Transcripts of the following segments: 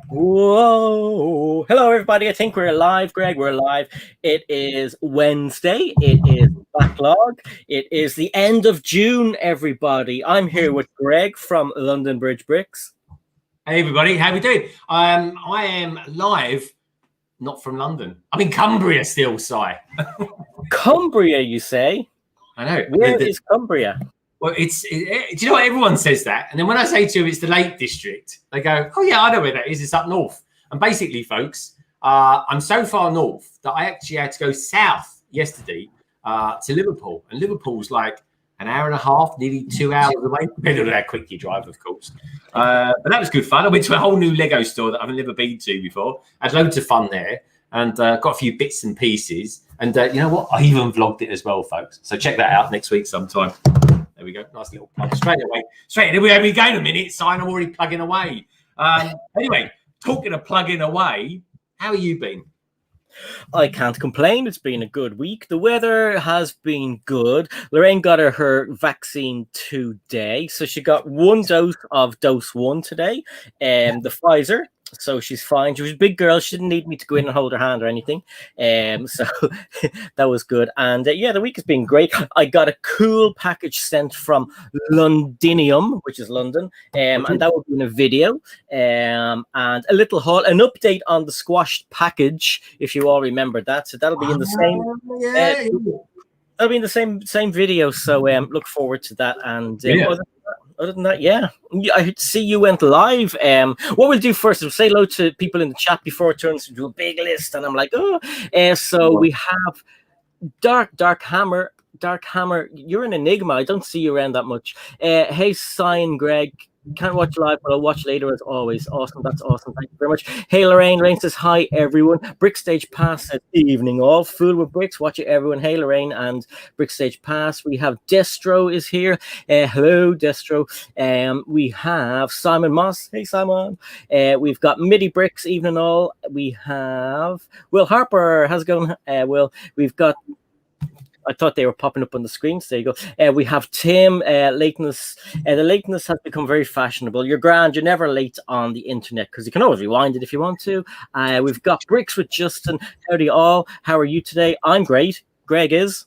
Whoa. Hello, everybody. I think we're live, Greg. We're live. It is Wednesday. It is Backlog. It is the end of June, everybody. I'm here with Greg from London Bridge Bricks. Hey, everybody. How are we doing? I am live, not from London. I'm in Cumbria still, Si. Cumbria, you say? I know. Where is Cumbria? Well, do you know what? Everyone says that. And then when I say to them it's the Lake District, they go, oh, yeah, I know where that is. It's up north. And basically, folks, I'm so far north that I actually had to go south yesterday to Liverpool. And Liverpool's like an hour and a half, nearly 2 hours away, depending on how quick you drive, of course. But that was good fun. I went to a whole new Lego store that I've never been to before. I had loads of fun there and got a few bits and pieces. And you know what? I even vlogged it as well, folks. So check that out next week sometime. There we go. Nice little plug straight away. There we go in a minute. Sign, I'm already plugging away. Anyway, talking of plugging away, how have you been? I can't complain. It's been a good week. The weather has been good. Lorraine got her vaccine today. So she got one dose of dose one today, the Pfizer. So she's fine. She was a big girl. She didn't need me to go in and hold her hand or anything. So that was good. And yeah, the week has been great. I got a cool package sent from Londinium, which is London. And that will be in a video. And a little haul, an update on the squashed package, if you all remember that. So that'll be in the same. That'll be in the same video. So look forward to that. And other than that, yeah, I see you went live. What we'll do first is say hello to people in the chat before it turns into a big list. And I'm like, so we have Dark Hammer. You're an enigma. I don't see you around that much. Hey, Sign Greg. Can't watch live, but I'll watch later as always. Awesome. That's awesome. Thank you very much. Hey, Lorraine. Lorraine says, hi, everyone. Brick Stage Pass says, evening all. Fool with Bricks. Watch it, everyone. Hey, Lorraine and Brick Stage Pass. We have Destro is here. Hello, Destro. We have Simon Moss. Hey, Simon. We've got Midi Bricks, evening all. We have Will Harper. How's it going, Will? We've got I thought they were popping up on the screen. So there you go. We have Tim lateness. The lateness has become very fashionable. You're grand. You're never late on the internet because you can always rewind it if you want to. We've got Bricks with Justin. Howdy all. How are you today? I'm great. Greg is.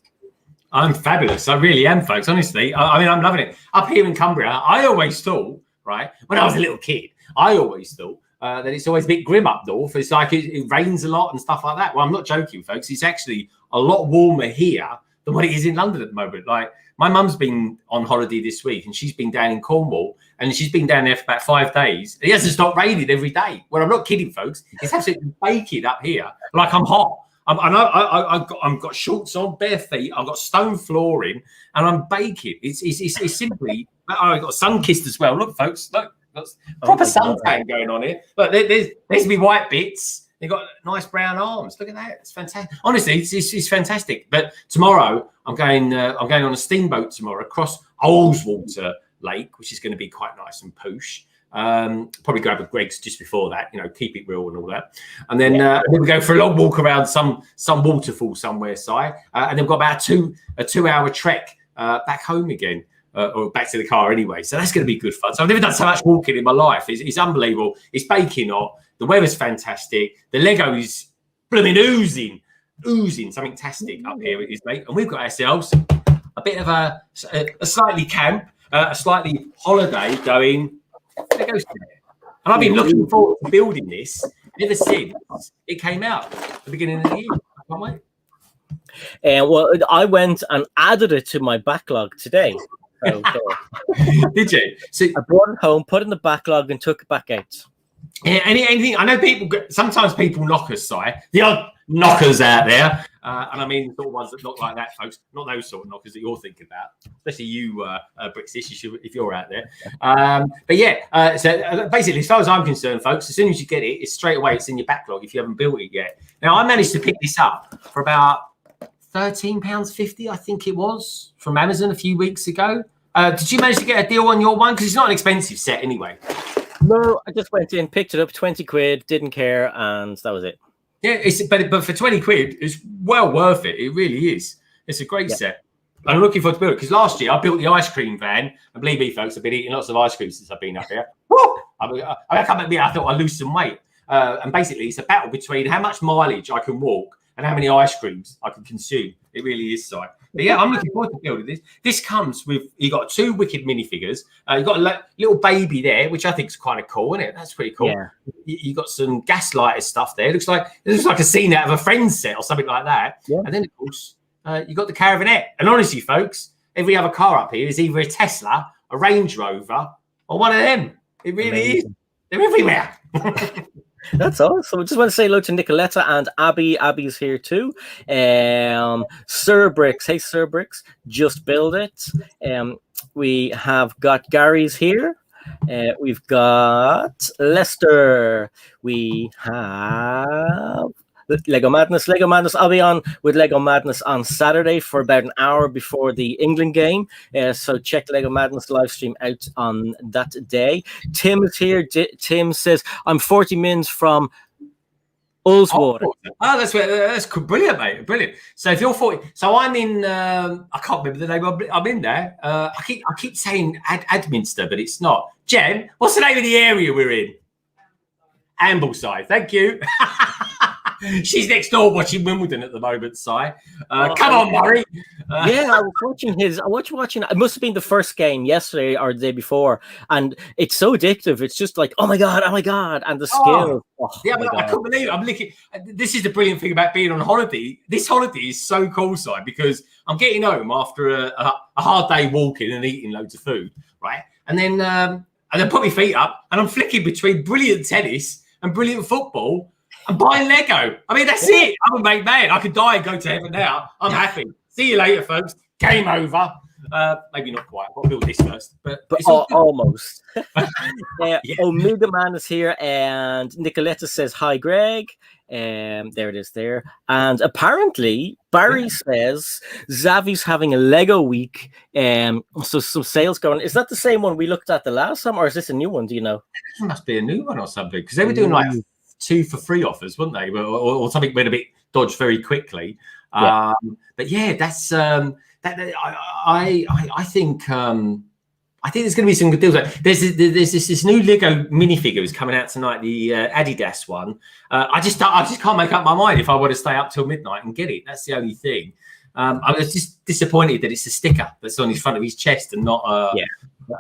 I'm fabulous. I really am, folks. Honestly, I mean, I'm loving it. Up here in Cumbria, I always thought, right, when I was a little kid, I always thought that it's always a bit grim up north. It's like it rains a lot and stuff like that. Well, I'm not joking, folks. It's actually a lot warmer here than what it is in London at the moment. Like my mum's been on holiday this week and she's been down in Cornwall and she's been down there for about 5 days. It hasn't stopped raining every day. Well, I'm not kidding, folks. It's absolutely baking up here. Like I'm hot. I've got shorts on, bare feet. I've got stone flooring and I'm baking. It's simply, I've got sun-kissed as well. Look, folks, look, proper suntan going on here. Look, there's me white bits. They've got nice brown arms. Look at that. It's fantastic. Honestly, it's fantastic. But tomorrow, I'm going on a steamboat tomorrow across Oldswater Lake, which is going to be quite nice and poosh. Probably grab a Greg's just before that, keep it real and all that. And then, then we go for a long walk around some waterfall somewhere, Si. And then we've got about a 2-hour trek back home again. Or back to the car anyway. So that's going to be good fun. So I've never done so much walking in my life. It's unbelievable. It's baking hot. The weather's fantastic. The Lego is blooming oozing something tastic up here, it is, mate. And we've got ourselves a bit of a slightly camp, a slightly holiday going Lego set. And I've been looking forward to building this ever since it came out at the beginning of the year. I can't wait. Well, I went and added it to my backlog today. So, did you? So I brought it home, put it in the backlog, and took it back out. Yeah, anything. I know sometimes people knock us, Si. The odd knockers out there, and I mean the sort of ones that knock like that, folks. Not those sort of knockers that you're thinking about, especially you, Brixis, if you're out there. But yeah, so basically, as far as I'm concerned, folks, as soon as you get it, it's straight away. It's in your backlog if you haven't built it yet. Now, I managed to pick this up for about £13.50, I think it was, from Amazon a few weeks ago. Did you manage to get a deal on your one? Because it's not an expensive set anyway. No, I just went in, picked it up, 20 quid, didn't care, and that was it. Yeah, but for 20 quid, it's well worth it. It really is. It's a great set. I'm looking forward to building it because last year I built the ice cream van. And believe me, folks, I've been eating lots of ice cream since I've been up here. I come at me, I thought I'd lose some weight. And basically, it's a battle between how much mileage I can walk and how many ice creams I can consume. It really is, Si. But yeah, I'm looking forward to building this. This comes with, you got 2 wicked minifigures. You got a little baby there, which I think is kind of cool, isn't it? That's pretty cool. Yeah. You got some gaslighter stuff there. It looks like a scene out of a Friends set or something like that. Yeah. And then, of course, you got the Caravanette. And honestly, folks, every other car up here is either a Tesla, a Range Rover, or one of them. It really is. They're everywhere. That's awesome. I just want to say hello to Nicoletta and Abby. Abby's here too. Sir Bricks. Hey, Sir Bricks. Just build it. We have got Gary's here. We've got Lester. We have Lego Madness. Lego Madness. I'll be on with Lego Madness on Saturday for about an hour before the England game. So check Lego Madness live stream out on that day. Tim is here. Tim says, I'm 40 mins from Ullswater. That's brilliant, mate. Brilliant. So if you're 40, so I'm in. I can't remember the name. I'm in there. I keep saying Adminster, but it's not. Jen, what's the name of the area we're in? Ambleside. Thank you. She's next door watching Wimbledon at the moment, Si. Come on, Murray. Yeah, I was watching watching. It must have been the first game yesterday or the day before, and it's so addictive. It's just like, oh my god, and the skill. Yeah, but I couldn't believe it. I'm looking. This is the brilliant thing about being on holiday. This holiday is so cool, Si, because I'm getting home after a hard day walking and eating loads of food, right? And then put my feet up, and I'm flicking between brilliant tennis and brilliant football. I'm buying Lego. I mean, that's it. I'm a made man. I could die and go to heaven now. I'm happy. See you later, folks. Game over. Maybe not quite. I'll build this first. But almost. Omega Man is here, and Nicoletta says, hi, Greg. There it is there. And apparently, Barry says Xavi's having a Lego week. So some sales going. Is that the same one we looked at the last time, or is this a new one? Do you know? It must be a new one or something, because they were doing like 2 for free offers, weren't they? Or something went a bit dodged very quickly. But yeah, that's I think there's going to be some good deals. There's this new Lego minifigure coming out tonight, the Adidas one. I just can't make up my mind if I want to stay up till midnight and get it. That's the only thing. I was just disappointed that it's a sticker that's on his front of his chest and not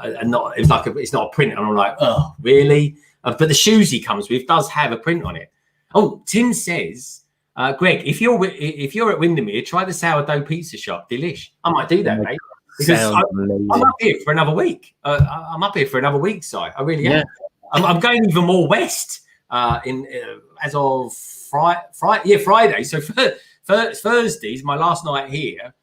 and not it's not a print. And I'm like, oh, really? But the shoes he comes with does have a print on it. Oh, Tim says, Greg, if you're at Windermere, try the sourdough pizza shop. Delish. I might do that, mate. Because I'm up here for another week. I'm up here for another week, Si. I really am. I'm going even more west as of Friday. So Thursday's my last night here.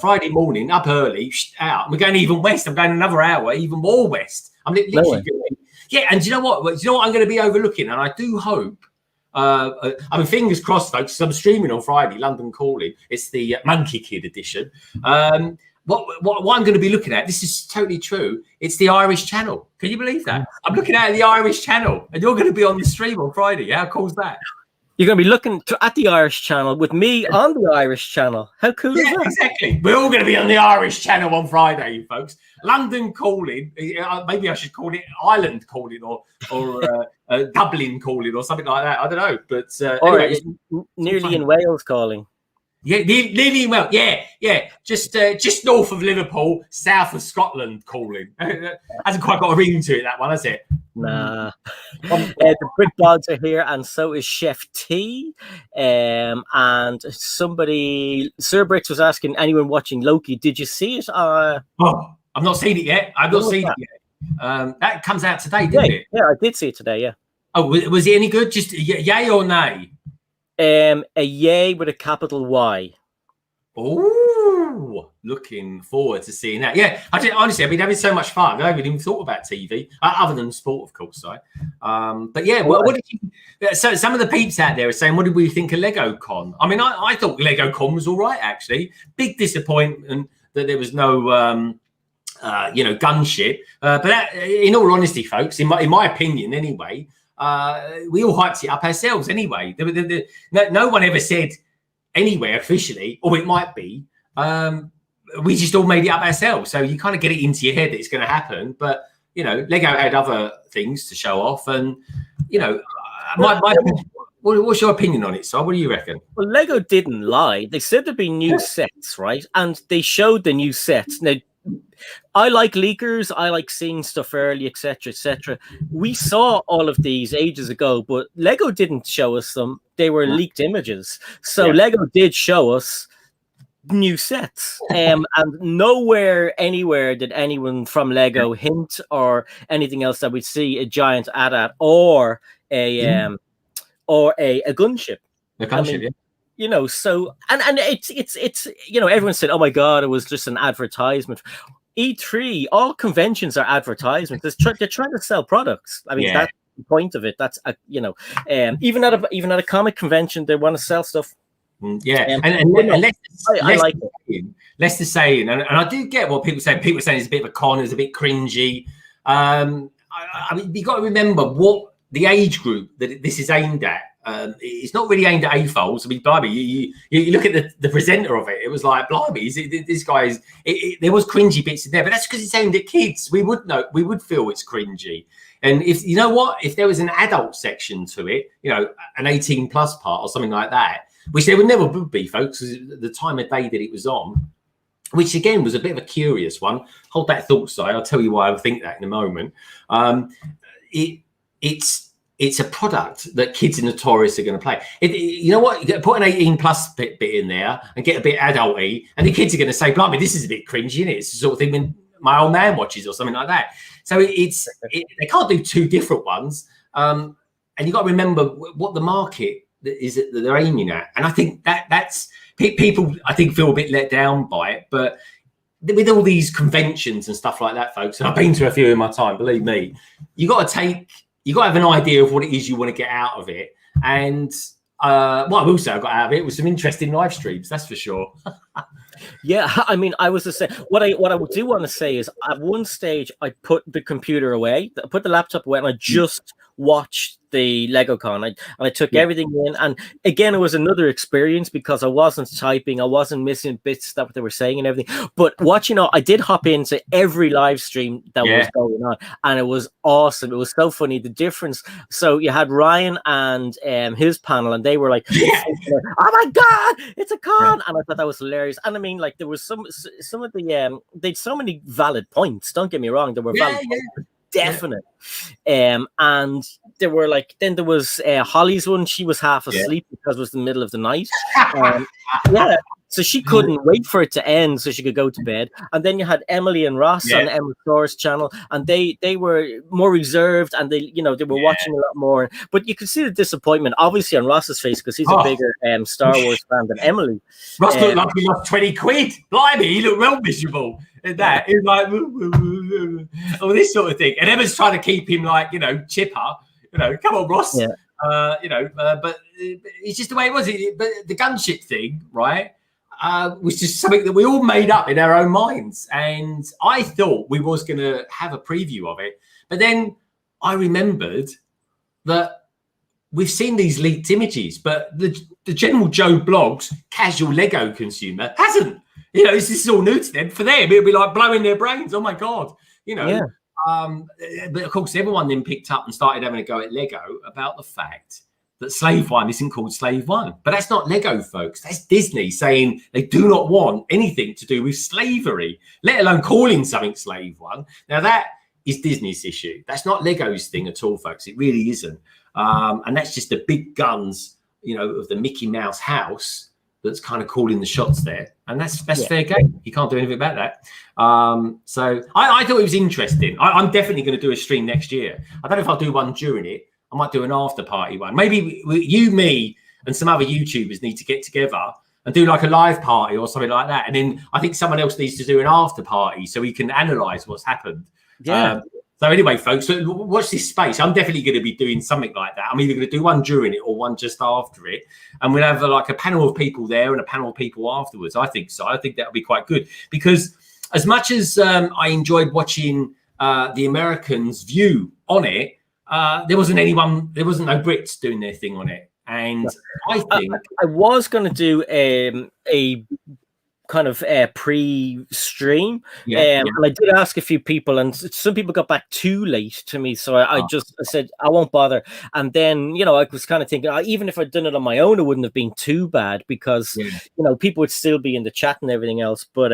Friday morning, up early, out. We're going even west. I'm going another hour, even more west. I'm literally going. Yeah, and do you know what? Do you know what I'm going to be overlooking? And I do hope. I mean, fingers crossed, folks. Because I'm streaming on Friday, London Calling. It's the Monkey Kid edition. What I'm going to be looking at, this is totally true. It's the Irish Channel. Can you believe that? I'm looking at the Irish Channel, and you're going to be on the stream on Friday. How cool is that? You're going to be looking at the Irish Channel with me on the Irish Channel. How cool is that? Exactly. We're all going to be on the Irish Channel on Friday, folks. London Calling. Maybe I should call it Ireland Calling or Dublin Calling or something like that. I don't know. But anyway, nearly in Wales Calling. Yeah, nearly well. Yeah. Just north of Liverpool, south of Scotland Calling. Hasn't quite got a ring to it, that one, has it? Nah. The Brick Blogs are here, and so is Chef T. And somebody, Sir Bricks was asking anyone watching Loki, did you see it? I've not seen it yet. That comes out today, didn't it? Yeah, I did see it today, yeah. Oh, was it any good? Just yay or nay? A yay with a capital Y. Oh, looking forward to seeing that. Yeah, honestly, I've been having so much fun. I haven't even thought about TV, other than sport, of course. But yeah, what did you? So some of the peeps out there are saying, what did we think of Lego Con? I mean, I thought Lego Con was all right, actually. Big disappointment that there was no, gun shit. But that, in all honesty, folks, in my opinion, anyway. We all hyped it up ourselves anyway. No one ever said anywhere officially, or it might be. We just all made it up ourselves. So you kind of get it into your head that it's going to happen. But, Lego had other things to show off. And, what's your opinion on it, Si? What do you reckon? Well, Lego didn't lie. They said there'd be new sets, right? And they showed the new sets. Now, I like leakers. I like seeing stuff early, etc., etc. We saw all of these ages ago, but Lego didn't show us them. They were leaked images. So Lego did show us new sets, and nowhere, anywhere did anyone from Lego hint or anything else that we'd see a giant AT-AT or a gunship. The gunship, yeah. You know, so and it's you know, everyone said, oh my god, it was just an advertisement. E3, all conventions are advertisements. They're trying to sell products. I mean, that's the point of it. That's you know, even at a comic convention, they want to sell stuff. Yeah, Leicester saying, and I do get what people say. People are saying it's a bit of a con, it's a bit cringy. I mean, you got to remember what the age group that this is aimed at. It's not really aimed at AFOLs. I mean, blimey, you look at the presenter of it. It was like, blimey, this guy's. There was cringy bits in there, but that's because it's aimed at kids. We would know. We would feel it's cringy. And if you know what, if there was an adult section to it, you know, an 18+ part or something like that, which there would never be, folks, the time of day that it was on, which again was a bit of a curious one. Hold that thought, Si. I'll tell you why I think that in a moment. It's a product that kids in the tourists are going to play. You know what? You put an 18+ bit in there and get a bit adult-y, and the kids are going to say, blimey, this is a bit cringy, isn't it? It's the sort of thing when my old man watches or something like that. So they can't do two different ones. And you got to remember what the market is that they're aiming at. And I think that's people, I think, feel a bit let down by it. But with all these conventions and stuff like that, folks, and I've been to a few in my time, believe me, you got to have an idea of what it is you want to get out of it. And what I've also got out of it was some interesting live streams, that's for sure. Yeah, I mean, I was the same. What I do want to say is, at one stage, I put the computer away, I put the laptop away, and I just watched the LegoCon. And I took everything in, and again, it was another experience because I wasn't typing, I wasn't missing bits that they were saying and everything. But watching, I did hop into every live stream that was going on, and it was awesome. It was so funny, the difference. So you had Ryan and his panel, and they were like, "Oh my god, it's a con!" And I thought that was hilarious. And I mean, like, there was some of the they'd so many valid points. Don't get me wrong, there were valid points. Definite. And there were then there was Holly's one. She was half asleep because it was the middle of the night. So she couldn't wait for it to end so she could go to bed. And then you had Emily and Ross on Emma Thor's channel, and they were more reserved, and they were watching a lot more. But you could see the disappointment obviously on Ross's face because he's a bigger Star Wars fan than Emily. Ross looked like he lost 20 quid. Blimey, he looked real miserable. That he was like, oh, this sort of thing, and Emma's trying to keep him chipper. Come on, Ross. But it's just the way it was. But the gunship thing, right, was just something that we all made up in our own minds. And I thought we was going to have a preview of it, but then I remembered that we've seen these leaked images, but the general Joe Blogs casual Lego consumer hasn't. This is all new to them. For them, it'll be like blowing their brains. Oh my god, But of course, everyone then picked up and started having a go at Lego about the fact that Slave One isn't called Slave One. But that's not Lego, folks. That's Disney saying they do not want anything to do with slavery, let alone calling something Slave One. Now that is Disney's issue. That's not Lego's thing at all, folks. It really isn't. And that's just the big guns, of the Mickey Mouse house that's kind of calling the shots there, and that's fair game. You can't do anything about that. So I thought it was interesting. I'm definitely going to do a stream next year. I don't know if I'll do one during it. I might do an after party one. Maybe you, me, and some other YouTubers need to get together and do like a live party or something like that. And then I think someone else needs to do an after party so we can analyze what's happened. Yeah. So anyway, folks, watch this space. I'm definitely going to be doing something like that. I'm either going to do one during it or one just after it. And we'll have a panel of people there and a panel of people afterwards. I think so. I think that'll be quite good because as much as I enjoyed watching the Americans' view on it, there wasn't no Brits doing their thing on it. And I think I was going to do a kind of pre-stream, Yeah, and I did ask a few people, and some people got back too late to me, so I said I won't bother. And then I was kind of thinking, even if I'd done it on my own, it wouldn't have been too bad, because people would still be in the chat and everything else. But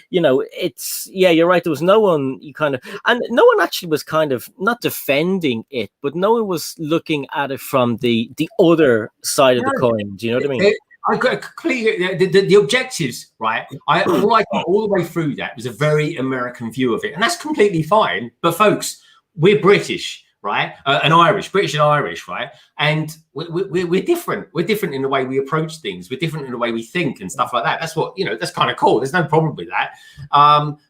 it's you're right. There was no one and no one actually was kind of not defending it, but no one was looking at it from the other side of the coin. Do you know what I mean? I got completely the objectives, right? I got all the way through that was a very American view of it, and that's completely fine. But folks, we're British, right? British and Irish, right? And we're different. We're different in the way we approach things. We're different in the way we think and stuff like that. That's what that's kind of cool. There's no problem with that.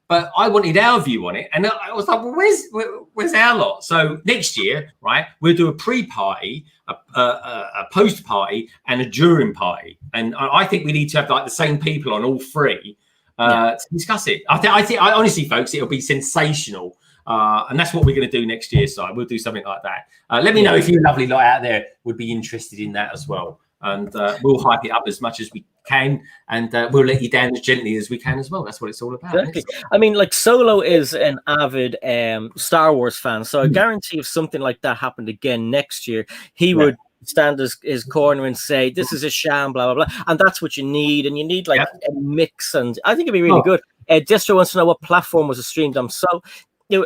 But I wanted our view on it, and I was like, well, where's our lot? So next year, right, we'll do a pre-party, a post-party, and a during party, and I think we need to have like the same people on all three to discuss it. I think honestly, folks, it'll be sensational. And that's what we're going to do next year. So we'll do something like that. Let me know if you lovely lot out there would be interested in that as well. And we'll hype it up as much as we can, and we'll let you down as gently as we can as well. That's what it's all about. Exactly. I mean, like, Solo is an avid Star Wars fan, so I guarantee if something like that happened again next year, he would stand his corner and say, this is a sham, blah, blah, blah. And that's what you need. And you need like a mix. And I think it'd be really good. Distro wants to know what platform was it streamed on. So the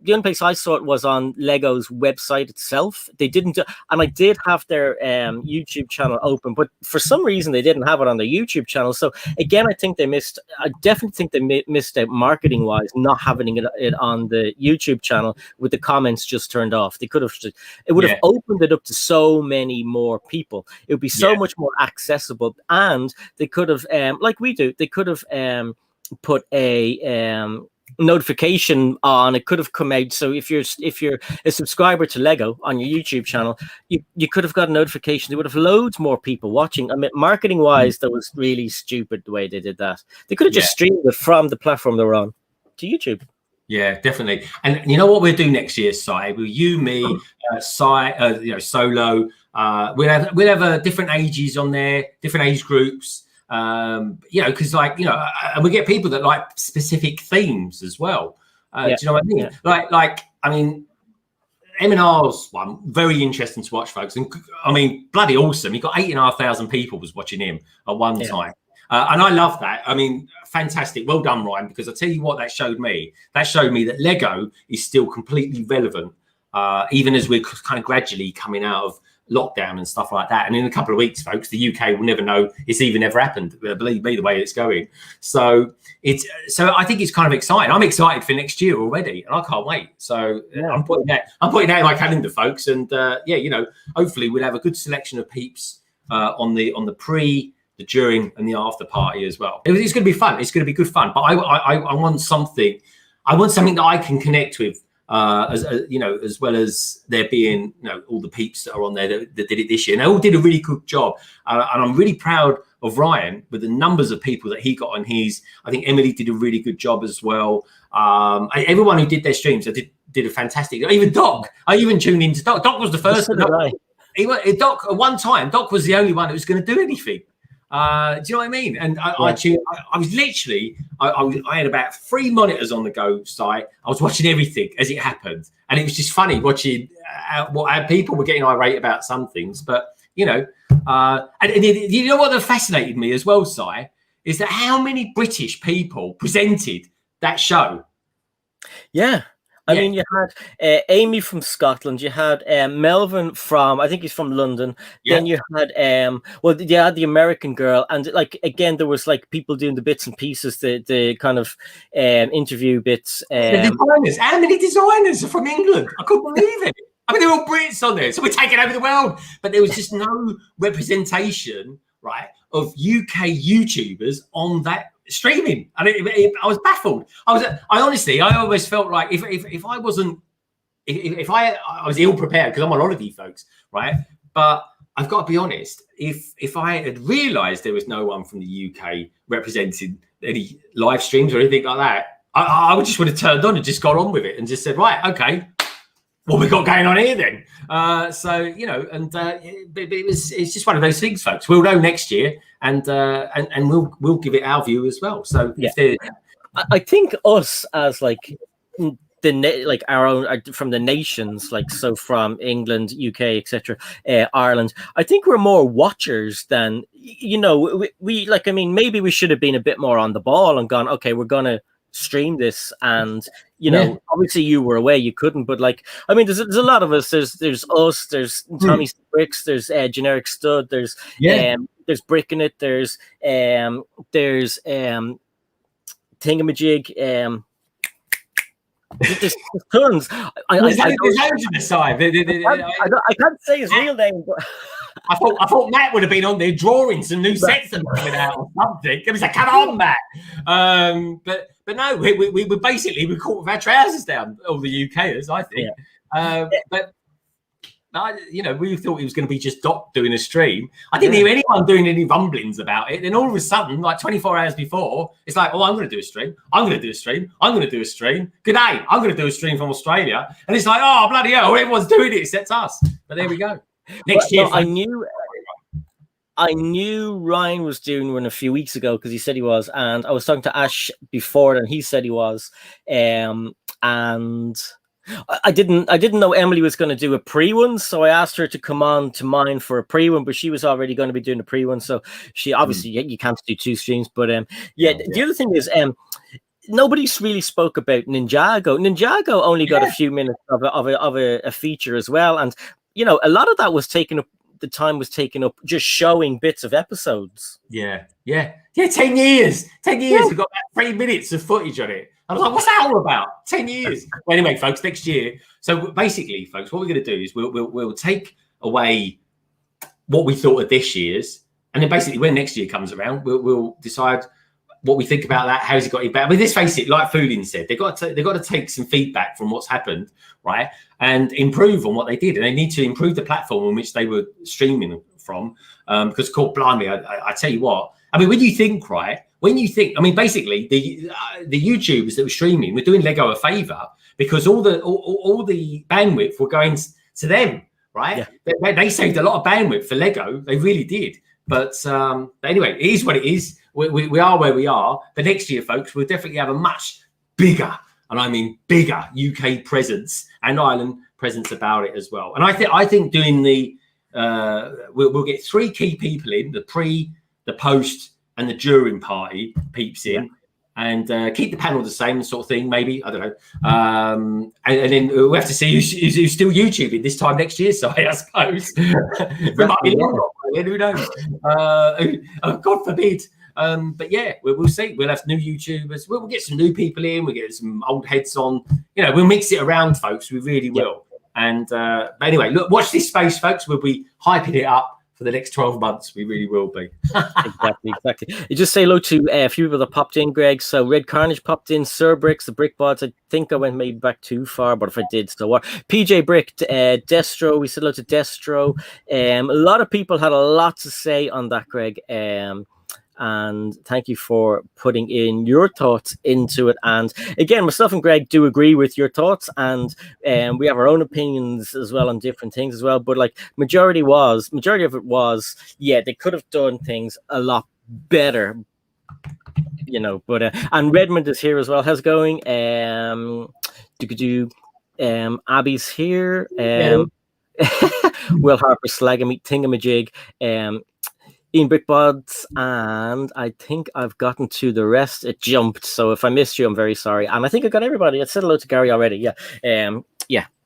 only place I saw it was on Lego's website itself. They didn't, and I did have their YouTube channel open, but for some reason they didn't have it on their YouTube channel. So again, I definitely think they missed out marketing wise, not having it on the YouTube channel with the comments just turned off. They could have, it would have opened it up to so many more people. It would be so much more accessible, and they could have, like we do, they could have put a notification on. It could have come out, so if you're a subscriber to Lego on your YouTube channel, you could have got a notification. They would have loads more people watching. I mean, marketing wise, that was really stupid the way they did that. They could have just streamed it from the platform they were on to YouTube. Yeah, definitely. And you know what we'll do next year, Si? Will you, me, Si, Solo? We'll have different ages on there, different age groups. Because and we get people that like specific themes as well. Do you know what I mean? Like I mean, M&R's one, very interesting to watch, folks. And I mean, bloody awesome. He got 8,500 people was watching him at one time. And I love that. I mean, fantastic. Well done, Ryan, because I tell you what, that showed me that Lego is still completely relevant, even as we're kind of gradually coming out of lockdown and stuff like that. And in a couple of weeks, folks, the UK will never know it's even ever happened. Believe me, the way it's going. So I think it's kind of exciting. I'm excited for next year already, and I can't wait. So I'm putting that in my calendar, folks. And hopefully we'll have a good selection of peeps on the pre, the during, and the after party as well. It's going to be fun. It's going to be good fun. But I want something. I want something that I can connect with. As well as there being all the peeps that are on there that did it this year, and they all did a really good job, and I'm really proud of Ryan with the numbers of people that he got on his. I think Emily did a really good job as well. Everyone who did their streams, did a fantastic. Even Doc, I even tuned into Doc. Doc was the first. Doc at one time, Doc was the only one that was going to do anything. Do you know what I mean? And I was literally, I had about 3 monitors on the go site. I was watching everything as it happened, and it was just funny watching what people were getting irate about some things. But and you know what that fascinated me as well, Si, is that how many British people presented that show. I mean, you had Amy from Scotland, you had Melvin from, I think he's from London. Then you had, you had the American girl, and like again, there was like people doing the bits and pieces, the kind of interview bits. The designers, how many designers are from England? I couldn't believe it. I mean, they're all Brits on there, so we're taking over the world. But there was just no representation, right, of UK YouTubers on that streaming, and I was baffled. I always felt like if I wasn't, if I was ill prepared, because I'm on holiday, folks, right? But I've got to be honest, if I had realised there was no one from the UK representing any live streams or anything like that, I would just would have turned on and just got on with it and just said, right, okay, what we got going on here then? So and it's just one of those things, folks. We'll know next year, and we'll give it our view as well. So I think us as like like our own from the nations, like so from England, UK, etc., Ireland. I think we're more watchers than we like. I mean, maybe we should have been a bit more on the ball and gone, okay, we're gonna stream this, and obviously you were away, you couldn't, but like, I mean, there's a lot of us. There's us, there's Tommy Bricks, there's Generic Stud, there's Brick in it, there's Thingamajig, there's tons. I can't say his real name, but I thought Matt would have been on there drawing some new sets that were coming out or something. It was like, come on, Matt. But no, we basically we caught with our trousers down, all the UKers, I think. But we thought it was going to be just Doc doing a stream. I didn't hear anyone doing any rumblings about it. Then all of a sudden, like 24 hours before, it's like, oh, I'm going to do a stream. I'm going to do a stream. I'm going to do a stream. Good day. I'm going to do a stream from Australia. And it's like, oh, bloody hell, everyone's doing it except us. But there we go. Next year. I knew Ryan was doing one a few weeks ago because he said he was. And I was talking to Ash before and he said he was. And I didn't know Emily was going to do a pre one, so I asked her to come on to mine for a pre one, but she was already going to be doing a pre one, so she obviously you can't do two streams. But the other thing is nobody's really spoke about Ninjago. Ninjago only got a few minutes of a feature as well, and a lot of that was taken up. The time was taken up just showing bits of episodes. 10 years. 10 years. We've got about 3 minutes of footage on it. I was like, what's that all about? 10 years. Well, anyway, folks, next year. So basically, folks, what we're going to do is we'll take away what we thought of this year's, and then basically when next year comes around, we'll decide what we think about that. How's it got it better? I mean, let's face it, like Foodin said, they've got to take some feedback from what's happened, right, and improve on what they did, and they need to improve the platform on which they were streaming from. Because, blimey, I tell you what. I mean, when you think, I mean, basically, the YouTubers that were streaming were doing Lego a favor because all the bandwidth were going to them, right? Yeah. They saved a lot of bandwidth for Lego. They really did. But anyway, it is what it is. We are where we are. But next year, folks, we'll definitely have a much bigger, and I mean bigger, UK presence and Ireland presence about it as well. And I think doing the we'll get 3 key people in: the pre, the post, and the during party peeps in, and keep the panel the same sort of thing. Maybe, I don't know. And then we'll have to see who's still YouTubing this time next year. So I suppose we might be who knows? God forbid. But yeah, we'll see. We'll have new YouTubers. We'll get some new people in. We'll get some old heads on. We'll mix it around, folks. We really will. And but anyway, look, watch this space, folks. We'll be hyping it up for the next 12 months. We really will be. Exactly. You just say hello to a few people that popped in, Greg. So Red Carnage popped in, Sir Bricks, the Brick Bods. I think I went maybe back too far, but if I did, so what? PJ Brick, Destro. We said hello to Destro. A lot of people had a lot to say on that, Greg. And thank you for putting in your thoughts into it. And again, myself and Greg do agree with your thoughts, and we have our own opinions as well on different things as well. But like majority of it was, they could have done things a lot better, But and Redmond is here as well. How's it going? Abby's here. Will Harper, Slagameat, Thingamajig. Ian Brickbods, and I think I've gotten to the rest. It jumped, so if I missed you, I'm very sorry. And I think I got everybody. I said hello to Gary already.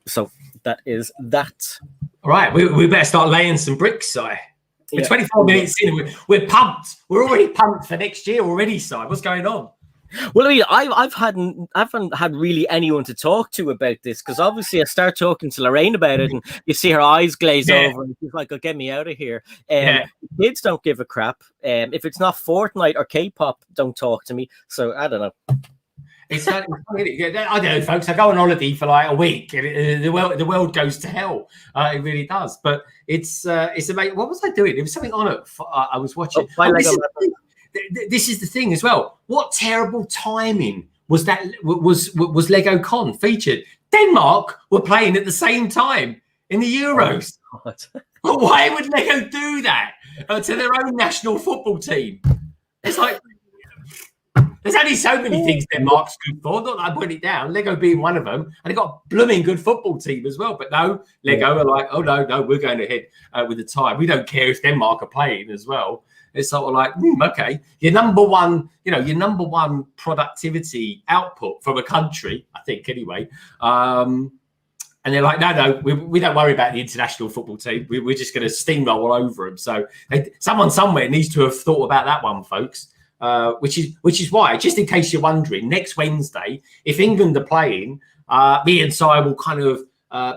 So that is that. All right, we better start laying some bricks, Si. We're 24 minutes in. We're pumped. We're already pumped for next year already, Si. What's going on? Well, I mean, I haven't had really anyone to talk to about this, because obviously I start talking to Lorraine about it, and you see her eyes glaze over, and she's like, "Oh, get me out of here." Kids don't give a crap. If it's not Fortnite or K-pop, don't talk to me. So I don't know. It's I don't know, folks. I go on holiday for like a week, and the world goes to hell. It really does. But it's amazing. What was I doing? There was something on it. I was watching. This is the thing as well. What terrible timing was that? Was Lego Con featured? Denmark were playing at the same time in the Euros. But why would Lego do that to their own national football team? It's like there's only so many things Denmark's good for. Not that I put it down. Lego being one of them, and they got a blooming good football team as well. But no, Lego are like, oh no, we're going ahead with the tie. We don't care if Denmark are playing as well. It's sort of like, okay, your number one productivity output from a country, I think anyway. And they're like, no, we don't worry about the international football team. We're just going to steamroll all over them. So someone somewhere needs to have thought about that one, folks. Which is why, just in case you're wondering, next Wednesday, if England are playing, me and Si will kind of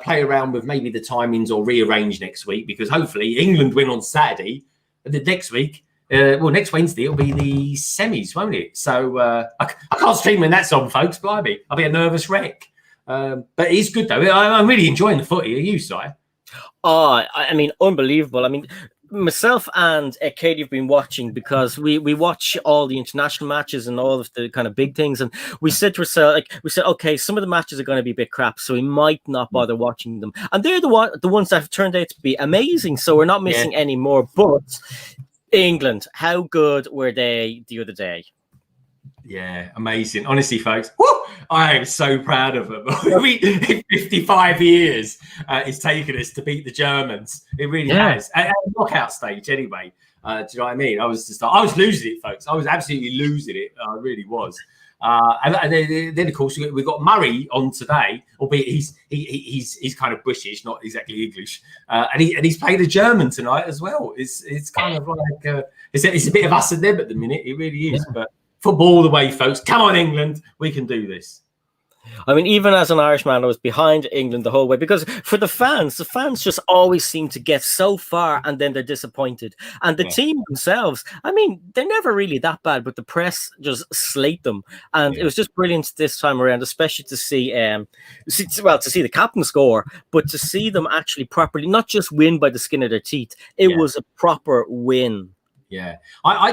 play around with maybe the timings or rearrange next week, because hopefully England win on Saturday, and the next week, next Wednesday it'll be the semis, won't it? So I can't stream when that's on, folks. Blimey, I'll be a nervous wreck. But it's good though. I'm really enjoying the footy. Are you, Si? Oh, I mean, unbelievable. I mean, myself and Katie have been watching, because we watch all the international matches and all of the kind of big things, and we said to ourselves, okay, some of the matches are going to be a bit crap, so we might not bother watching them, and they're the ones that have turned out to be amazing, so we're not missing any more. But England, how good were they the other day? Yeah, amazing. Honestly, folks, I am so proud of them. 55 years it's taken us to beat the Germans. It really has. At the knockout stage, anyway. Do you know what I mean? I was losing it, folks. I was absolutely losing it. I really was. And then, of course, we got Murray on today, albeit he's kind of British, not exactly English, and he's played a German tonight as well. It's kind of like it's a bit of us and them at the minute. It really is, but. Football all the way, folks. Come on, England. We can do this. I mean, even as an Irishman, I was behind England the whole way, because for the fans just always seem to get so far and then they're disappointed. And the team themselves, I mean, they're never really that bad, but the press just slate them. And it was just brilliant this time around, especially to see the captain score, but to see them actually properly, not just win by the skin of their teeth. It was a proper win. Yeah, I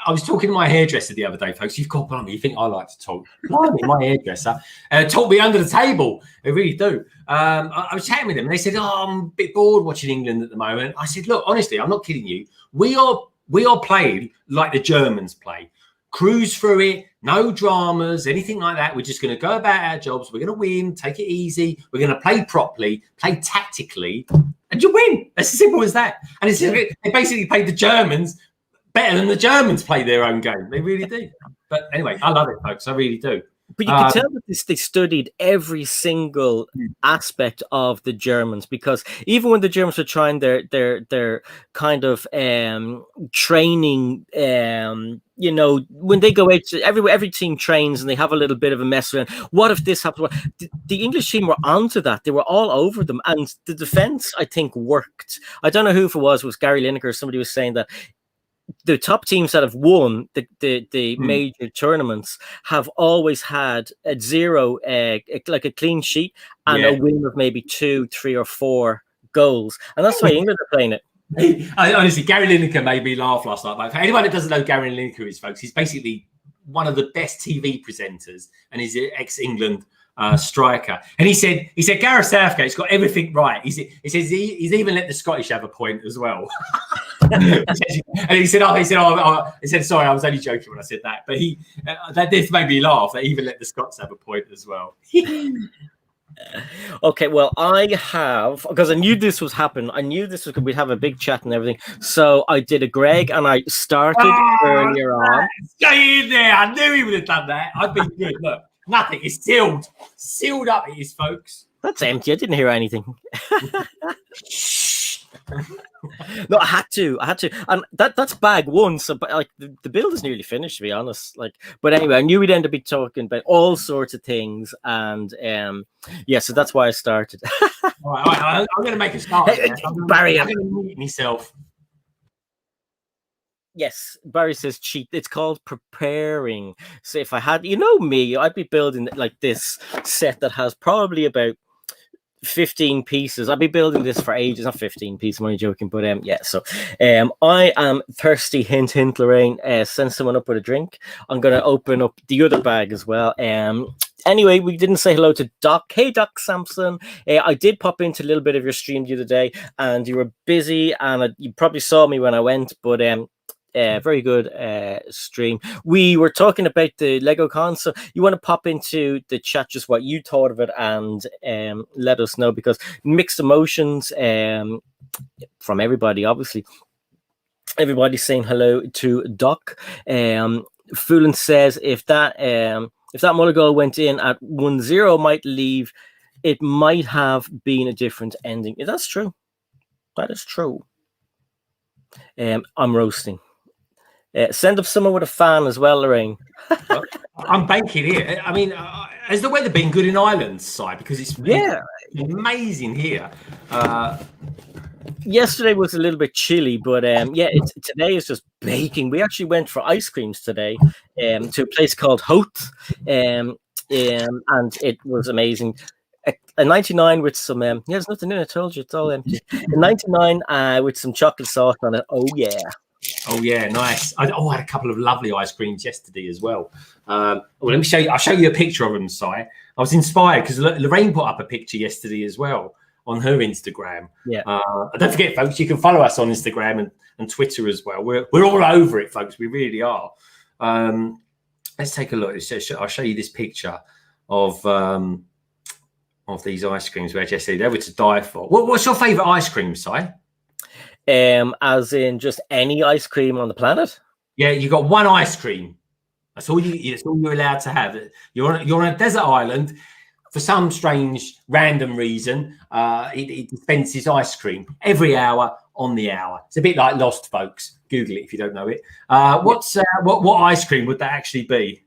was talking to my hairdresser the other day, folks. You've got blimey, you think I like to talk? Blimey, my hairdresser talked me under the table. They really do. I was chatting with them, and they said, "Oh, I'm a bit bored watching England at the moment." I said, "Look, honestly, I'm not kidding you. We are playing like the Germans play. Cruise through it, no dramas, anything like that. We're just going to go about our jobs. We're going to win, take it easy. We're going to play properly, play tactically, and you win. That's as simple as that." And they basically played the Germans better than the Germans play their own game. They really do. But anyway, I love it, folks. I really do. But you can tell that they studied every single aspect of the Germans, because even when the Germans were trying their kind of training, when they go out, every team trains and they have a little bit of a mess around. What if this happens? The English team were onto that. They were all over them, and the defense, I think, worked. I don't know who it was Gary Lineker or somebody was saying that the top teams that have won the major tournaments have always had a zero, like a clean sheet, and a win of maybe 2, 3, or 4 goals. And that's why England are playing it. Honestly, Gary Lineker made me laugh last night. Like, for anyone that doesn't know Gary Lineker is, folks, he's basically one of the best TV presenters, and he's an ex-England striker. And he said Gareth Southgate's got everything right. He says he's even let the Scottish have a point as well. And he said, sorry, I was only joking when I said that. But this made me laugh. That he even let the Scots have a point as well. Okay, well, I have, because I knew this was happening. I knew this was we'd have a big chat and everything. So I did a Greg, and I started earlier on. Stay in there. I knew he would have done that. I'd be good. Look, nothing. It's sealed up. It is, folks. That's empty. I didn't hear anything. No, I had to, and that's bag one. So, but like the build is nearly finished, to be honest. But anyway, I knew we'd end up be talking about all sorts of things, and so that's why I started. all right, I'm going to make a start. Barry, I'm going to mute myself. Yes, Barry says cheat. It's called preparing. So if I had, me, I'd be building like this set that has probably about 15 pieces. I'll be building this for ages. Not 15 pieces, I'm only joking, but so I am thirsty. Hint, Lorraine. Send someone up with a drink. I'm gonna open up the other bag as well. Anyway, we didn't say hello to Doc. Hey, Doc Sampson. I did pop into a little bit of your stream the other day, and you were busy, and you probably saw me when I went, but very good stream. We were talking about the Lego Con, so you want to pop into the chat just what you thought of it and let us know, because mixed emotions from everybody, obviously. Everybody's saying hello to Doc. Foolin says if that Muller goal went in at 1-0, might leave. It might have been a different ending. That's true. That is true. I'm roasting. Send up someone with a fan as well, Lorraine. I'm banking here. I mean, has the weather been good in Ireland, Si? Because it's amazing here. Yesterday was a little bit chilly, but today is just baking. We actually went for ice creams today to a place called Hoth, and it was amazing. A 99 with some there's nothing in it. I told you it's all empty. A 99 with some chocolate sauce on it. Oh yeah, nice. I had a couple of lovely ice creams yesterday as well. Let me show you. I'll show you a picture of them, Si. I was inspired because Lorraine put up a picture yesterday as well on her Instagram. Yeah. Don't forget, folks, you can follow us on Instagram and Twitter as well. We're all over it, folks. We really are. Let's take a look. I'll show you this picture of these ice creams we had yesterday. They were to die for. What's your favourite ice cream, Si? As in just any ice cream on the planet? Yeah, you got one ice cream. That's all you're allowed to have. You're on a desert island. For some strange, random reason, it dispenses ice cream every hour on the hour. It's a bit like Lost, folks. Google it if you don't know it. What ice cream would that actually be?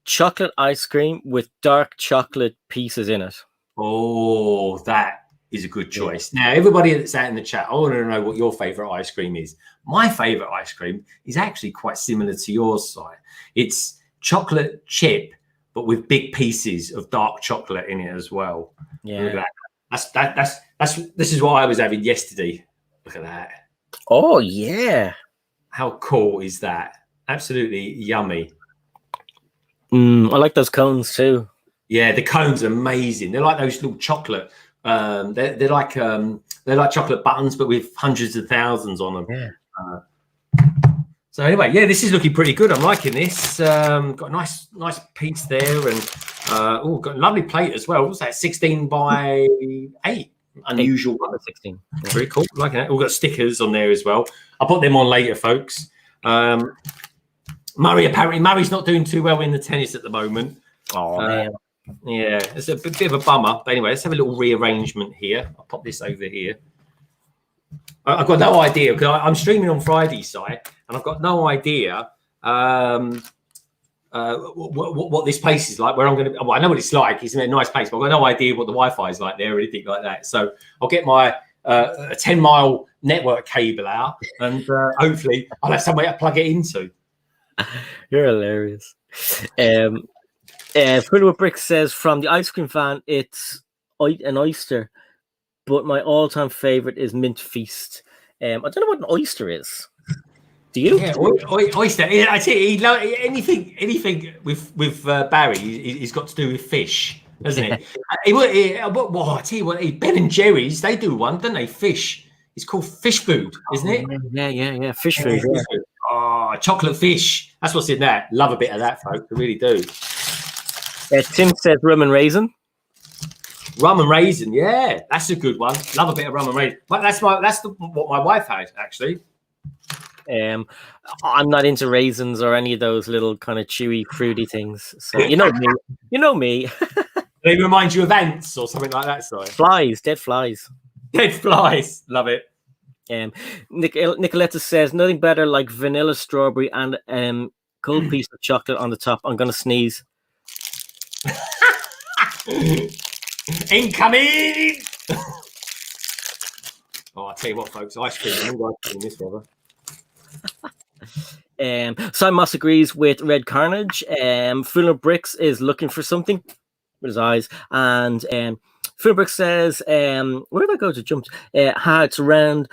Chocolate ice cream with dark chocolate pieces in it. Oh, that is a good choice. Now, everybody that's out in the chat, I want to know what your favourite ice cream is. My favourite ice cream is actually quite similar to yours, Si. It's chocolate chip, but with big pieces of dark chocolate in it as well. Yeah, look at that. This is what I was having yesterday. Look at that. Oh yeah, how cool is that? Absolutely yummy. I like those cones too. Yeah, the cones are amazing. They're like those little chocolate. They're like chocolate buttons, but with hundreds of thousands on them. Yeah. So anyway, yeah, this is looking pretty good. I'm liking this. Got a nice piece there, and got a lovely plate as well. What's that? 16 by 8. Unusual. 16. Yeah. Very cool. Liking it. We've got stickers on there as well. I'll put them on later, folks. Murray's not doing too well in the tennis at the moment. Oh man. Yeah, it's a bit of a bummer. But anyway, let's have a little rearrangement here. I'll pop this over here. I've got no idea because I'm streaming on Friday, Si, and I've got no idea what this place is like. Where I'm going to, well, I know what it's like. It's a nice place, but I've got no idea what the Wi-Fi is like there or anything like that. So I'll get my a 10-mile network cable out, and hopefully I'll have somewhere to plug it into. You're hilarious. Fiddle with Brick says, from the ice cream fan, it's an oyster, but my all-time favorite is Mint Feast. I don't know what an oyster is. Do you? Yeah, oyster. I tell you, anything with Barry, he's got to do with fish, doesn't it? I tell you what, Ben and Jerry's, they do one, don't they? Fish. It's called fish food, isn't it? Yeah. Fish food. Yeah. Oh, chocolate fish. That's what's in that. Love a bit of that, folks. I really do. Tim says rum and raisin. Rum and raisin, yeah, that's a good one. Love a bit of rum and raisin. But that's what my wife had actually. I'm not into raisins or any of those little kind of chewy, fruity things. So you know me. They remind you of ants or something like that. Sorry, dead flies. Dead flies. Love it. Nicoletta says nothing better like vanilla strawberry and cold piece of chocolate on the top. I'm gonna sneeze. Incoming! I'll tell you what, folks, ice cream. I'm all ice cream this brother. Simon Moss agrees with Red Carnage. Fuller Bricks is looking for something with his eyes, and Fuller Bricks says, "Where did I go to jump? It's a round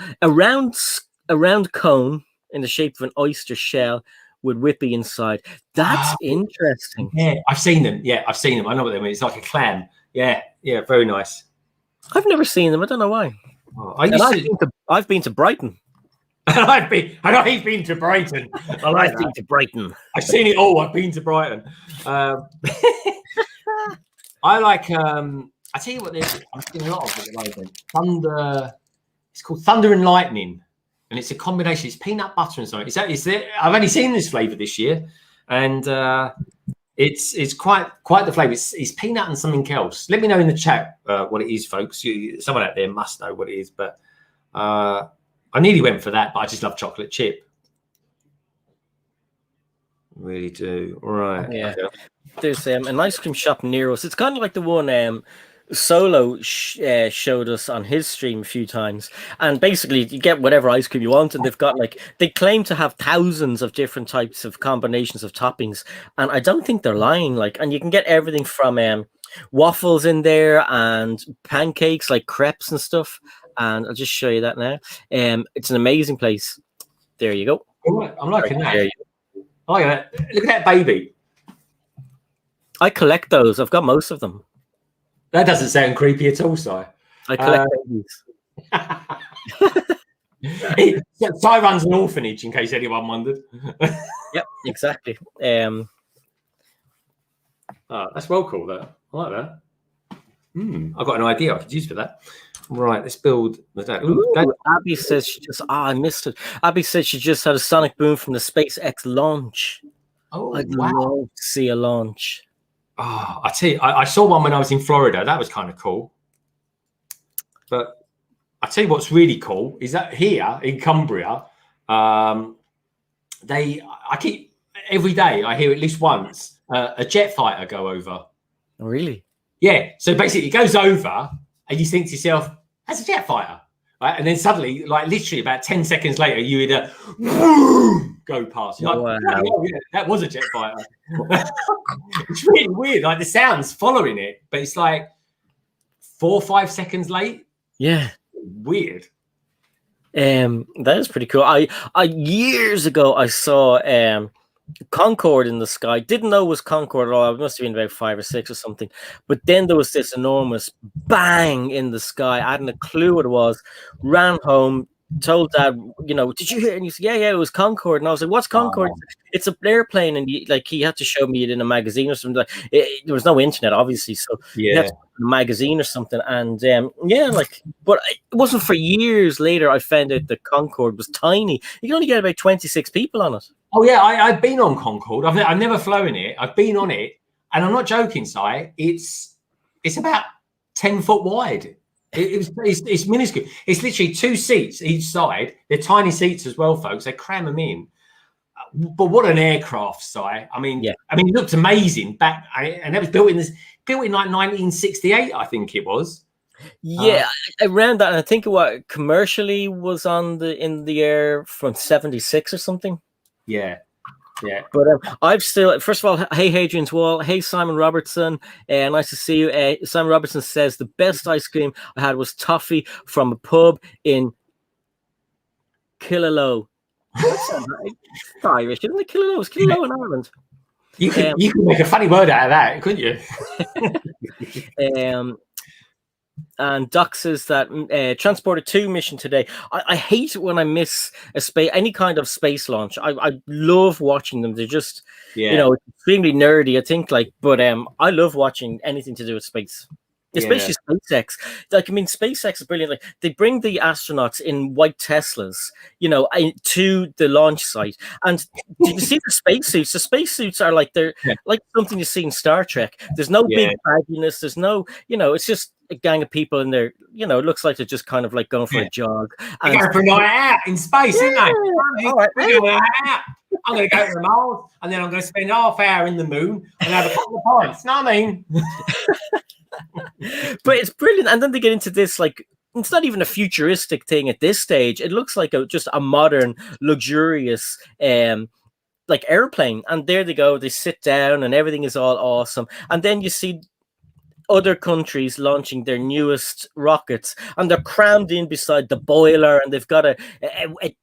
cone in the shape of an oyster shell with Whippy inside. That's interesting. Yeah, I've seen them. Yeah, I've seen them. I know what they mean. It's like a clam. Yeah, very nice. I've never seen them. I don't know why. Oh, I've been to Brighton. I've been to Brighton. I've been to Brighton. I've seen it all. I've been to Brighton. I like. I tell you what, I'm seeing a lot of it at the moment. Thunder. It's called Thunder and Lightning, and it's a combination. It's peanut butter and something. I've only seen this flavour this year, and it's quite the flavour. It's peanut and something else. Let me know in the chat what it is, folks. Someone out there must know what it is, but I nearly went for that, but I just love chocolate chip. Really do. Right. Yeah. There's an ice cream shop near us. It's kind of like the one Solo showed us on his stream a few times, and basically you get whatever ice cream you want, and they claim to have thousands of different types of combinations of toppings, and I don't think they're lying. And you can get everything from waffles in there and pancakes like crepes and stuff, and I'll just show you that now. It's an amazing place. There you go. I'm liking that. Oh yeah, look at that baby. I collect those. I've got most of them. That doesn't sound creepy at all, Si. I collect babies. Si runs an orphanage, in case anyone wondered. Yep, exactly. Oh, that's well cool, though. I like that. I've got an idea I could use for that. Right, let's build the dad. Abby says I missed it. Abby said she just had a sonic boom from the SpaceX launch. Oh, I'd love to see a launch. Oh, I tell you, I saw one when I was in Florida. That was kind of cool. But I tell you what's really cool is that here in Cumbria, every day I hear at least once a jet fighter go over. Oh, really? Yeah. So basically, it goes over, and you think to yourself, "That's a jet fighter," right? And then suddenly, like literally about 10 seconds later, you hear a whoom go past. You're like, oh, yeah, that was a jet fighter. It's really weird. Like the sound's following it, but it's like 4 or 5 seconds late. Yeah. Weird. That is pretty cool. I years ago I saw Concorde in the sky. Didn't know it was Concorde at all. It must have been about 5 or 6 or something. But then there was this enormous bang in the sky. I hadn't a clue what it was. Ran home, told Dad, did you hear? And he said, yeah, it was Concorde. And I was like, what's Concorde? It's an airplane, and he had to show me it in a magazine or something. There was no internet, obviously, so you had to a magazine or something. And but it wasn't for years later I found out that Concorde was tiny. You can only get about 26 people on it. Oh yeah, I've been on Concorde. I've never flown it. I've been on it, and I'm not joking, Si. It's about 10 foot wide. It's minuscule. It's literally 2 seats each side. They're tiny seats as well, folks. They cram them in. But what an aircraft, Si. I mean, it looked amazing back, and it was built in like 1968, I think it was. Yeah, around that. And I think what commercially was in the air from 76 or something. Yeah. But I've still, first of all, hey Hadrian's Wall, hey Simon Robertson, nice to see you. Simon Robertson says the best ice cream I had was toffee from a pub in Killaloe. It's Irish, isn't it? Killaloe. It's Killaloe in Ireland. You could make a funny word out of that, couldn't you? And Doc says that Transporter 2 mission today. I hate it when I miss any kind of space launch. I love watching them. They're just, extremely nerdy, I think. But I love watching anything to do with space. Especially SpaceX. SpaceX is brilliant. Like they bring the astronauts in white Teslas, to the launch site. And did you see the spacesuits? The spacesuits are like like something you see in Star Trek. There's no big bagginess. There's no, it's just a gang of people in there. It looks like they're just kind of like going for a jog. They're going for a night out in space, isn't they? All right, I'm going to go to Mars, and then I'm going to spend half hour in the moon and have a couple of pints. Know what I mean? But it's brilliant. And then they get into this, it's not even a futuristic thing at this stage. It looks like just a modern, luxurious airplane. And there they go. They sit down and everything is all awesome. And then you see other countries launching their newest rockets, and they're crammed in beside the boiler, and they've got a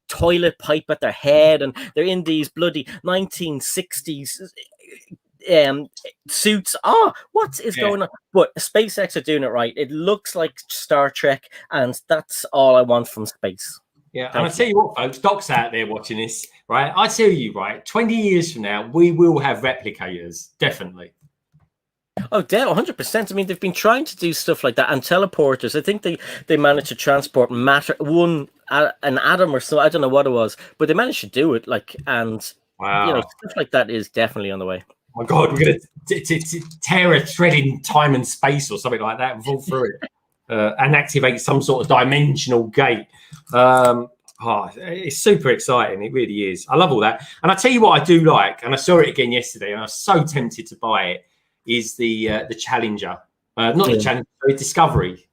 toilet pipe at their head, and they're in these bloody 1960s suits. What is going on? But SpaceX are doing it right. It looks like Star Trek, and that's all I want from space. Yeah, and I tell you what, folks, Doc's out there watching this, right? I tell you, right, 20 years from now, we will have replicators, definitely. Oh, 100%. I mean, they've been trying to do stuff like that, and teleporters. I think they managed to transport an atom or so. I don't know what it was, but they managed to do it. And wow, stuff like that is definitely on the way. Oh my God, we're going to tear a thread in time and space or something like that and fall through it and activate some sort of dimensional gate. It's super exciting. It really is. I love all that. And I tell you what I do like, and I saw it again yesterday, and I was so tempted to buy it, is the Challenger. The Challenger,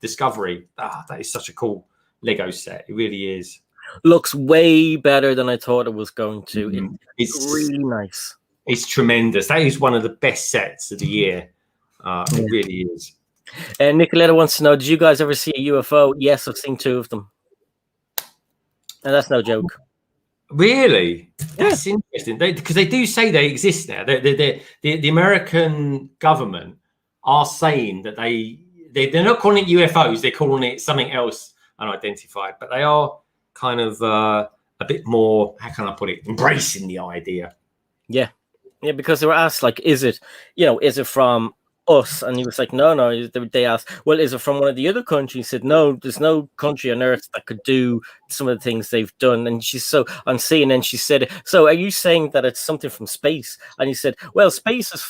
Discovery. That is such a cool Lego set. It really is. Looks way better than I thought it was going to. It's really nice. It's tremendous. That is one of the best sets of the year. It really is. Nicoletta wants to know, did you guys ever see a UFO? Yes, I've seen 2 of them. And that's no joke. Really? That's interesting. Because they do say they exist now. The American government are saying that they're not calling it UFOs. They're calling it something else unidentified. But they are kind of a bit more, how can I put it, embracing the idea. Yeah. Yeah, because they were asked, like, is it from us? And he was like, no. They asked, well, is it from one of the other countries? He said, no, there's no country on earth that could do some of the things they've done. And she's so on CNN, she said, so are you saying that it's something from space? And he said, well, space is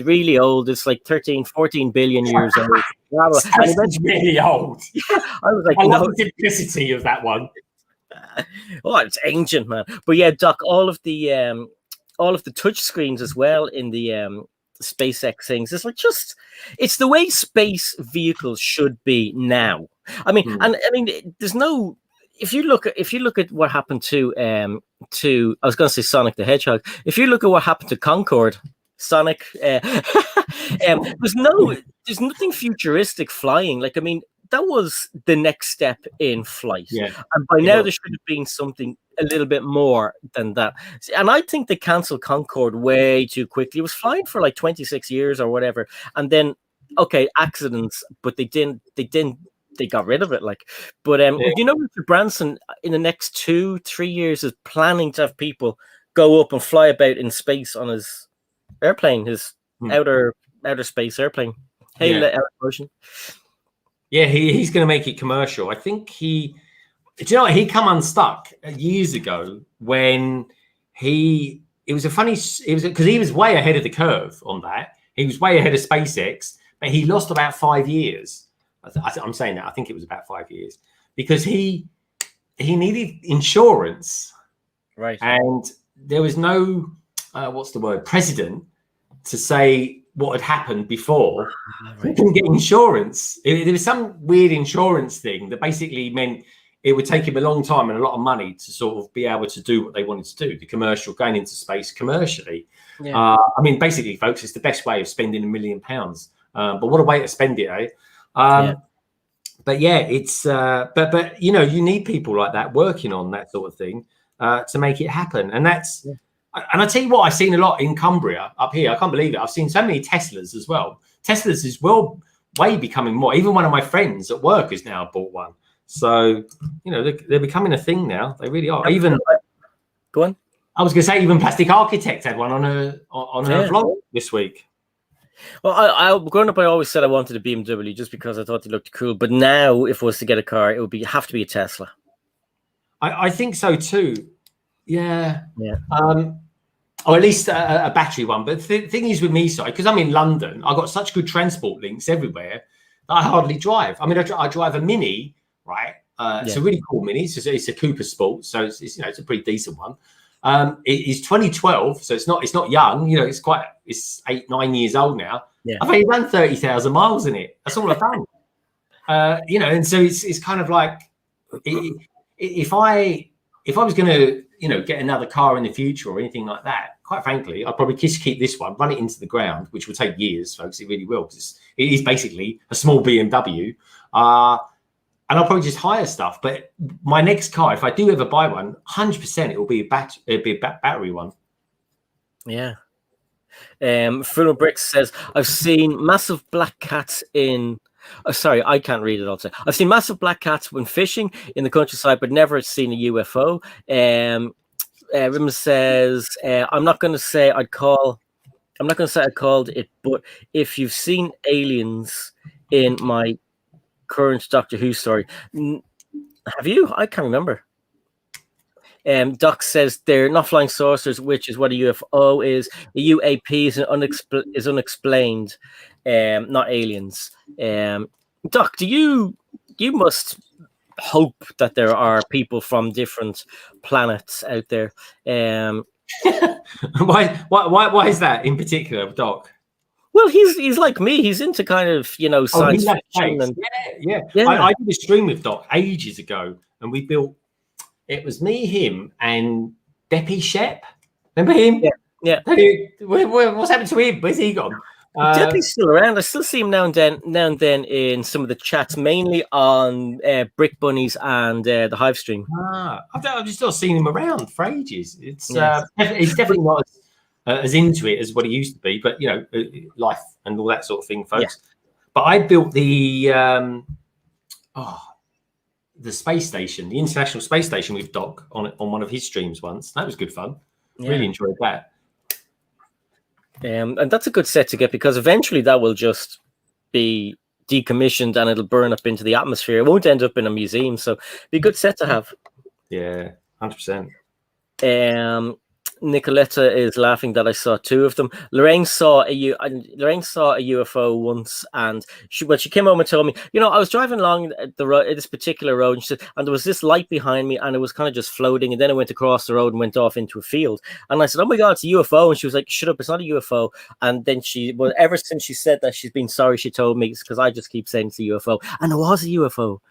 really old. It's like 13-14 billion years old. It's really old. I was like, I love the simplicity of that one. It's ancient, man. But yeah, Doc, all of the touch screens as well in the SpaceX things. It's the way space vehicles should be now. I mean, there's no. If you look at what happened to I was going to say Sonic the Hedgehog. If you look at what happened to Concorde, Sonic, there's nothing futuristic flying. Like, I mean, that was the next step in flight. Yeah. And by now there should have been something a little bit more than that. And I think they canceled Concorde way too quickly. It was flying for like 26 years or whatever. And then, accidents, but they got rid of it. Richard Branson in the next 2-3 years is planning to have people go up and fly about in space on his airplane, his outer space airplane. Motion. Yeah, he's going to make it commercial. I think he come unstuck years ago when it was because he was way ahead of the curve on that. He was way ahead of SpaceX, but he lost about 5 years. I'm saying that. I think it was about 5 years because he needed insurance. Right. And there was no, precedent to say what had happened before. He couldn't get insurance. There was some weird insurance thing that basically meant it would take him a long time and a lot of money to sort of be able to do what they wanted to do, going into space commercially. Yeah. Basically, folks, it's the best way of spending £1 million. But what a way to spend it, eh? But yeah, it's but you need people like that working on that sort of thing to make it happen. And that's and I tell you what, I've seen a lot in Cumbria up here. I can't believe it. I've seen so many Teslas as well. Teslas is way becoming more. Even one of my friends at work has now bought one. So they're becoming a thing now. They really are. Even go on. I was going to say even Plastic Architect had one on her vlog this week. Well, I growing up, I always said I wanted a BMW just because I thought they looked cool. But now, if I was to get a car, it would have to be a Tesla. I think so too. Yeah. Yeah. Or at least a battery one. But the thing is with me, because I'm in London, I've got such good transport links everywhere that I hardly drive. I mean, I drive a Mini, right? It's a really cool Mini. It's a Cooper Sport, so it's a pretty decent one. It's 2012, so it's not young. It's 8-9 years old now. Yeah. I've only run 30,000 miles in it. That's all I've done. And so it's kind of like if I was going to get another car in the future or anything like that, quite frankly, I'd probably just keep this one, run it into the ground, which will take years, folks. It really will, because it is basically a small BMW. And I'll probably just hire stuff. But my next car, if I do ever buy one, 100% it will be a battery one. Yeah. Full of Bricks says, I've seen massive black cats in. Oh, sorry, I can't read it all. I've seen massive black cats when fishing in the countryside, but never seen a UFO. Rim says, I'm not going to say I'd called it, but if you've seen aliens in my current Doctor Who story, have you? I can't remember. Doc says they're not flying saucers, which is what a UFO is. A UAP is unexplained, not aliens. Doc, you must hope that there are people from different planets out there. Why is that in particular, Doc? Well, he's like me. He's into kind of science fiction. And, yeah. I did a stream with Doc ages ago, and we built. It was me, him, and Deppy Shep. Remember him? Yeah. What's happened to him? Where's he gone? Deppy's still around. I still see him now and then in some of the chats, mainly on Brick Bunnies and the Hive stream. I've just not seen him around for ages. He's definitely not as into it as what he used to be, but life and all that sort of thing, folks. Yeah. But I built the space station, the International Space Station, with Doc on one of his streams once. That was good fun. Yeah. Really enjoyed that. And that's a good set to get, because eventually that will just be decommissioned and it'll burn up into the atmosphere. It won't end up in a museum, so it'd be a good set to have. Yeah, 100%. Nicoletta is laughing that I saw two of them. Lorraine saw a UFO once, and she came home and told me, I was driving along the road, this particular road, and she said, and there was this light behind me, and it was kind of just floating, and then it went across the road and went off into a field. And I said, oh my God, it's a UFO. And she was like, shut up, it's not a UFO. And then ever since she said that, she's been sorry she told me, because I just keep saying it's a UFO. And it was a UFO.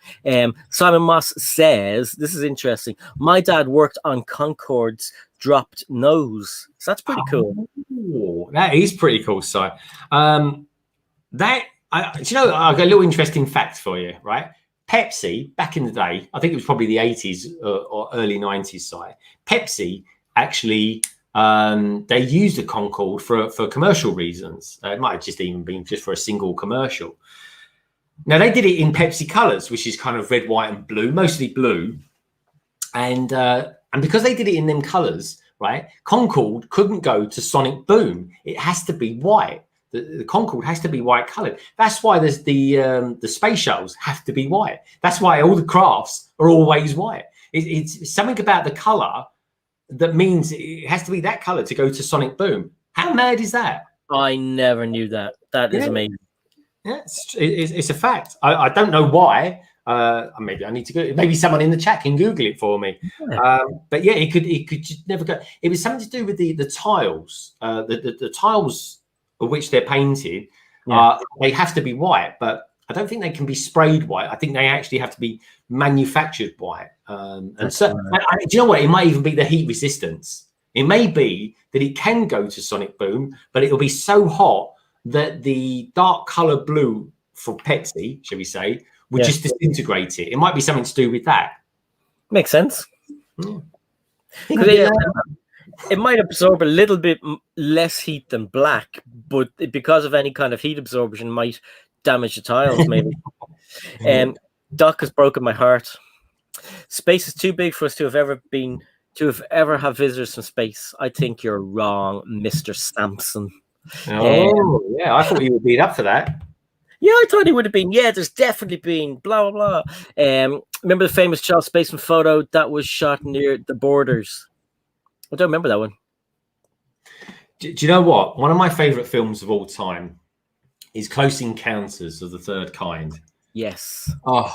Simon Moss says, this is interesting, my dad worked on Concorde's dropped nose. So that's pretty cool. That is pretty cool, Si. I've got a little interesting fact for you, right? Pepsi, back in the day, I think it was probably the 80s or early 90s, Si. Pepsi actually, they used the Concorde for commercial reasons. It might have just even been just for a single commercial. Now, they did it in Pepsi colors, which is kind of red, white, and blue, mostly blue. And because they did it in them colors, right, Concorde couldn't go to Sonic Boom. It has to be white. The Concorde has to be white colored. That's why there's the space shuttles have to be white. That's why all the crafts are always white. It's something about the color that means it has to be that color to go to Sonic Boom. How mad is that? I never knew that. That is amazing. Yeah, it's a fact. I don't know why. Maybe I need to go. Maybe someone in the chat can Google it for me. Yeah. But yeah, it could just never go. It was something to do with the tiles. The tiles of which they're painted. Yeah. They have to be white, but I don't think they can be sprayed white. I think they actually have to be manufactured white. And so, do you know what? It might even be the heat resistance. It may be that it can go to Sonic Boom, but it'll be so hot that the dark color blue for Pepsi, shall we say, would just disintegrate it. It might be something to do with that. Makes sense. Yeah. It might absorb a little bit less heat than black, but because of any kind of heat absorption, might damage the tiles, maybe. Doc has broken my heart. Space is too big for us to have ever have visitors from space. I think you're wrong, Mr. Sampson. Yeah, I thought you would be up for that. Yeah, I thought he would have been. Yeah, there's definitely been blah, blah, blah. Remember the famous Charles Spaceman photo that was shot near the borders? I don't remember that one. Do you know what? One of my favorite films of all time is Close Encounters of the Third Kind. Yes. Oh,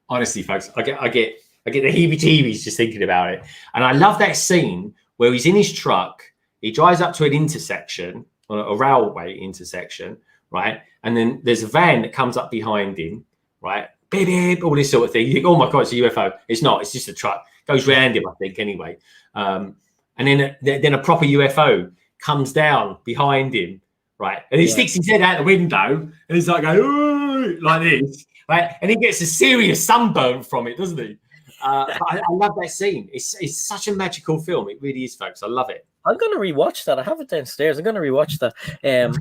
honestly, folks, I get the heebie-jeebies just thinking about it. And I love that scene where he's in his truck, he drives up to an intersection, a railway intersection, right? And then there's a van that comes up behind him, right? Beep, beep, all this sort of thing. You think, oh my God, it's a UFO. It's not. It's just a truck. Goes round him, I think, anyway. And then a proper UFO comes down behind him, right? And he sticks his head out the window and he's like going, "Ooh," like this, right? And he gets a serious sunburn from it, doesn't he? But I love that scene. It's such a magical film. It really is, folks. I love it. I'm going to rewatch that. I have it downstairs. I'm going to rewatch that. I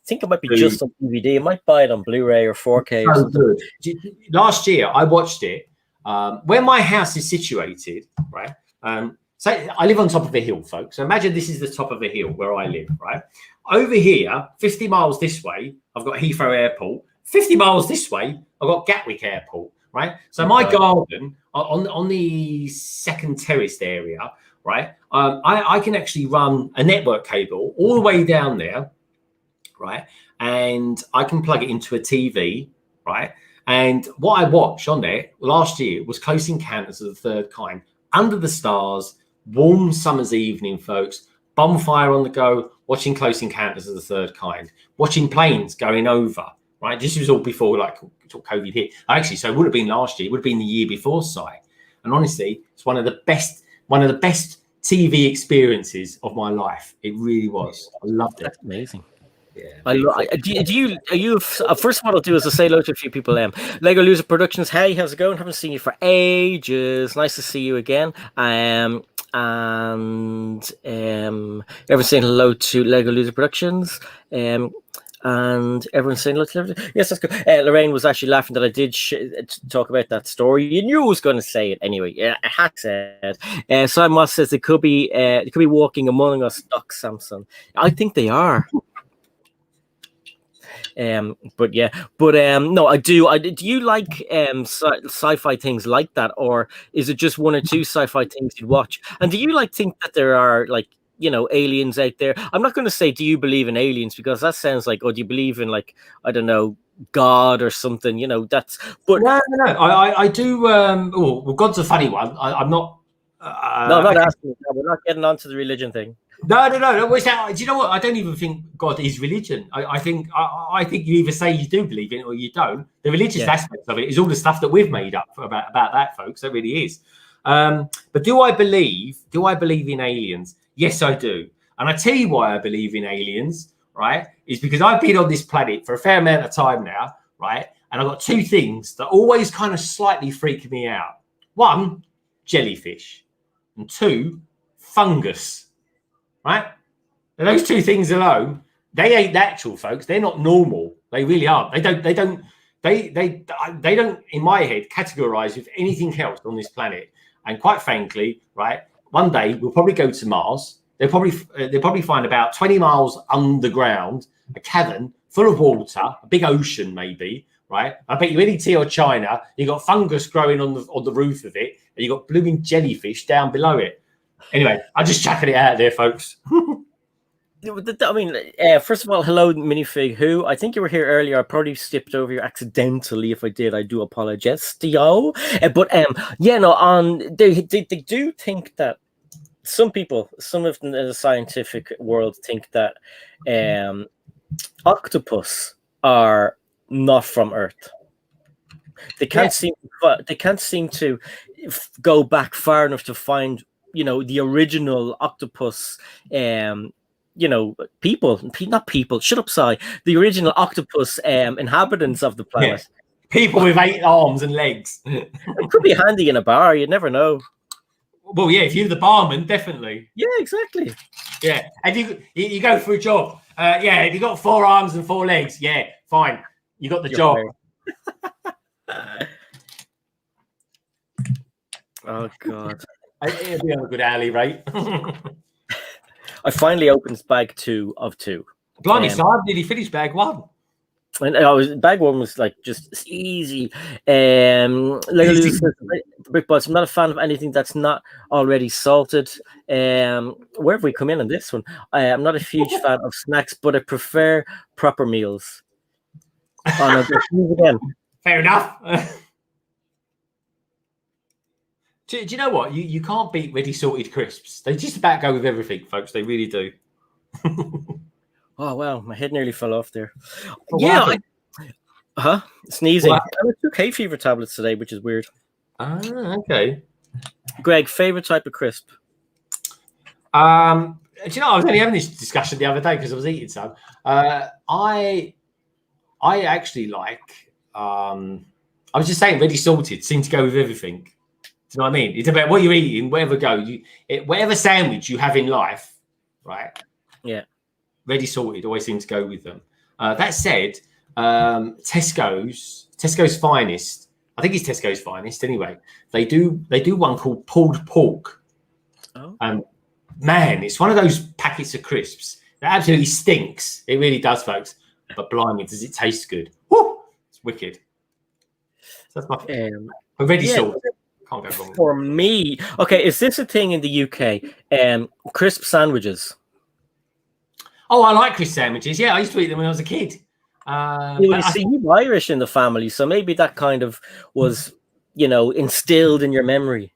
think it might be just on DVD. I might buy it on Blu-ray or 4K or something. Good. Last year, I watched it. Where my house is situated, right? So I live on top of a hill, folks. So imagine this is the top of a hill where I live, right? Over here, 50 miles this way, I've got Heathrow Airport. 50 miles this way, I've got Gatwick Airport, right? So my garden on the second terraced area, right? I can actually run a network cable all the way down there, right? And I can plug it into a TV, right? And what I watched on there last year was Close Encounters of the Third Kind, under the stars, warm summer's evening, folks, bonfire on the go, watching Close Encounters of the Third Kind, watching planes going over, right? This was all before COVID hit. Actually, so it would have been last year. It would have been the year before, and honestly, it's one of the best TV experiences of my life. It really was. I loved it. That's amazing. Yeah. First of all, I'll do is to say hello to a few people. Lego Loser Productions. Hey, how's it going? Haven't seen you for ages. Nice to see you again. And everyone's saying hello to Lego Loser Productions. And everyone's saying, look, yes, that's good. Lorraine was actually laughing that I did talk about that story. You knew I was going to say it anyway. Yeah, I had said. Simon Moss says it could be walking among us, Doc Samson. I think they are. No, I do. Do you like sci-fi things like that, or is it just one or two sci-fi things you'd watch? And do you think that there are aliens out there? I'm not going to say do you believe in aliens, because that sounds like, oh, do you believe in I don't know, God or something? That's. But no. I do. Well, God's a funny one. I'm not. No, I'm not asking. No, we're not getting onto the religion thing. No. Do you know what? I don't even think God is religion. I think you either say you do believe in it or you don't. The religious aspect of it is all the stuff that we've made up about that, folks. That really is. But do I believe in aliens? Yes, I do. And I tell you why I believe in aliens, right? Is because I've been on this planet for a fair amount of time now, right? And I've got two things that always kind of slightly freak me out. One, jellyfish, and two, fungus. Right? And those two things alone, they ain't natural, folks. They're not normal. They really aren't. They don't, in my head, categorize with anything else on this planet. And quite frankly, right, one day we'll probably go to Mars. They'll probably find about 20 miles underground, a cavern full of water, a big ocean maybe, right? I bet you any tea or China, you got fungus growing on the roof of it, and you got blooming jellyfish down below it. Anyway, I'm just chucking it out there, folks. I mean, first of all, hello, Minifig. Who I think you were here earlier. I probably skipped over you accidentally. If I did, I do apologize to you. They do think that some people, some of the scientific world, think that octopus are not from Earth. They can't seem to go back far enough to find the original octopus, not people. Shut up, Si. The original octopus inhabitants of the planet. Yeah. People with 8 arms and legs. It could be handy in a bar. You'd never know. Well, yeah, if you're the barman, definitely. Yeah, exactly. Yeah, and you go for a job. If you got 4 arms and 4 legs, yeah, fine. You got the job. Oh God. It'll be on a good alley, right? I finally opened bag 2 of 2. Blimey, so I nearly finished bag 1. And bag 1 was just easy. Brick Bots, I'm not a fan of anything that's not already salted. Where have we come in on this one? I'm not a huge fan of snacks, but I prefer proper meals. Oh, no, again. Fair enough. Do you know what? You can't beat ready salted crisps. They just about go with everything, folks. They really do. Oh, wow. My head nearly fell off there. Sneezing. What? I took hay fever tablets today, which is weird. Ah, okay. Greg, favorite type of crisp? you know, I was only having this discussion the other day because I was eating some. I actually like. I was just saying, ready salted seems to go with everything. Do you know what I mean? It's about what you're eating, wherever whatever sandwich you have in life, right? Yeah. Ready salted always seems to go with them. That said, Tesco's Finest. I think it's Tesco's Finest anyway. They do one called pulled pork. Oh. Man, it's one of those packets of crisps that absolutely stinks. It really does, folks. But blimey, does it taste good? Woo! It's wicked. So that's my ready salt. Can't go wrong. For me, okay, is this a thing in the UK? Crisp sandwiches. Oh, I like crisp sandwiches. Yeah, I used to eat them when I was a kid. You see, you're Irish in the family, so maybe that kind of was, instilled in your memory.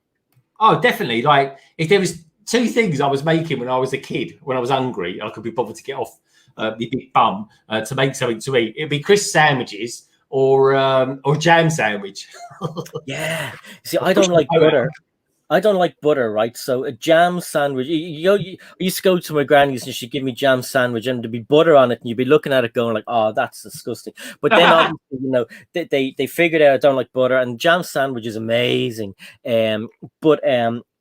Oh, definitely. Like, if there was two things I was making when I was a kid, when I was hungry, I could be bothered to get off my big bum to make something to eat. It'd be crisp sandwiches or jam sandwich. Yeah. See, I don't like butter. I don't like butter, right? So a jam sandwich. I used to go to my granny's and she'd give me jam sandwich and there'd be butter on it, and you'd be looking at it going like, "Oh, that's disgusting." But then obviously, they figured out I don't like butter, and jam sandwich is amazing.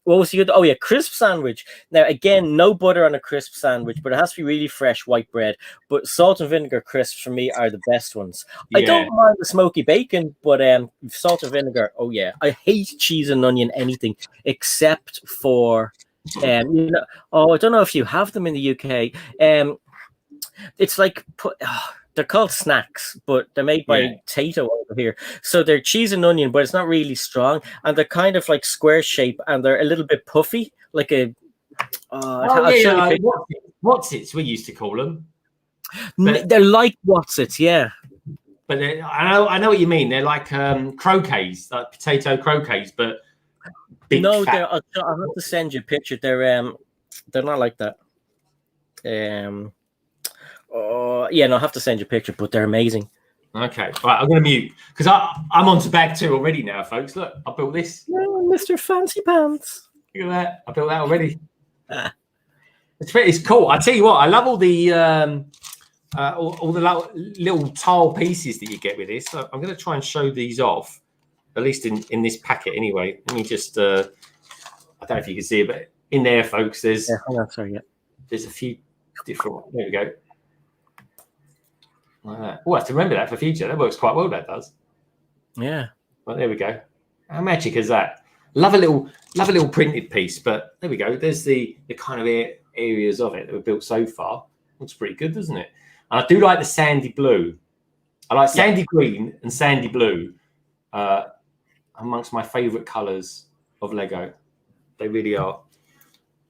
What was the other? Oh yeah, crisp sandwich. Now again, no butter on a crisp sandwich, but it has to be really fresh white bread. But salt and vinegar crisps for me are the best ones. Yeah. I don't mind the smoky bacon, but salt and vinegar. Oh yeah, I hate cheese and onion anything except for I don't know if you have them in the UK. It's like they're called snacks, but they're made by Tato over here. So they're cheese and onion, but it's not really strong. And they're kind of like square shape, and they're a little bit puffy, like a... What's-its, we used to call them. They're like what's-its, yeah. But I know what you mean. They're like croquets, like potato croquets, but big. No, I'll have to send you a picture. They're not like that. I'll have to send you a picture, but they're amazing. Okay, right, I'm going to mute because I'm on to bag 2 already now, folks. Look, I built this. Oh, Mr. Fancy Pants. Look at that. I built that already. It's cool. I tell you what, I love all the little tile pieces that you get with this. So I'm going to try and show these off, at least in this packet anyway. Let me just, I don't know if you can see it, but in there, folks, there's there's a few different, there we go. Like that. Oh, I have to remember that for future. That works quite well, that does. Yeah. Well, there we go. How magic is that? Love a little printed piece, but there we go. There's the kind of areas of it that were built so far. Looks pretty good, doesn't it? And I do like the sandy blue. I like sandy green and sandy blue amongst my favourite colours of Lego. They really are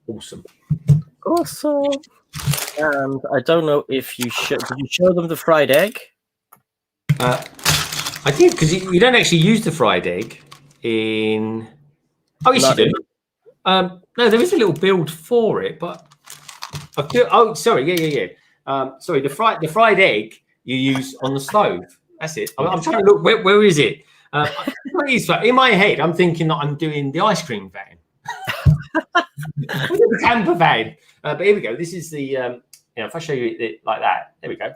awesome. Awesome. And I don't know if did you show them the fried egg? I did, because you don't actually use the fried egg in. Oh, yes, you do. No, there is a little build for it, but sorry, sorry, the fried egg you use on the stove. That's it. I'm trying to look. Where is it? In my head, I'm thinking that I'm doing the ice cream van, the camper van. But here we go. This is the. If I show you it like that, there we go.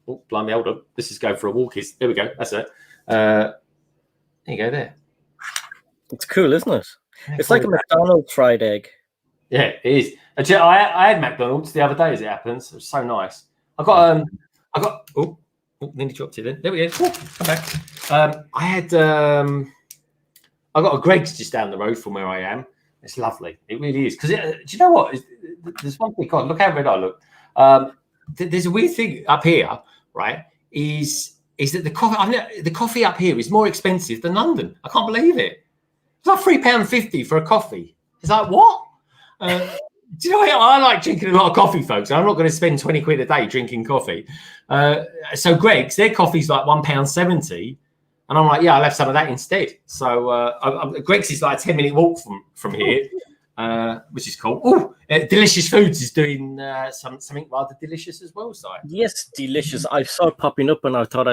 Oh, blimey, hold on. This is going for a walk. There we go. That's it. There you go. There. It's cool, isn't it? It's like a McDonald's fried egg. Yeah, it is. I had McDonald's the other day, as it happens. It was so nice. I got. Oh, nearly dropped it in. There we go. Oh, come back. I got a Greg's just down the road from where I am. It's lovely. It really is. Because do you know what? There's one thing. God, look how red I look. There's a weird thing up here, right? Is that the coffee up here is more expensive than London? I can't believe it. It's like £3.50 for a coffee. It's like what? Do you know what? I like drinking a lot of coffee, folks. I'm not going to spend 20 quid a day drinking coffee. So Greg's, their coffee's like £1.70, and I'm like, yeah, I'll have some of that instead. So Greg's is like a 10-minute walk from here, which is cool. Oh, Delicious Foods is doing something rather delicious as well, Si. Yes, delicious. I saw it popping up, and I thought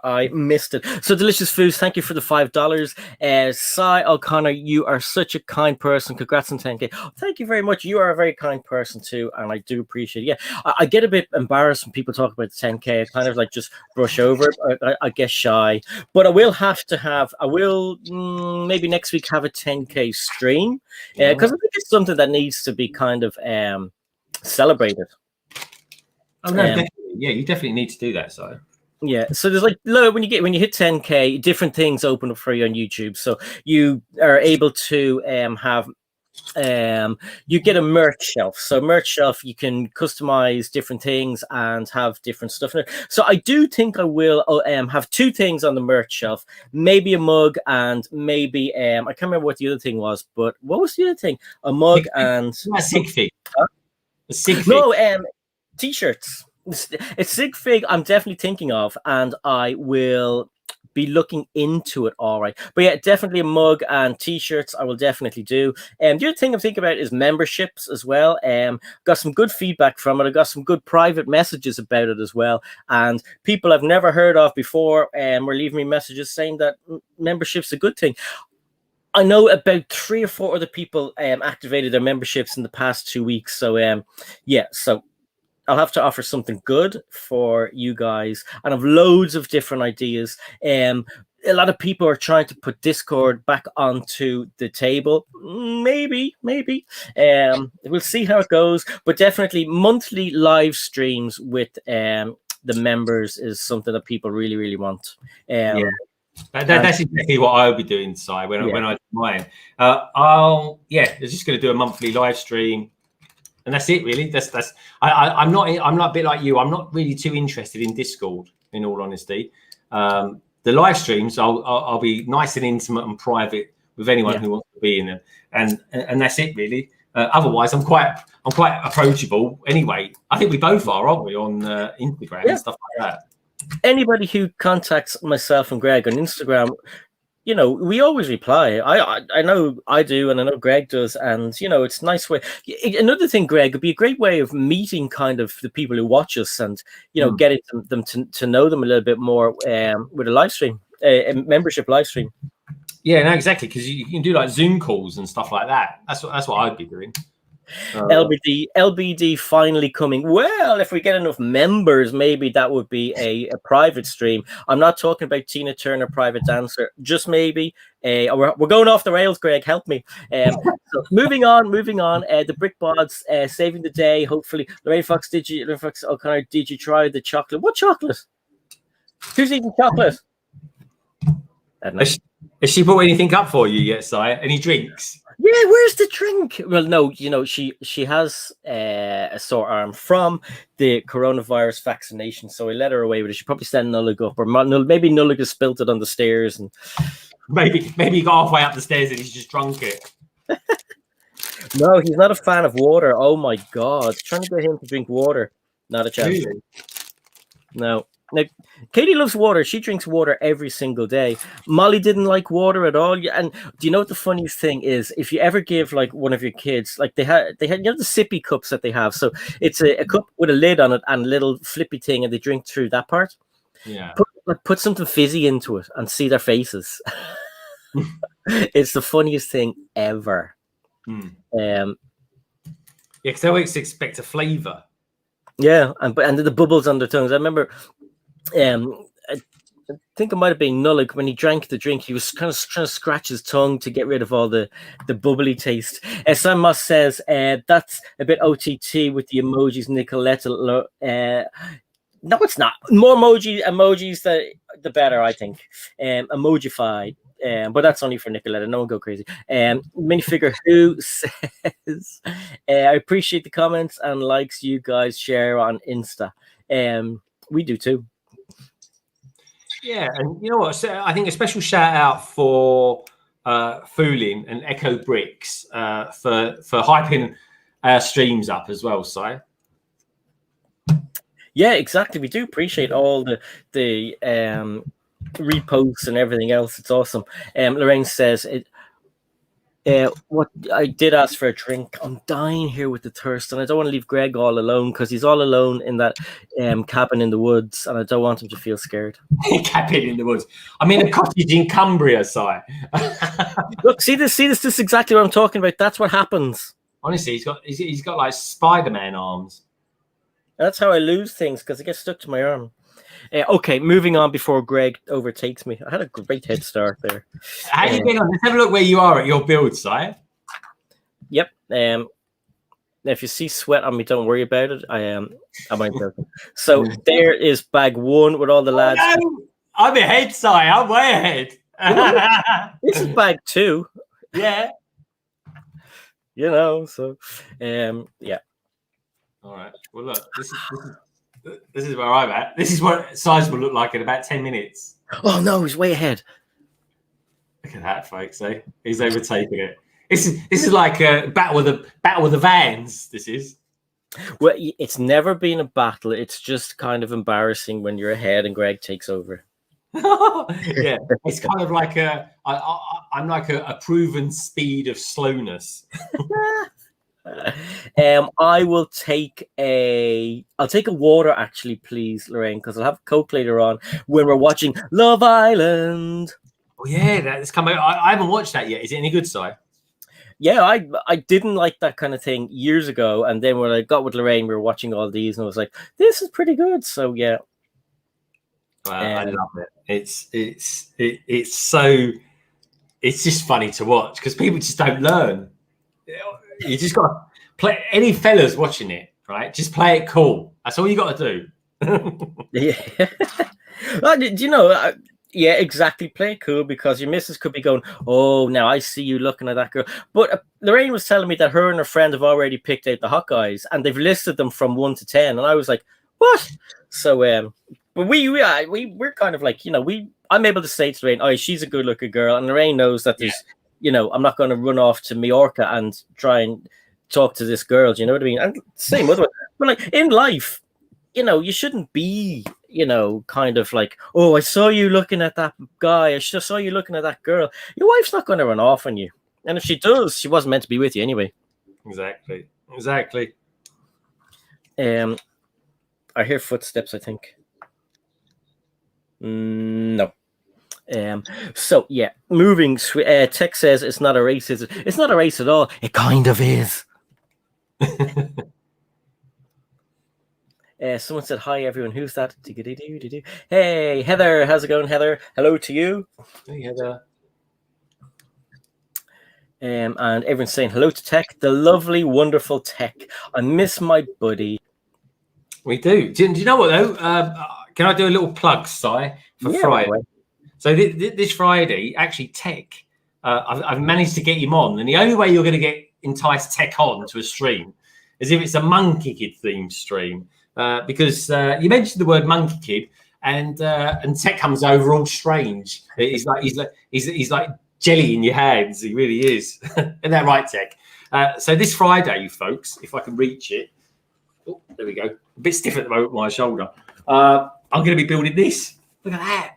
I missed it. So, Delicious Foods, thank you for the $5. Cy O'Connor, you are such a kind person. Congrats on 10K. Oh, thank you very much. You are a very kind person too, and I do appreciate it. Yeah, I get a bit embarrassed when people talk about the 10K. I kind of like just brush over it. I get shy, but I will maybe next week have a 10K stream because I think it's something that needs to be kind of celebrated. Oh no, definitely. Yeah, you definitely need to do that. So yeah, so there's like when you hit 10K, different things open up for you on YouTube. So you are able to have you get a merch shelf. So merch shelf, you can customize different things and have different stuff in it. So I do think I will have two things on the merch shelf, maybe a mug and maybe I can't remember what the other thing was, but what was the other thing? A mug and a sig fig. A sig fig. No, t-shirts. It's sig fig I'm definitely thinking of, and I will be looking into it. All right, but yeah, definitely a mug and t-shirts I will definitely do. The other thing I'm thinking about is memberships as well. Got some good feedback from it. I got some good private messages about it as well, and people I've never heard of before were leaving me messages saying that membership's a good thing. I know about 3 or 4 other people activated their memberships in the past 2 weeks. So yeah, so I'll have to offer something good for you guys, and I've loads of different ideas. A lot of people are trying to put Discord back onto the table. Maybe. We'll see how it goes, but definitely monthly live streams with the members is something that people really, really want. Yeah. That's exactly what I'll be doing, Si, when I do mine. I'm just going to do a monthly live stream, and that's it, really. I'm not a bit like you. I'm not really too interested in Discord, in all honesty. The live streams, I'll be nice and intimate and private with anyone who wants to be in them, and that's it, really. Otherwise, I'm quite approachable. Anyway, I think we both are, aren't we, on Instagram and stuff like that. Anybody who contacts myself and Greg on Instagram, we always reply. I know I do, and I know Greg does, and it's a nice way. Another thing, Greg, would be a great way of meeting kind of the people who watch us, and getting them to know them a little bit more with a live stream, a membership live stream. Yeah, no, exactly, because you can do like Zoom calls and stuff like that. That's what I'd be doing. LBD finally coming. Well, if we get enough members, maybe that would be a private stream. I'm not talking about Tina Turner private dancer, just maybe. We're going off the rails, Greg. Help me. So moving on. The Brick Bods saving the day. Hopefully, Lorraine Fox O'Connor, did you try the chocolate? What chocolate? Who's eating chocolate? Has she brought anything up for you yet, Si? Any drinks? Yeah, where's the drink? Well, no, she has a sore arm from the coronavirus vaccination, so I let her away with it. She probably sent Nullig up, or maybe Nullig has spilt it on the stairs, and maybe he got halfway up the stairs and he's just drunk it. No, he's not a fan of water. Oh my God, trying to get him to drink water, not a chance. Really? No. Now, Katie loves water. She drinks water every single day. Molly didn't like water at all. And do you know what the funniest thing is? If you ever give like one of your kids, like they had the sippy cups that they have. So it's a cup with a lid on it and a little flippy thing, and they drink through that part. Yeah. Put something fizzy into it and see their faces. It's the funniest thing ever. Yeah, because they always expect a flavor. Yeah, and the bubbles on their tongues. I remember. I think it might have been Nullig when he drank the drink. He was kind of trying to scratch his tongue to get rid of all the bubbly taste. Sam Moss says that's a bit OTT with the emojis, Nicoletta. No, it's not. More emojis, the better, I think. Emojified. But that's only for Nicoletta. No one go crazy. Minifigure Who says, I appreciate the comments and likes you guys share on Insta. We do too. Yeah, and you know what? So I think a special shout out for Foolin and Echo Bricks for hyping our streams up as well, Si. Yeah, exactly. We do appreciate all the reposts and everything else. It's awesome. Lorraine says What I did ask for a drink. I'm dying here with the thirst, and I don't want to leave Greg all alone because he's all alone in that cabin in the woods, and I don't want him to feel scared. Cabin in the woods. I'm in a cottage in Cumbria, Si. Look, see this. This is exactly what I'm talking about. That's what happens. Honestly, he's got like Spider-Man arms. That's how I lose things because it gets stuck to my arm. Okay, moving on before Greg overtakes me. I had a great head start there. How you getting on? Let's have a look where you are at your build, Si. Yep. If you see sweat on me, don't worry about it. I'm joking. So there is bag 1 with all the lads. No! I'm ahead, Si. I'm way ahead. This is bag 2. Yeah. So yeah. All right. Well, look, this is where I'm at. This is what size will look like in about 10 minutes. Oh no, he's way ahead. Look at that, folks. Eh? He's overtaken it. This is like a battle with the vans. This is. Well, it's never been a battle. It's just kind of embarrassing when you're ahead and Greg takes over. Yeah, it's kind of like I'm like a proven speed of slowness. I will take I'll take a water actually, please, Lorraine, because I'll have Coke later on when we're watching Love Island. Oh yeah, that's coming. I haven't watched that yet. Is it any good, Si? Yeah, I didn't like that kind of thing years ago, and then when I got with Lorraine, we were watching all these, and I was like, "This is pretty good." So yeah, I love it. It's so it's just funny to watch because people just don't learn. You just got to play. Any fellas watching it, right? Just play it cool. That's all you got to do. Yeah. Yeah, exactly. Play it cool because your missus could be going, "Oh, now I see you looking at that girl." But Lorraine was telling me that her and her friend have already picked out the hot guys and they've listed them from 1 to 10, and I was like, "What?" So, but we're kind of like, I'm able to say to Lorraine, "Oh, she's a good-looking girl," and Lorraine knows that there's, I'm not going to run off to Majorca and try and talk to this girl. Do you know what I mean? And same other way. But like in life, you shouldn't be, kind of like, "Oh, I saw you looking at that guy. I just saw you looking at that girl." Your wife's not going to run off on you. And if she does, she wasn't meant to be with you anyway. Exactly. I hear footsteps, I think. No. So yeah, moving. Tech says it's not a race. It's not a race at all. It kind of is. Someone said hi, everyone. Who's that? Hey, Heather. How's it going, Heather? Hello to you. Hey, Heather. And everyone's saying hello to Tech, the lovely, wonderful Tech. I miss my buddy. We do. Do you know what though? Can I do a little plug, Si, for Friday? Right. So this Friday, actually, Tech, I've managed to get him on, and the only way you're going to get entice Tech on to a stream is if it's a Monkey Kid themed stream, because you mentioned the word Monkey Kid, and Tech comes over all strange. He's like jelly in your hands. He really is. Isn't that right, Tech? So this Friday, folks, if I can reach it. Oh, there we go. A bit stiff at the moment, my shoulder. I'm going to be building this. Look at that.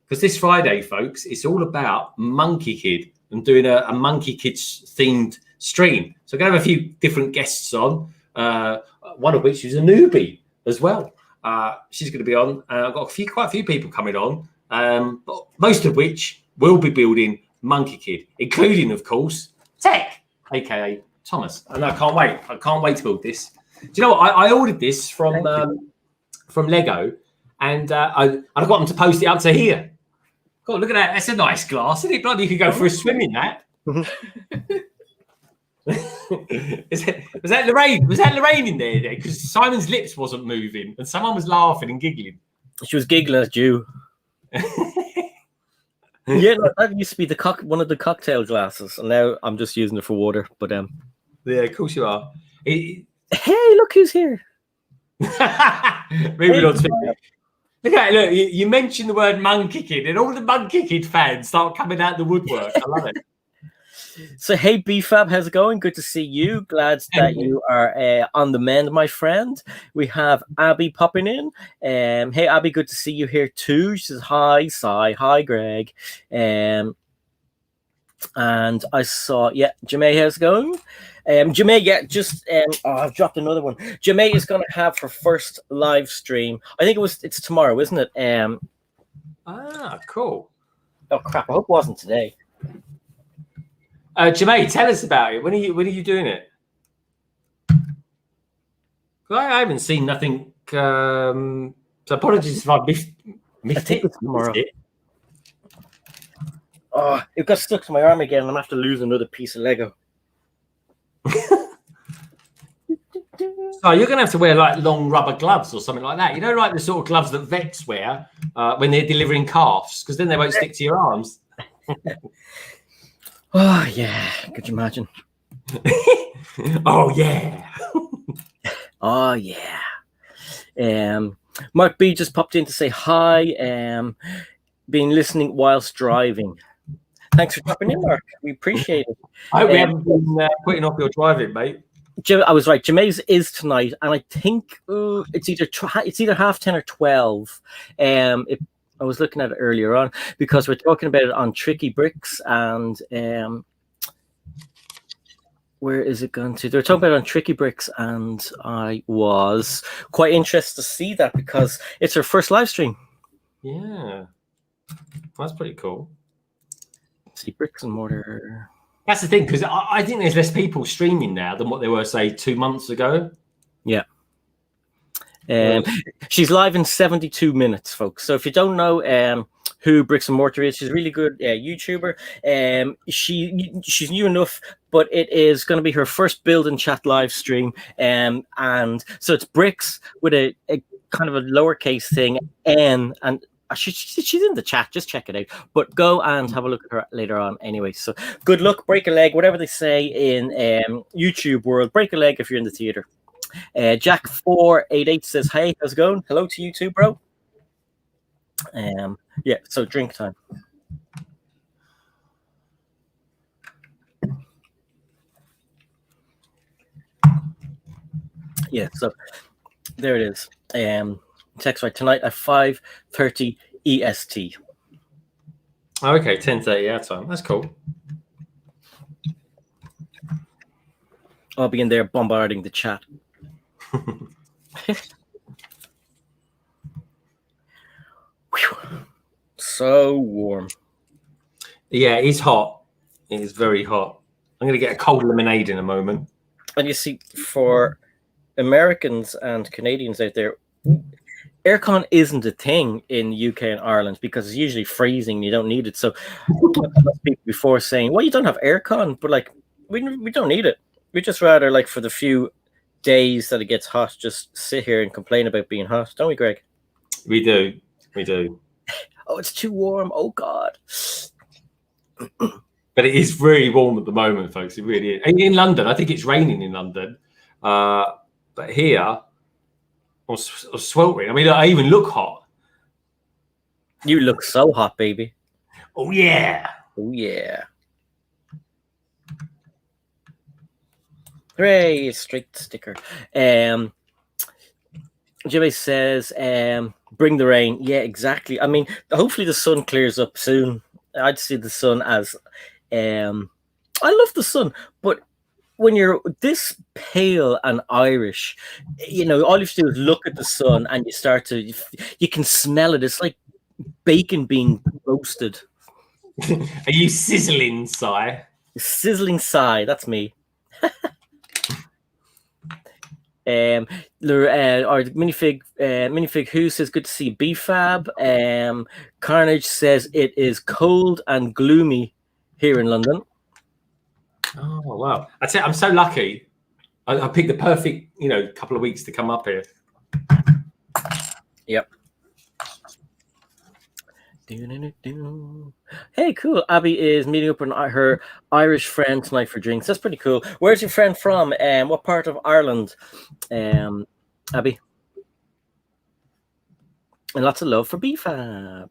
Because this Friday, folks, it's all about Monkey Kid and doing a Monkey Kids themed stream. So I'm going to have a few different guests on, one of which is a newbie as well. She's going to be on. I've got quite a few people coming on, but most of which will be building Monkey Kid, including, of course, Tech, aka Thomas. And I can't wait. I can't wait to build this. Do you know what? I ordered this from Lego, and I got them to post it up to here. God, look at that. That's a nice glass, isn't it? Bloody, you could go for a swim in that. Was that Lorraine? Was that Lorraine in there? Because Simon's lips wasn't moving, and someone was laughing and giggling. She was giggling at you. Yeah, no, that used to be one of the cocktail glasses, and now I'm just using it for water. But yeah, of course you are. Hey, look who's here. Moving on to look at it, look, you mentioned the word Monkey Kid, and all the Monkey Kid fans start coming out the woodwork. I love it. So, hey, BFAB, how's it going? Good to see you. Glad that you are on the mend, my friend. We have Abby popping in. Hey, Abby, good to see you here too. She says, hi, Si. Hi, Greg. And I saw, Jamae, how's it going? Jamae, I've dropped another one. Jamae is going to have her first live stream. I think it's tomorrow, isn't it? Cool. Oh crap! I hope it wasn't today. Jamae, tell us about it. When are you doing it? I haven't seen nothing. So apologies if I missed I think it. it's tomorrow. Oh, it got stuck to my arm again. I'm gonna have to lose another piece of Lego. So you're going to have to wear like long rubber gloves or something like that. You know, like the sort of gloves that vets wear when they're delivering calves, because then they won't stick to your arms. Oh yeah, could you imagine? Oh yeah. Oh yeah. Mark B just popped in to say hi. Been listening whilst driving. Thanks for dropping in, Mark. We appreciate it. I hope we haven't been putting off your driving, mate. I was right. Jamae's is tonight, and I think it's either 10:30 or 12. I was looking at it earlier on because we're talking about it on Tricky Bricks, and where is it going to? They're talking about it on Tricky Bricks, and I was quite interested to see that because it's her first live stream. Yeah, that's pretty cool. See, bricks and mortar. That's the thing, because I think there's less people streaming now than what there were, say, 2 months ago. Yeah. She's live in 72 minutes, folks. So if you don't know who Bricks and Mortar is, she's a really good YouTuber. She's new enough, but it is going to be her first build and chat live stream. And so it's Bricks with a kind of a lowercase thing, and she's in the chat. Just check it out. But go and have a look at her later on anyway. So good luck, break a leg, whatever they say in YouTube world. Break a leg if you're in the theater. Jack488 says, hey, how's it going? Hello to you too, bro. Yeah, so drink time. Yeah, so there it is. Text right tonight at 5:30 EST. Okay, 10:30 our time. That's cool. I'll be in there bombarding the chat. So warm. Yeah, it's hot. It is very hot. I'm going to get a cold lemonade in a moment. And you see, for Americans and Canadians out there, aircon isn't a thing in UK and Ireland because it's usually freezing. You don't need it. So people before saying, well, you don't have aircon, but like we don't need it. We just rather like for the few days that it gets hot, just sit here and complain about being hot, don't we, Greg? We do. Oh, it's too warm. Oh God. But it is really warm at the moment, folks. It really is. And in London, I think it's raining in London. But here, I was sweltering. I mean, I even look hot. You look so hot, baby. Oh, yeah. Oh, yeah. Hooray, straight sticker. Jimmy says, bring the rain. Yeah, exactly. I mean, hopefully the sun clears up soon. I'd see the sun as... I love the sun, but when you're this pale and Irish, you know, all you have to do is look at the sun and you can smell it. It's like bacon being roasted. Are you sizzling, Si? Sizzling sigh, that's me. Or minifig who says good to see BFAB. Carnage says it is cold and gloomy here in London. Oh wow! I'm so lucky. I picked the perfect, couple of weeks to come up here. Yep. Hey, cool. Abby is meeting up with her Irish friend tonight for drinks. That's pretty cool. Where's your friend from? What part of Ireland? Abby. And lots of love for BFAB.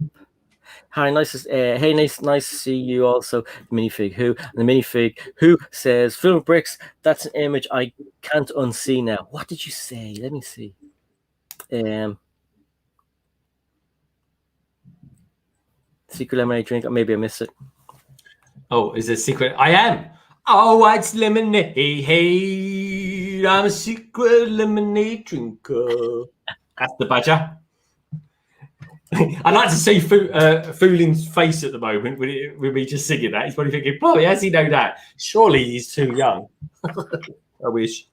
Hi, nice to see you also. Minifig who, and the minifig who says film bricks. That's an image I can't unsee now. What did you say? Let me see. Secret lemonade drink. Or maybe I missed it. Oh, is there a secret? I am. Oh, it's lemonade. I'm a secret lemonade drinker. That's the badger. I'd like to see Foolin's face at the moment with me just singing that. He's probably thinking, "Boy, how does he know that? Surely he's too young." I wish.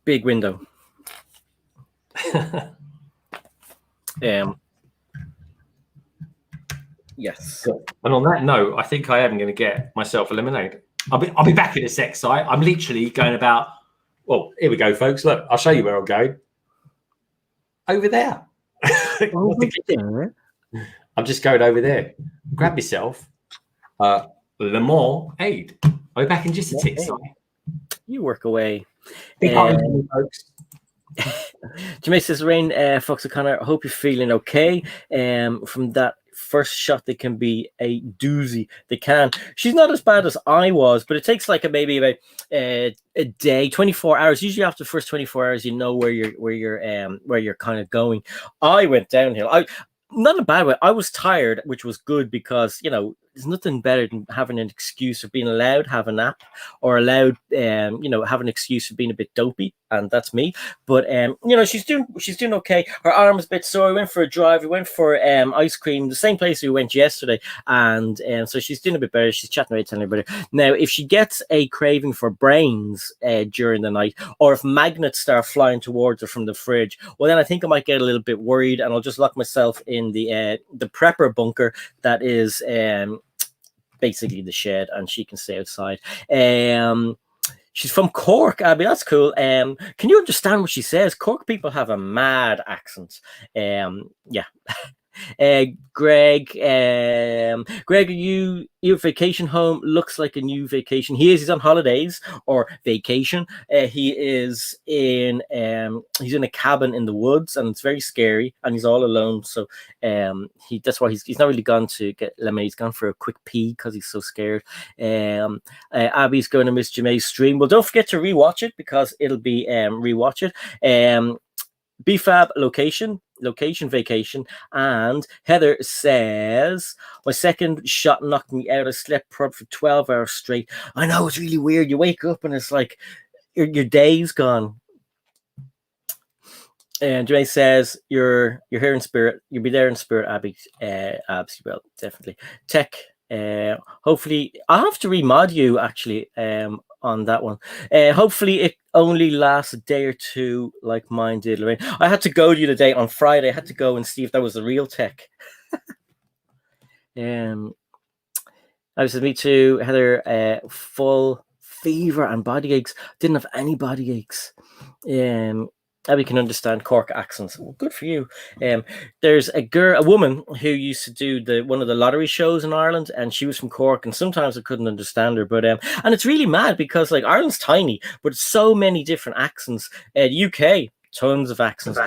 Big window. Yes. And on that note, I think I am going to get myself a lemonade. I'll be back in a sec, Si. I'm literally going about. Well, here we go, folks. Look, I'll show you where I'm going. Over there. I'm just going over there. Grab yourself lemonade. I'll be back in just a tick, Si. You work away. Big heart, folks. Jermaine says, Rain, Fox O'Connor, I hope you're feeling okay. From that first shot, they can be a doozy. They can. She's not as bad as I was, but it takes like maybe about a day, 24 hours. Usually after the first 24 hours, you know where you're kind of going. I went downhill. Not in a bad way. I was tired, which was good because, you know, there's nothing better than having an excuse of being allowed to have a nap or allowed, you know, have an excuse for being a bit dopey. And that's me. But, you know, she's doing okay. Her arm is a bit sore. We went for a drive. We went for ice cream, the same place we went yesterday. And so she's doing a bit better. She's chatting away, telling everybody. Now, if she gets a craving for brains during the night, or if magnets start flying towards her from the fridge, well, then I think I might get a little bit worried, and I'll just lock myself in the prepper bunker that is basically the shed, and she can stay outside. She's from Cork, Abby. That's cool. Can you understand what she says? Cork people have a mad accent. Yeah. Greg, are you vacation home? Looks like a new vacation. He's on holidays or vacation. He is in he's in a cabin in the woods, and it's very scary, and he's all alone. So that's why he's not really gone to get lemonade. He's gone for a quick pee because he's so scared. Abby's going to miss Jemai's stream. Well, don't forget to rewatch it, because it'll be rewatch it. BFAB location, vacation. And Heather says, my second shot knocked me out. I slept probably for 12 hours straight. I know, it's really weird. You wake up and it's like your day's gone. And Jermaine says, you're here in spirit. You'll be there in spirit, Abby. Abs, well, definitely. Tech, hopefully, I'll have to remod you actually on that one. Hopefully it only lasts a day or two like mine did, Lorraine. I had to go the other day on Friday. I had to go and see if that was the real tech. I was with me too, Heather. Full fever and body aches. Didn't have any body aches. Abby can understand Cork accents. Well, good for you. There's a woman who used to do one of the lottery shows in Ireland, and she was from Cork, and sometimes I couldn't understand her. But and it's really mad because like Ireland's tiny, but so many different accents. UK, tons of accents.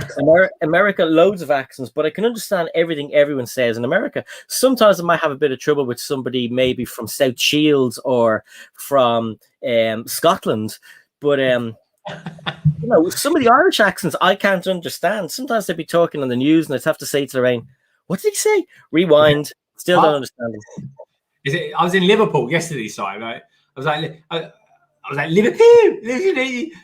America, loads of accents. But I can understand everything everyone says in America. Sometimes I might have a bit of trouble with somebody maybe from South Shields or from Scotland, but you know, some of the Irish accents I can't understand. Sometimes they'd be talking on the news, and I'd have to say to Lorraine, "What did he say?" Rewind. Still don't understand it. I was in Liverpool yesterday, so I was like Liverpool.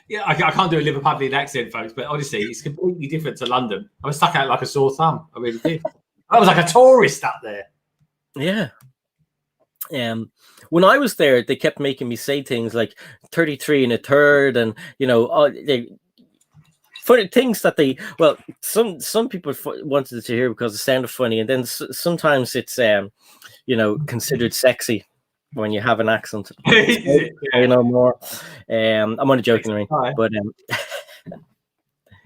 Yeah, I can't do a Liverpudlian accent, folks, but honestly, it's completely different to London. I was stuck out like a sore thumb. I really did. I was like a tourist up there. Yeah. When I was there, they kept making me say things like 33 and a third, and you know, funny things that some people wanted to hear because it sounded funny, and then sometimes it's you know, considered sexy when you have an accent. You know more. I'm only joking, right? But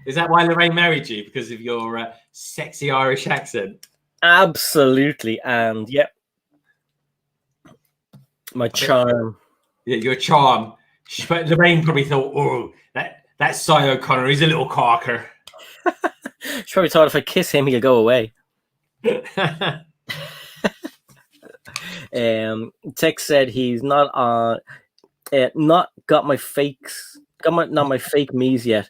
is that why Lorraine married you, because of your sexy Irish accent? Absolutely, and yeah. My charm. Yeah, your charm. Lorraine probably thought, oh, that's Si O'Connor. He's a little carker. She probably thought if I kiss him, he'll go away. Tex said he's not got my fakes, not my fake me's yet.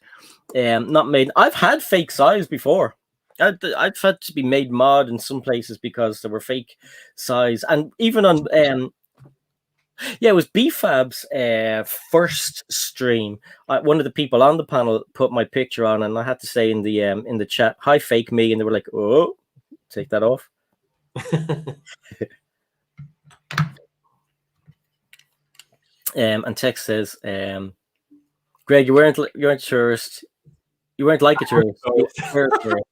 Not made. I've had fake size before. I'd had to be made mod in some places because there were fake size, and even on yeah, it was BFAB's first stream. One of the people on the panel put my picture on, and I had to say in the chat, "Hi, fake me," and they were like, "Oh, take that off." And text says, "Greg, you weren't a tourist. You weren't like a tourist. You were a tourist."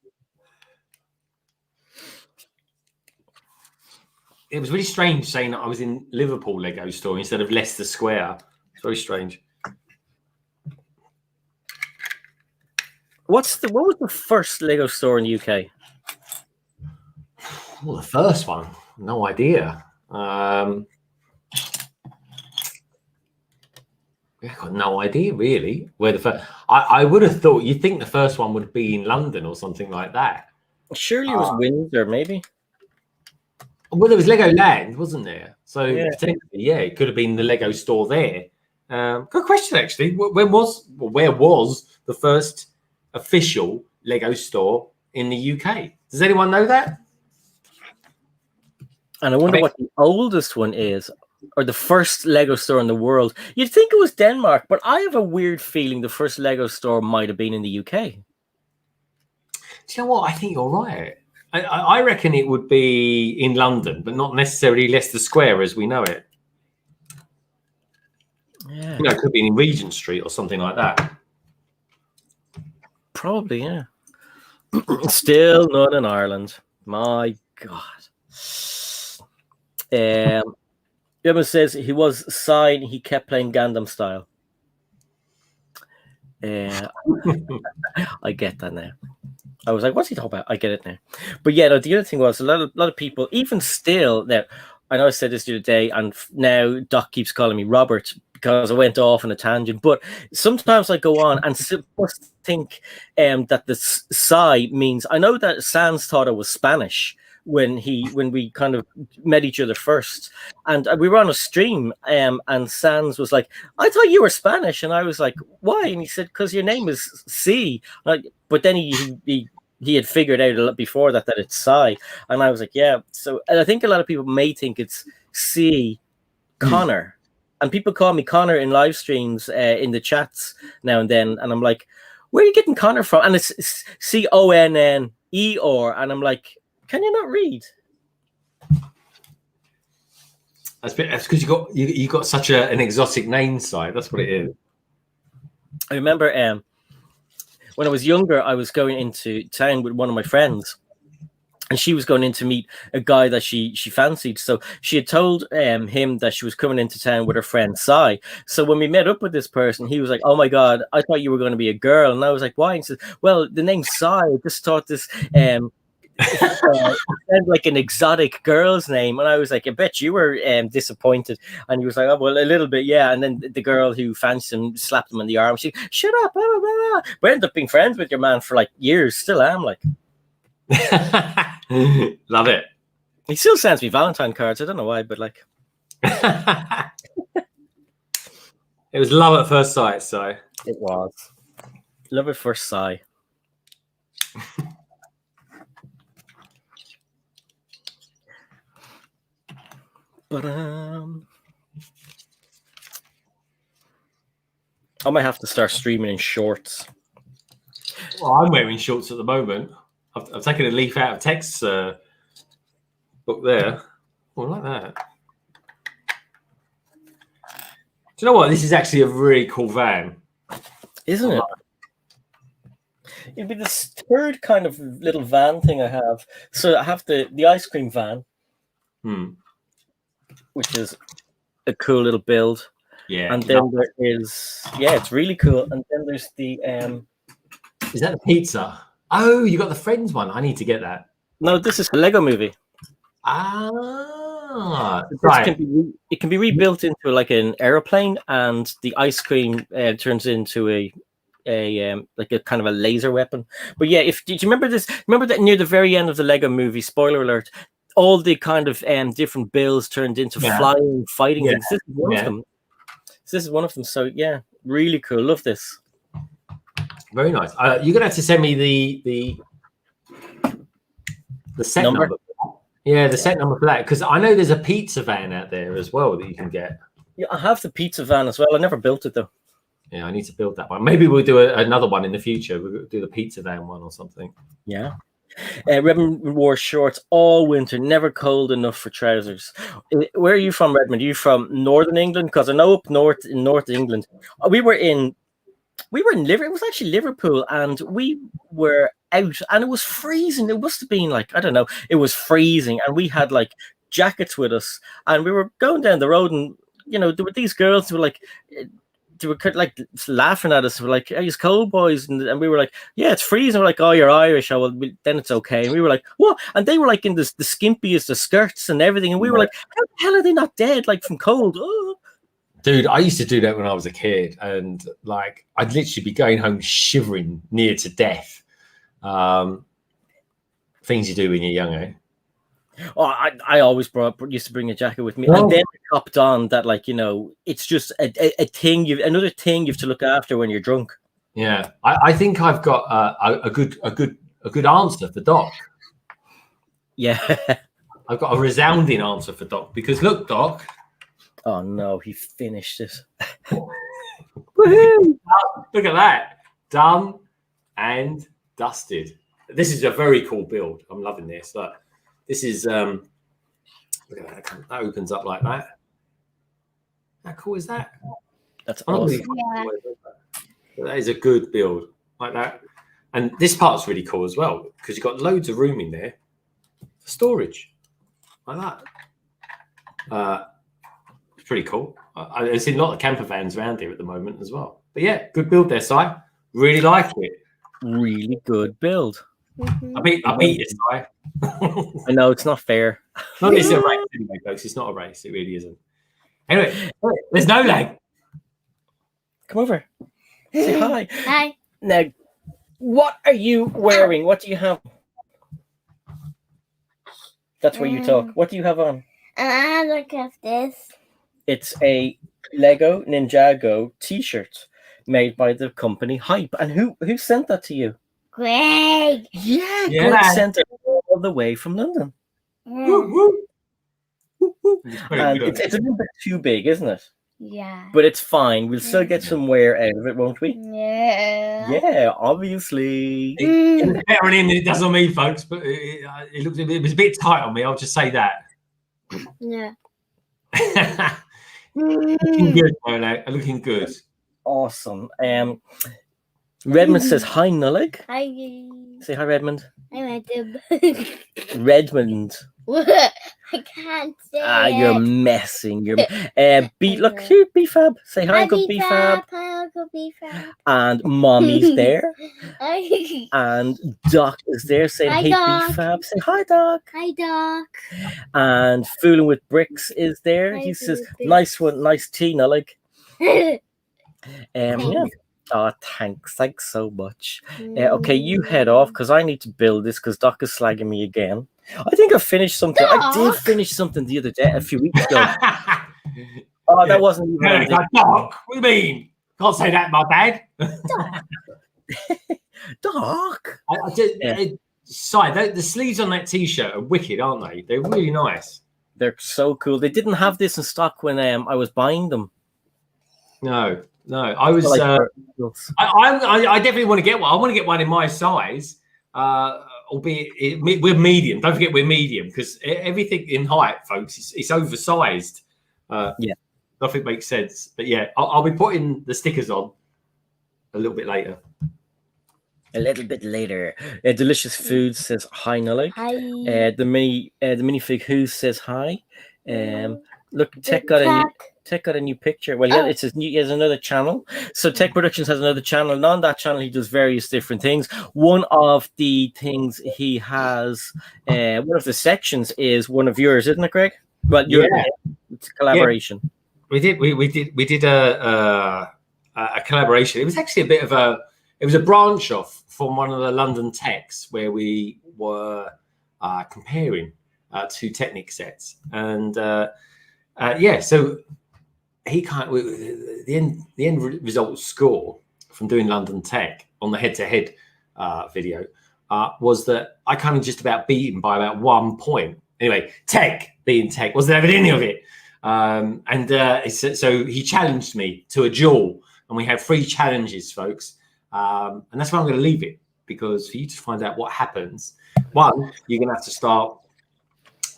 It was really strange saying that I was in Liverpool Lego store instead of Leicester Square. It's very strange. What was the first Lego store in the UK? Well, the first one, no idea. Yeah, I got no idea really where the first. I would have thought you'd think the first one would be in London or something like that. Surely it was Windsor, maybe. Well, there was Legoland, wasn't there? So potentially, yeah, it could have been the Lego store there. Good question, actually. Where was the first official Lego store in the UK? Does anyone know that? And I wonder what the oldest one is, or the first Lego store in the world. You'd think it was Denmark, but I have a weird feeling the first Lego store might have been in the UK. Do you know what? I think you're right. I reckon it would be in London, but not necessarily Leicester Square as we know it. Yeah. You know, it could be in Regent Street or something like that. Probably, yeah. Still not in Ireland. My God. Everyone says he was signed, he kept playing Gundam style. I get that now. I was like, what's he talking about? I get it now. But yeah, no, the other thing was a lot of people, even still, now, I know I said this the other day, and now Doc keeps calling me Robert because I went off on a tangent. But sometimes I go on and think that the Psy means, I know that Sans thought it was Spanish when we kind of met each other first, and we were on a stream, and Sans was like, I thought you were Spanish, and I was like, why? And he said, because your name is C. But then he had figured out a lot before that it's Psy, and I was like, yeah. So, and I think a lot of people may think it's C Connor, and people call me Connor in live streams in the chats now and then, and I'm like, where are you getting Connor from? And it's CONNEOR, and I'm like, can you not read? That's because you got such an exotic name, Si. That's what it is. I remember when I was younger, I was going into town with one of my friends, and she was going in to meet a guy that she fancied. So she had told him that she was coming into town with her friend Sai. So when we met up with this person, he was like, "Oh my God, I thought you were going to be a girl." And I was like, "Why?" And he said, "Well, the name Sai, I just thought this sounded like an exotic girl's name." And I was like, I bet you were disappointed. And he was like, oh, well, a little bit, yeah. And then the girl who fancied him slapped him on the arm. She, shut up, blah, blah, blah. But I ended up being friends with your man for like years. Still am, like. Love it. He still sends me Valentine cards. I don't know why, but like. It was love at first sight, so. It was. Love at first sight. But I might have to start streaming in shorts. Well, I'm wearing shorts at the moment. I've taken a leaf out of Tex's book there. Oh, I like that. Do you know what? This is actually a really cool van. Isn't it? It'd be the third kind of little van thing I have. So I have the ice cream van, which is a cool little build. Yeah. And then there is, it's really cool. And then there's the is that the pizza? Oh, you got the Friends one. I need to get that. No, this is a Lego movie. Right. It can be rebuilt into like an airplane, and the ice cream turns into a like a kind of a laser weapon. But yeah, did you remember this? Remember that near the very end of the Lego movie, spoiler alert, all the kind of different builds turned into flying, fighting things. This is one of them. This is one of them. So yeah, really cool. Love this. Very nice. You're gonna have to send me The set number. Yeah, the set number for that, because I know there's a pizza van out there as well that you can get. Yeah, I have the pizza van as well. I never built it though. Yeah, I need to build that one. Maybe we'll do another one in the future. We'll do the pizza van one or something. Yeah. Redmond wore shorts all winter, never cold enough for trousers. Where are you from, Redmond? Are you from Northern England? Because I know up north in North England, we were in Liverpool. It was actually Liverpool, and we were out, and it was freezing. It must have been like, I don't know, it was freezing, and we had like jackets with us, and we were going down the road, and there were these girls who were like, they were kind of like laughing at us. We're like, "Are you cold, boys?" And we were like, "Yeah, it's freezing." We're like, "Oh, you're Irish." Oh, well, then it's okay. And we were like, "What?" And they were like in the skimpiest of skirts and everything, and we were like, "How the hell are they not dead? Like from cold?" Oh. Dude, I used to do that when I was a kid, and like I'd literally be going home shivering near to death. Things you do when you're young, eh? Oh, I always used to bring a jacket with me, and then I copped on that, like, it's just a thing. Another thing you have to look after when you're drunk. Yeah, I think I've got a good answer for Doc. Yeah, I've got a resounding answer for Doc, because look, Doc. Oh no, he finished it. Woohoo! Look at that. Done and dusted. This is a very cool build. I'm loving this. Look, this is look at that. That opens up like that. How cool is that? That's awesome. Yeah. That is a good build like that. And this part's really cool as well, because you've got loads of room in there for storage like that. It's pretty cool. I've seen a lot of camper vans around here at the moment as well. But yeah, good build there, Si. Really like it. Really good build. Mm-hmm. I beat you, Si. I know, it's not fair. Not it's a race anyway, folks. It's not a race. It really isn't. Anyway, there's no lag. Come over. Say hi. Hi. Now, what are you wearing? What do you have? That's where you talk. What do you have on? Look at this. It's a Lego Ninjago t-shirt made by the company Hype. And who sent that to you? Greg. Yeah, Yeah. Greg sent it all the way from London. Woo, woo. And it's a little bit too big, isn't it? Yeah. But it's fine. We'll still get some wear out of it, won't we? Yeah. Yeah, obviously. It looks better on him than it does on me, folks. But it was a bit tight on me. I'll just say that. Yeah. Looking good, Molo. Looking good. Awesome. Redmond says hi, Nullig. Hi. Say hi, Redmond. I met him. Redmond. I can't say You're it. messing. You're look cute, BFAB. Say hi, Uncle BFAB. Hi, Uncle BFAB. And Mommy's there. Hi, And Doc is there saying Hi, hey, Doc. BFAB. Say hi, Doc. Doc. And Fooling with Bricks is there. Hi, He says, Fooling with nice one, nice tea, Nullig. Yeah. Thanks. Oh, thanks so much. Okay, you head off because I need to build this because Doc is slagging me again. I think I finished something. I did Doc? finish something the other day, a few weeks ago. Oh, that wasn't even. Doc, what do you mean? Can't say that, my bad. Doc. The sleeves on that t-shirt are wicked, aren't they? They're really nice. They're so cool. They didn't have this in stock when I was buying them. No. I was. Like, I definitely want to get one. I want to get one in my size. Albeit we're medium. Don't forget we're medium because everything in height, folks, it's oversized. Yeah, nothing makes sense. But yeah, I'll be putting the stickers on a little bit later. A little bit later. Delicious Food says hi, Nully. Hi. The minifig Who says hi. Look, Tech got a new picture. Well, it's he has another channel. So Tech Productions has another channel, and on that channel he does various different things. One of the things he has, one of the sections is one of yours, isn't it, Greg? Well, it's a collaboration. Yeah. We did a collaboration. It was actually a bit of a branch off from one of the London Techs where we were comparing two Technic sets, and so he the end result score from doing London Tech on the head-to-head video was that I kind of just about beat him by about 1 point. Anyway, Tech being Tech wasn't having any of it. So he challenged me to a duel, and we had 3 challenges, folks. And that's where I'm going to leave it, because for you to find out what happens, one, you're going to have to start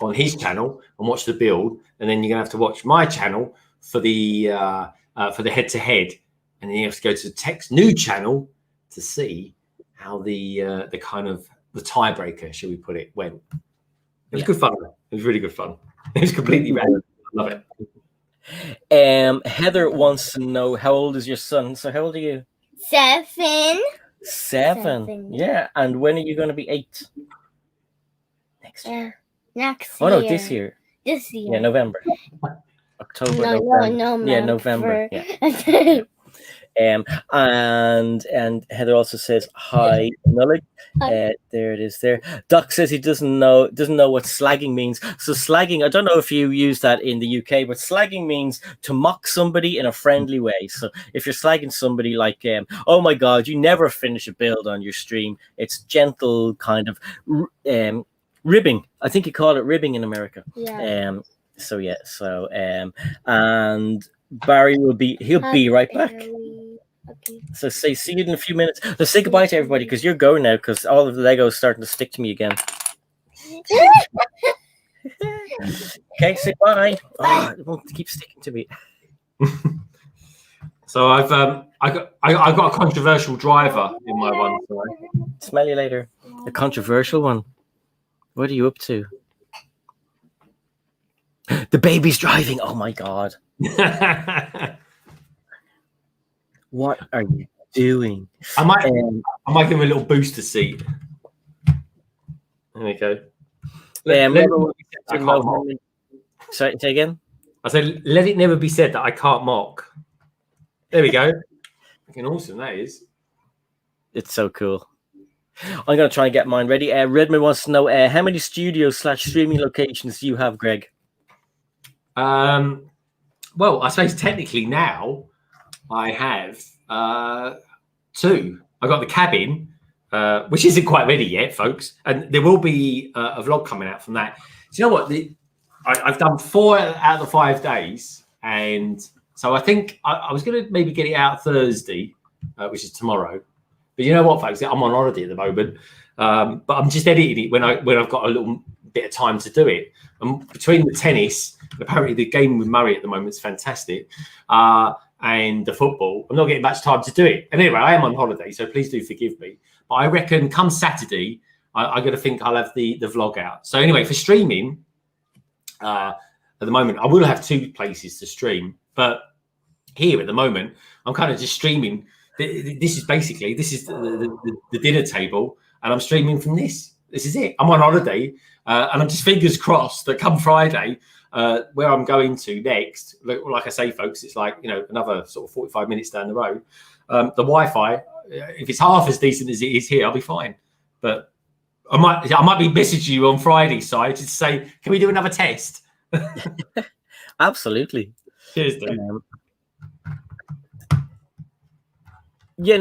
on his channel and watch the build, and then you're going to have to watch my channel for the head-to-head, and then you have to go to Tech's new channel to see how the kind of the tiebreaker, shall we put it, went. It was good fun. It was really good fun. It was completely random. I love it. Heather wants to know, how old is your son? So how old are you? 7. 7. Yeah. And when are you going to be 8? Next year. Next year. Oh, no, this year. This year. Yeah, November. October, November. Yeah, November. Yeah. And Heather also says hi. There it is. There. Doc says he doesn't know what slagging means. So slagging, I don't know if you use that in the UK, but slagging means to mock somebody in a friendly way. So if you're slagging somebody like, oh my God, you never finish a build on your stream. It's gentle kind of ribbing. I think you call it ribbing in America. Yeah. So yeah. So and Barry he'll be right back. Okay. So see you in a few minutes. Let's say goodbye to everybody, because you're going now, because all of the Legos starting to stick to me again. Okay, say bye. Oh, it won't keep sticking to me. So I got a controversial driver in my one. So. Smell you later. A controversial one. What are you up to? The baby's driving. Oh my God. What are you doing? I might give him a little booster seat. There we go. Sorry, say again? I said, let it never be said that I can't mock. There we go. Fucking awesome, that is. It's so cool. I'm going to try and get mine ready. Redmond wants to know, how many studios/streaming locations do you have, Greg? Well, I suppose technically now I have 2. I got the cabin, which isn't quite ready yet, folks, and there will be a vlog coming out from that. Do you know what? I've done 4 out of the 5 days, and so I think I was going to maybe get it out Thursday, which is tomorrow. But you know what, folks? I'm on holiday at the moment, but I'm just editing it when I've got a little bit of time to do it. And between the tennis, apparently the game with Murray at the moment is fantastic, and the football, I'm not getting much time to do it. And anyway, I am on holiday, so please do forgive me. But I reckon come Saturday, I'm going to think I'll have the vlog out. So anyway, for streaming, at the moment, I will have 2 places to stream. But here at the moment, I'm kind of just streaming. This is the dinner table, and I'm streaming from this. This is it. I'm on holiday, and I'm just fingers crossed that come Friday, where I'm going to next, like I say, folks, it's like, another sort of 45 minutes down the road. The Wi-Fi, if it's half as decent as it is here, I'll be fine. But I might be messaging you on Friday, Si, to say, can we do another test? Absolutely. Cheers, dude.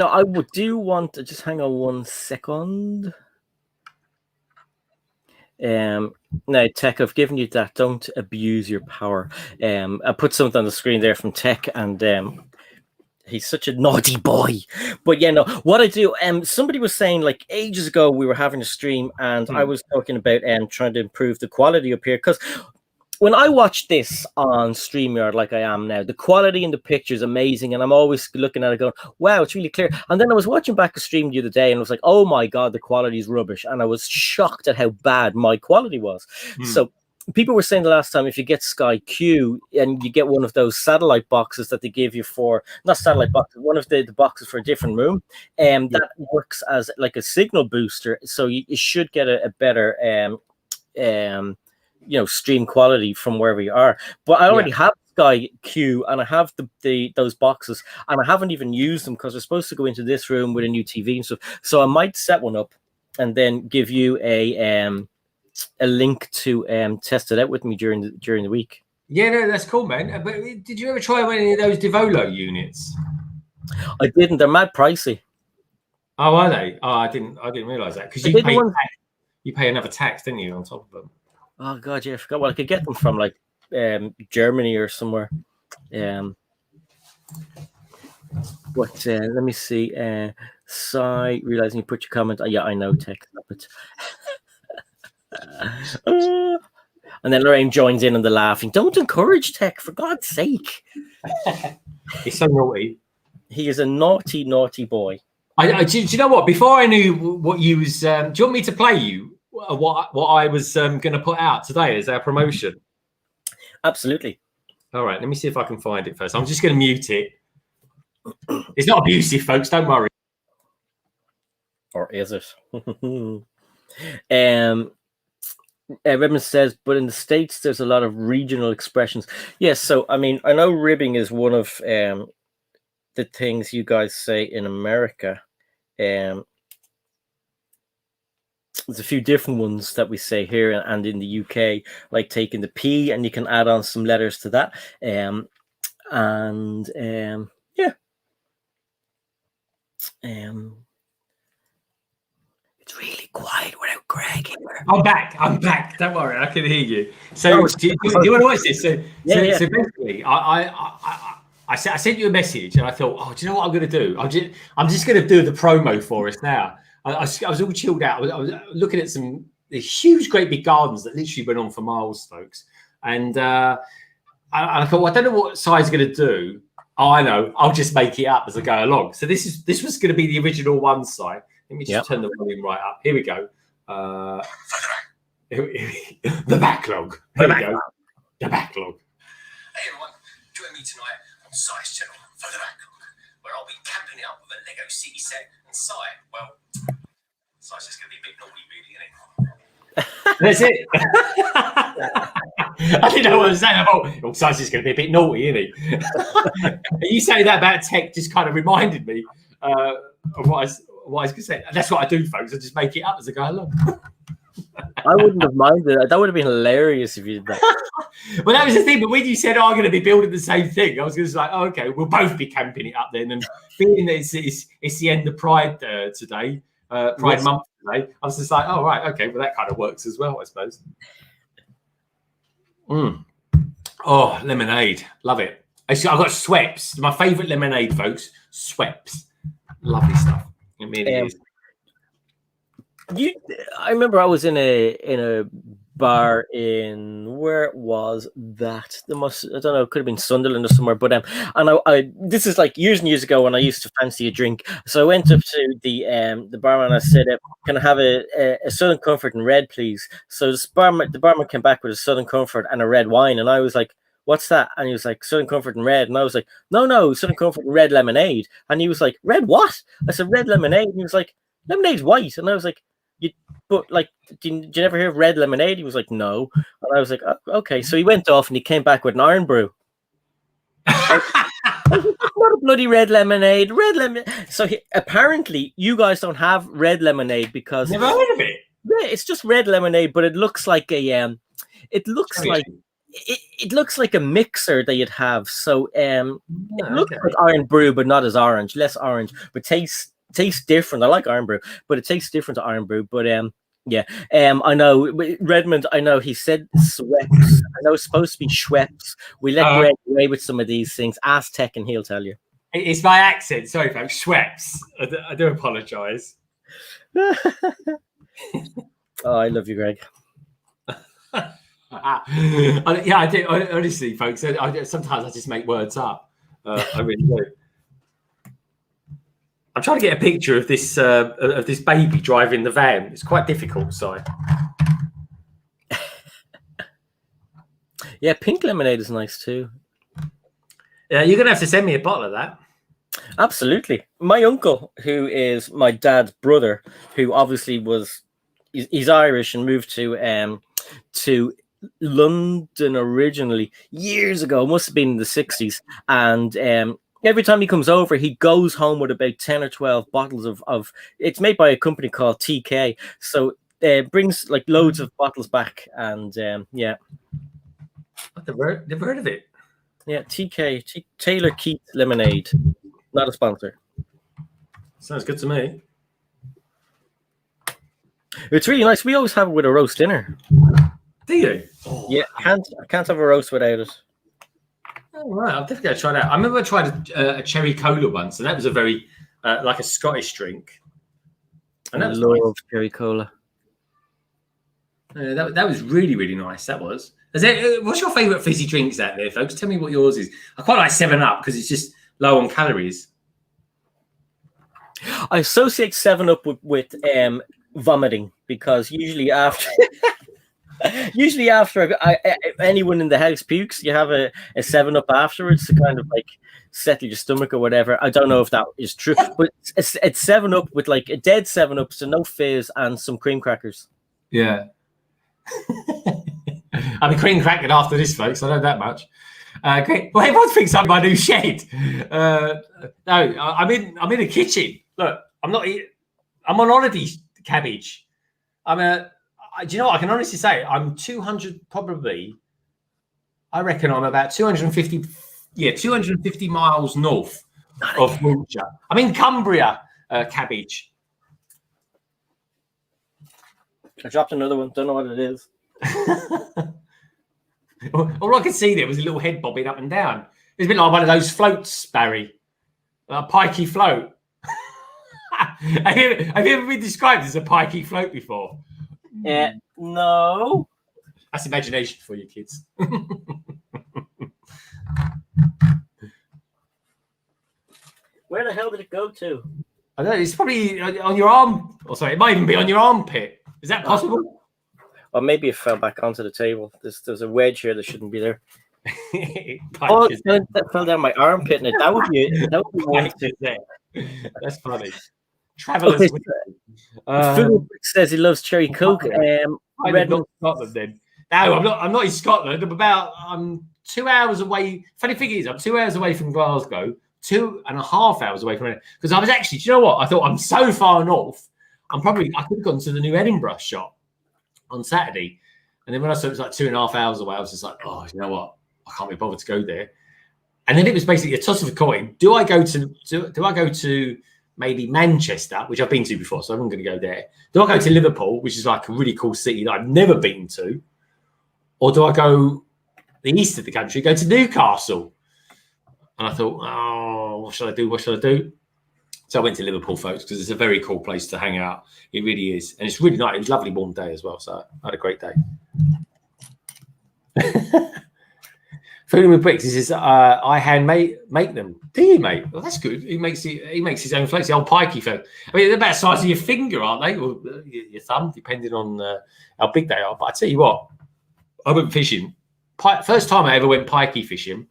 I do want to just hang on 1 second. Now, Tech, I've given you that. Don't abuse your power. I put something on the screen there from Tech, and he's such a naughty boy. But what I do, somebody was saying like ages ago we were having a stream, and I was talking about trying to improve the quality up here, because when I watch this on StreamYard like I am now, the quality in the picture is amazing, and I'm always looking at it going, wow, it's really clear. And then I was watching back a stream the other day, and I was like, oh my God, the quality is rubbish. And I was shocked at how bad my quality was. So people were saying the last time, if you get Sky Q and you get one of those satellite boxes that they give you for, not satellite boxes, one of the boxes for a different room, that works as like a signal booster. So you should get a better stream quality from wherever you are. But I already have Sky Q, and I have those boxes, and I haven't even used them because we're supposed to go into this room with a new TV and stuff. So I might set one up and then give you a link to test it out with me during the week. Yeah, no, that's cool, man. But did you ever try any of those Devolo units? I didn't. They're mad pricey. Oh, are they? Oh, I didn't realise that because you pay another tax, didn't you, on top of them? Oh god, yeah, I forgot. Well, I could get them from like Germany or somewhere. But let me see. Realizing you put your comment. Yeah, I know tech. But and then Lorraine joins in on the laughing. Don't encourage tech, for God's sake. He's so naughty. He is a naughty, naughty boy. Do you know what? Before I knew what you was, do you want me to play you what I was going to put out today as our promotion? Absolutely. All right, let me see if I can find it first. I'm just going to mute it. It's not abusive, folks. Don't worry. Or is it? Redmond says, but in the States, there's a lot of regional expressions. Yes, so I mean, I know ribbing is one of the things you guys say in America. There's a few different ones that we say here and in the UK, like taking the P, and you can add on some letters to that. Yeah. It's really quiet without Greg here. I'm back. Don't worry, I can hear you. So, do you want to watch this? So basically, I sent you a message, and I thought, oh, do you know what I'm going to do? I'm just going to do the promo for us now. I was all chilled out. I was looking at the huge, great big gardens that literally went on for miles, folks. And I thought, well, I don't know what size going to do. Oh, I know. I'll just make it up as I go along. So this was going to be the original one side. Let me just turn the volume right up. Here we go. The backlog. Here we go. The backlog. Hey everyone, join me tonight on Si's channel for the backlog, where I'll be camping it up with a Lego City set and Si. Well, Si's just going to be a bit naughty, really, isn't it? That's it. I didn't know what I was saying. I thought, Si's just going to be a bit naughty, isn't he? You saying that about tech just kind of reminded me of what I was going to say. That's what I do, folks. I just make it up as I go along. I wouldn't have minded. That would have been hilarious if you did that. Well, that was the thing. But when you said, I'm going to be building the same thing, I was going to say, oh, okay, we'll both be camping it up then. And being that it's the end of Pride today, Pride month today, I was just like, oh, right, okay, well, that kind of works as well, I suppose. Oh, lemonade. Love it. I've got Schweppes. My favourite lemonade, folks. Schweppes. Lovely stuff. It really is. I remember I was in a bar in where was that? I don't know. It could have been Sunderland or somewhere. But I this is like years and years ago when I used to fancy a drink. So I went up to the barman and I said, "Can I have a Southern Comfort in red, please?" So the barman came back with a Southern Comfort and a red wine, and I was like, "What's that?" And he was like, "Southern Comfort and red." And I was like, "No, Southern Comfort and red lemonade." And he was like, "Red what?" I said, "Red lemonade." And he was like, "Lemonade's white." And I was like, but like, did you never hear of red lemonade? He was like, no. And I was like, oh, okay. So he went off and he came back with an iron brew. Not a bloody red lemonade. So apparently you guys don't have red lemonade because never heard of it. Yeah, it's just red lemonade, but it looks like it looks like a mixer that you'd have. So it looks like iron brew, but not as orange, less orange, but tastes different. I like iron brew, but it tastes different to iron brew. But I know Redmond. I know he said Schweppes. I know it's supposed to be Schweppes. We let Greg away with some of these things. Ask Tech and he'll tell you. It's my accent. Sorry, folks. Schweppes. I do apologise. Oh, I love you, Greg. I do. Honestly, folks. Sometimes I just make words up. I really do. I'm trying to get a picture of this baby driving the van. It's quite difficult, Si. Yeah, pink lemonade is nice too. Yeah, you're gonna have to send me a bottle of that. Absolutely. My uncle, who is my dad's brother, who obviously he's Irish and moved to London originally years ago. Must have been in the 60s, and every time he comes over, he goes home with about 10 or 12 bottles of it's made by a company called TK. So brings like loads of bottles back. And yeah. Never heard of it. Yeah, Taylor Keith Lemonade. Not a sponsor. Sounds good to me. It's really nice. We always have it with a roast dinner. Do you? Oh, Yeah, I can't have a roast without it. all right, I'll definitely try that. I remember I tried a cherry cola once, and that was a very like a Scottish drink. And I that was love nice. cherry cola. That was really, really nice. That was. What's your favourite fizzy drinks out there, folks? Tell me what yours is. I quite like 7-Up because it's just low on calories. I associate 7-Up with vomiting because usually after anyone in the house pukes, you have a 7-Up afterwards to kind of like settle your stomach or whatever. I don't know if that is true, but it's 7-Up with like a dead 7-Up, so no fizz and some cream crackers. Yeah. I'll be cream cracking after this, folks. I know that much. Great. Well, everyone thinks I'm in my new shed. No, I'm in a kitchen. Look, I'm not. I'm on holiday, cabbage. Do you know what? I can honestly say I'm 200 probably. I reckon I'm about 250. Yeah, 250 miles north of Wiltshire. I'm in Cumbria, cabbage. I dropped another one. Don't know what it is. All I could see there was a little head bobbing up and down. It's a bit like one of those floats, Barry. A pikey float. have you ever been described as a pikey float before? No. That's imagination for you kids. Where the hell did it go to? I don't know, it's probably on your arm. Or sorry, it might even be on your armpit. Is that possible? Or maybe it fell back onto the table. There's a wedge here that shouldn't be there. Oh, that fell down my armpit, and that would be one there. That's funny. Travelers. Philip says he loves cherry coke. Not Scotland then. No, I'm not in Scotland. I'm 2 hours away. Funny thing is, I'm 2 hours away from Glasgow. 2.5 hours away from it. Because I was actually, do you know what? I thought I'm so far north. I could have gone to the new Edinburgh shop on Saturday. And then when I saw it was like 2.5 hours away, I was just like, oh, you know what? I can't be bothered to go there. And then it was basically a toss of a coin. Do I go to maybe Manchester, which I've been to before, so I'm going to go there. Do I go to Liverpool, which is like a really cool city that I've never been to? Or do I go the east of the country, go to Newcastle? And I thought, oh, what should I do? So I went to Liverpool, folks, because it's a very cool place to hang out. It really is. And it's really nice. It was a lovely warm day as well. So I had a great day. Food with bricks. He says, I hand make them. Do you, mate? Well, that's good. He makes his own floats. The old pikey float. I mean, they're about the size of your finger, aren't they? Or your thumb, depending on how big they are. But I tell you what, I went fishing. First time I ever went pikey fishing.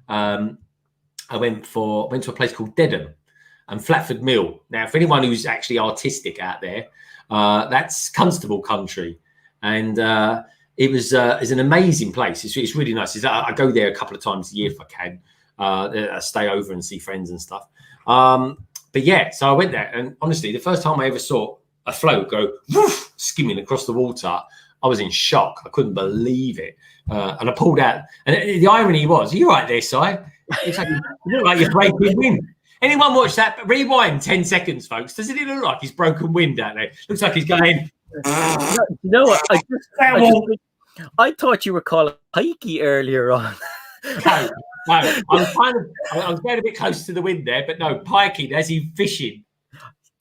I went to a place called Dedham and Flatford Mill. Now, for anyone who's actually artistic out there, that's Constable country, and it's an amazing place. It's really nice. I go there a couple of times a year if I can. I stay over and see friends and stuff. But yeah, so I went there, and honestly, the first time I ever saw a float go woof, skimming across the water, I was in shock. I couldn't believe it, and I pulled out. And the irony was, are you right there, Si? It's like, you look like you're breaking wind. Anyone watch that? Rewind 10 seconds, folks. Doesn't it look like he's broken wind out there? Looks like he's going. You know what? I thought you were calling pikey earlier on. No. I was getting a bit close to the wind there, but no, pikey, as in fishing.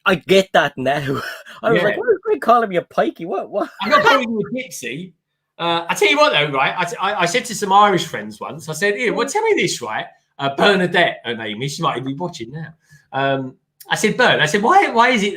I get that now. I was like, why are you calling me a pikey? What? I'm not calling you a gypsy. I tell you what, though, right? I said to some Irish friends once, I said, here, well, tell me this, right? Bernadette, her name is. She might be watching now. I said, Bern, why is it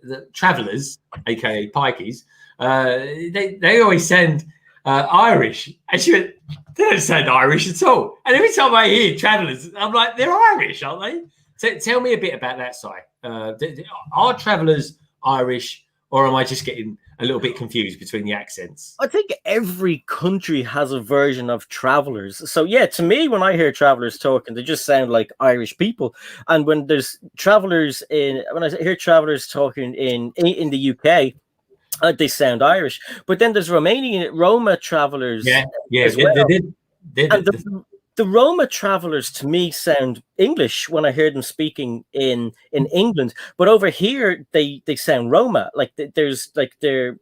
that travellers, aka pikeys, they always sound Irish? And she went, they don't sound Irish at all. And every time I hear travellers, I'm like, they're Irish, aren't they? So tell me a bit about that side. Are travellers Irish, or am I just getting a little bit confused between the accents? I think every country has a version of travellers. So yeah, to me, when I hear travellers talking, they just sound like Irish people. And when I hear travellers talking in the UK, they sound Irish. But then there's Roma travellers. Yeah, as well. they did. And the the Roma travelers to me sound English when I hear them speaking in England, but over here they sound Roma. Like there's like they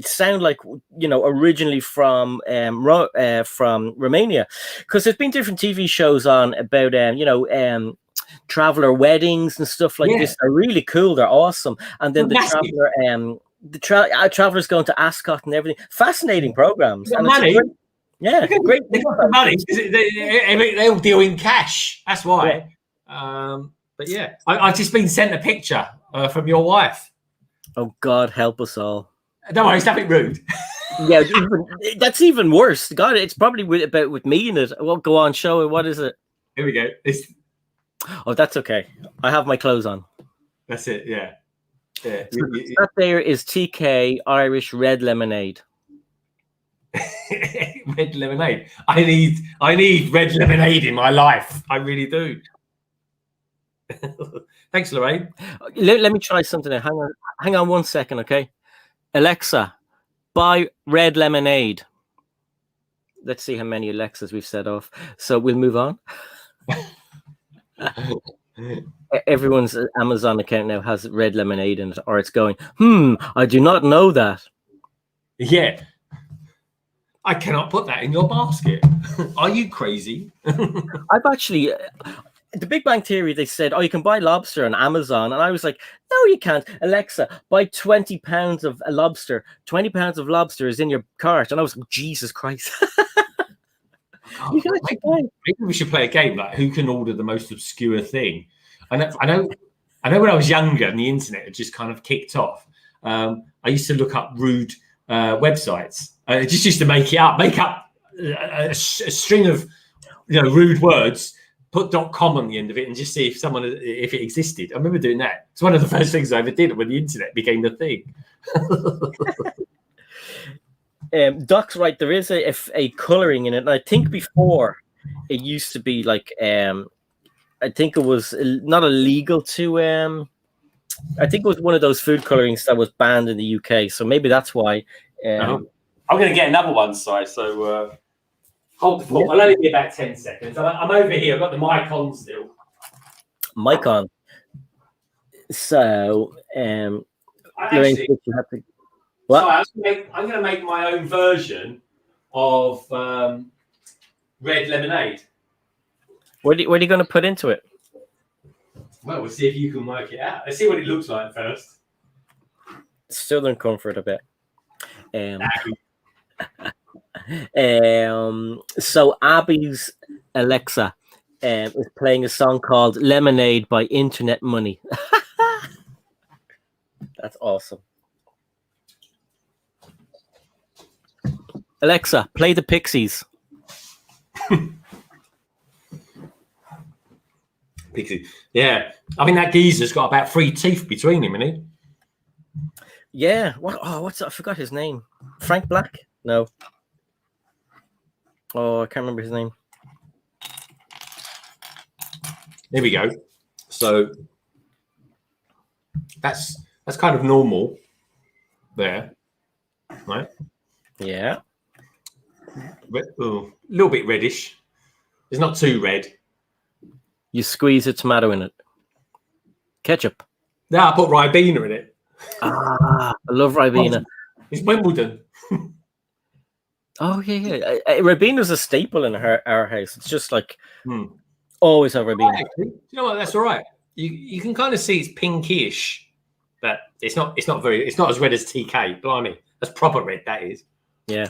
sound like, you know, originally from Romania, because there's been different TV shows on about traveler weddings and stuff like this. They're really cool. They're awesome. And then travelers going to Ascot and everything. Fascinating programs. And money. Great. They got the money. They all deal in cash. That's why. Yeah. But yeah, I've just been sent a picture from your wife. Oh God, help us all. Don't worry, it's nothing rude. Yeah, that's even worse. God, it's probably with me in it. Well, go on, show it. What is it? Here we go. Oh, that's okay. I have my clothes on. That's it. Yeah. Yeah. So that there is TK Irish red lemonade. Red lemonade. I need red lemonade in my life. I really do. Thanks, Lorraine. Let me try something. Hang on 1 second, okay? Alexa, buy red lemonade. Let's see how many Alexas we've set off. So we'll move on. Everyone's Amazon account now has red lemonade in it, or it's going, I do not know that. Yeah. I cannot put that in your basket. Are you crazy? I've actually... The Big Bang Theory, they said, you can buy lobster on Amazon. And I was like, no, you can't. Alexa, buy 20 pounds of a lobster. 20 pounds of lobster is in your cart. And I was like, Jesus Christ. Maybe we should play a game like who can order the most obscure thing. I know when I was younger and the internet had just kind of kicked off, I used to look up rude websites. I just used to make up a string of rude words, put .com on the end of it, and just see if it existed. I remember doing that. It's one of the first things I ever did when the internet became the thing. Doc's right. There is a colouring in it, and I think before it used to be like I think it was not illegal to I think it was one of those food colourings that was banned in the UK. So maybe that's why. I'm going to get another one, Si. So hold the thought. I'll only be about 10 seconds. I'm over here. I've got the mic on still. Mic on. So, actually, you have to... What? So I'm going to make my own version of red lemonade. What are you going to put into it? Well, we'll see if you can work it out. Let's see what it looks like first. Southern Comfort a bit. So Abby's Alexa is playing a song called Lemonade by Internet Money. That's awesome. Alexa, play the Pixies. Pixies. Yeah. I mean, that geezer's got about 3 teeth between him, isn't he? Yeah. What's that? I forgot his name. Frank Black? No. Oh, I can't remember his name. There we go. So that's kind of normal there, right? Yeah. A little bit reddish. It's not too red. You squeeze a tomato in it. Ketchup. No, I put Ribena in it. I love Ribena. It's Wimbledon. Oh, yeah. Ribena's a staple in our house. It's just like always have Ribena. Right, you know what? That's all right. You can kind of see it's pinkish, but it's not as red as TK. Blimey, that's proper red. That is. Yeah.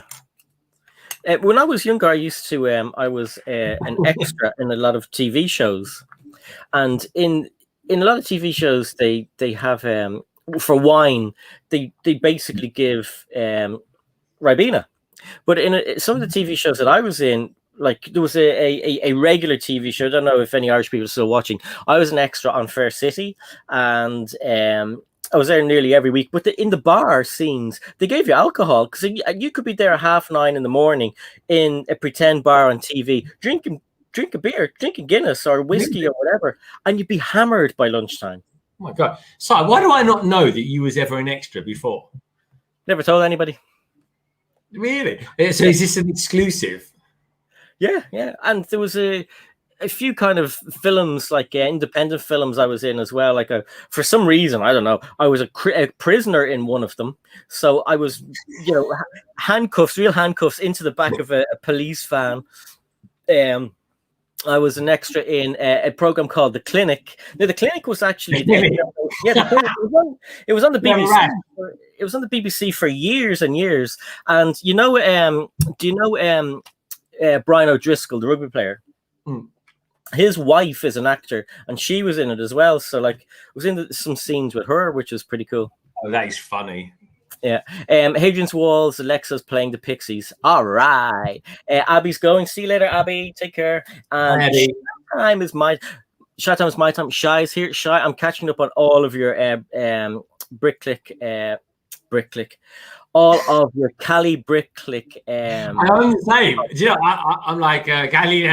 When I was younger, I used to. I was an extra in a lot of TV shows, and in a lot of TV shows, they have for wine, they basically give Ribena. But in some of the TV shows that I was in, like there was a regular TV show. I don't know if any Irish people are still watching. I was an extra on Fair City, and I was there nearly every week. But in the bar scenes, they gave you alcohol because you could be there at 9:30 in the morning in a pretend bar on TV, drinking a beer, drinking Guinness or whiskey or whatever, and you'd be hammered by lunchtime. Oh my God! So why do I not know that you was ever an extra before? Never told anybody. Really? So is this an exclusive? Yeah, and there was a few kind of films, like independent films, I was in as well. Like for some reason, I don't know, I was a prisoner in one of them, so I was, real handcuffs into the back of a police van. I was an extra in a program called The Clinic. Now, The Clinic was actually, it was on the BBC. Yeah, right. It was on the BBC for years and years. And do you know Brian O'Driscoll, the rugby player? Mm. His wife is an actor, and she was in it as well. So, like, I was in some scenes with her, which was pretty cool. Oh, that is funny. Yeah. Hadrian's Walls, Alexa's playing the Pixies. All right. Abby's going. See you later, Abby. Take care. And time is my time. Shy's here. Shy, I'm catching up on all of your Bricklick. All of your Cali Bricklick. I'm the same. You know, I'm like Cali.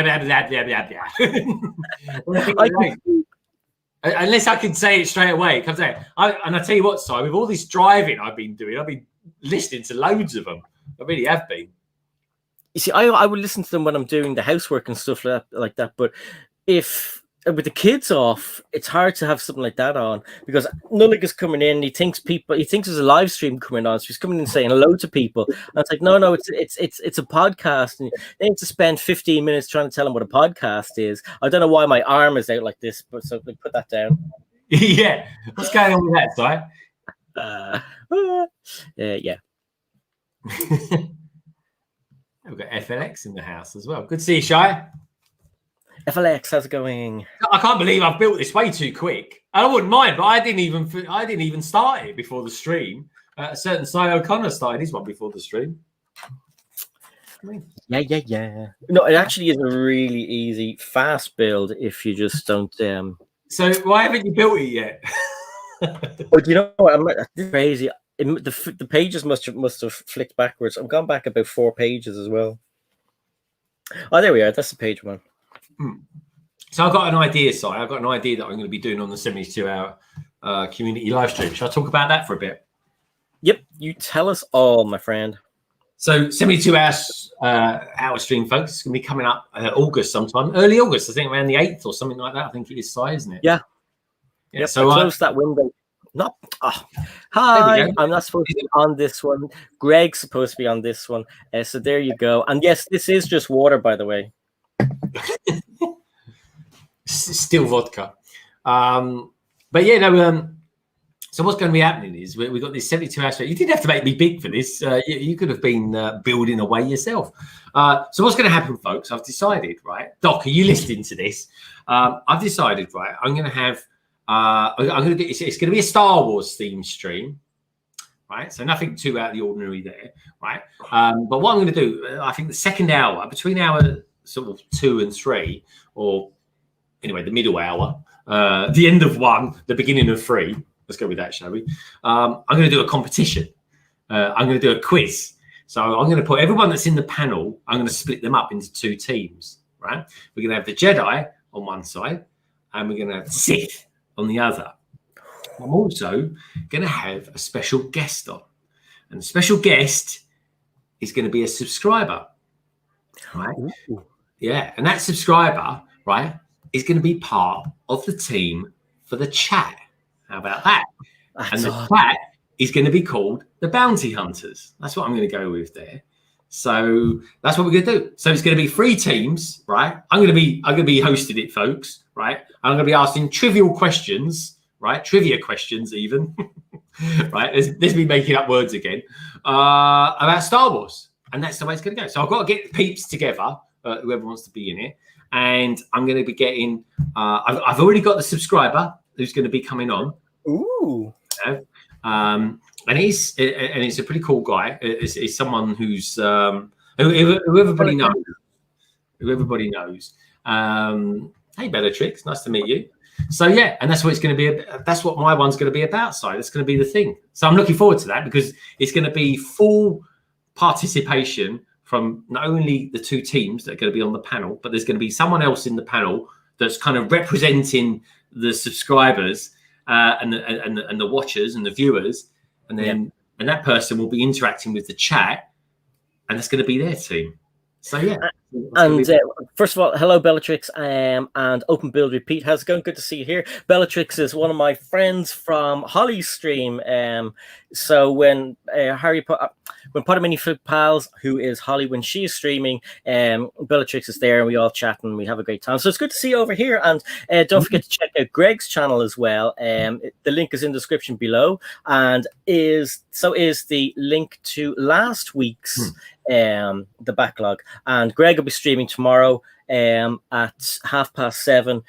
Unless I can say it straight away, it comes out. And I tell you what, Si, with all this driving I've been doing, I've been listening to loads of them. I really have been. You see, I would listen to them when I'm doing the housework and stuff like that. But if with the kids off, it's hard to have something like that on, because Nullig is coming in. He thinks there's a live stream coming on. So he's coming in saying hello to people. And it's like, no, it's a podcast. And they need to spend 15 minutes trying to tell him what a podcast is. I don't know why my arm is out like this, but so put that down. Yeah. What's going on with that, Si? Yeah. We've got FLX in the house as well. Good to see you, Shy. FLX, how's it going? I can't believe I've built this way too quick. I wouldn't mind, but I didn't even start it before the stream. A certain Si O'Connor started his one before the stream. Yeah. No, it actually is a really easy, fast build if you just don't. So why haven't you built it yet? But you know what? I'm crazy. The pages must have flicked backwards. I've gone back about 4 pages as well. Oh, there we are. That's the page one. So I've got an idea, Si. I've got an idea that I'm going to be doing on the 72-hour community live stream. Shall I talk about that for a bit? Yep, you tell us all, my friend. So 72-hour stream, folks. It's going to be coming up August sometime, early August. I think around the 8th or something like that. I think it is, Si, isn't it? Yeah. Yep, so close that window. No. Oh. Hi, I'm not supposed to be on this one. Greg's supposed to be on this one. So there you go. And yes, this is just water, by the way. Still vodka. But yeah, no. So what's going to be happening is we've got this 72-hour stream. You didn't have to make me big for this. You could have been building away yourself. So what's going to happen, folks? I've decided, right? Doc, are you listening to this? I've decided, right? I'm going to have. It's going to be a Star Wars themed stream, right? So nothing too out of the ordinary there, right? But what I'm going to do, I think the second hour, between hour sort of 2 and 3, or anyway, the middle hour, the end of 1, the beginning of 3. Let's go with that, shall we? I'm going to do a competition. I'm going to do a quiz. So I'm going to put everyone that's in the panel, I'm going to split them up into 2 teams, right? We're going to have the Jedi on one side, and we're going to have Sith on the other. I'm also going to have a special guest on. And the special guest is going to be a subscriber, right? Ooh. Yeah, and that subscriber, right, is going to be part of the team for the chat. How about that? And the chat is going to be called the Bounty Hunters. That's what I'm going to go with there. So that's what we're going to do. So it's going to be 3 teams, right? I'm going to be hosting it, folks, right? I'm going to be asking trivial questions, right? Trivia questions, even, right? There's me making up words again about Star Wars, and that's the way it's going to go. So I've got to get peeps together, whoever wants to be in it, and I'm going to be getting. I've already got the subscriber who's going to be coming on. Ooh. And it's a pretty cool guy. It's someone who everybody knows. Who everybody knows. Hey, Bellatrix, nice to meet you. So yeah, and that's what it's going to be. That's what my one's going to be about. So that's going to be the thing. So I'm looking forward to that, because it's going to be full participation from not only the 2 teams that are going to be on the panel, but there's going to be someone else in the panel that's kind of representing the subscribers and the watchers and the viewers, and then and that person will be interacting with the chat, and that's going to be their team. So yeah, And first of all, hello, Bellatrix, and Open Build Repeat. How's it going? Good to see you here. Bellatrix is one of my friends from Holly's stream. So when when Potter Mini Flip Pals, who is Holly, when she's streaming, Bellatrix is there, and we all chat and we have a great time. So it's good to see you over here. And don't forget to check out Greg's channel as well. The link is in the description below, and is the link to last week's the backlog. And Greg will be streaming tomorrow at 7:30.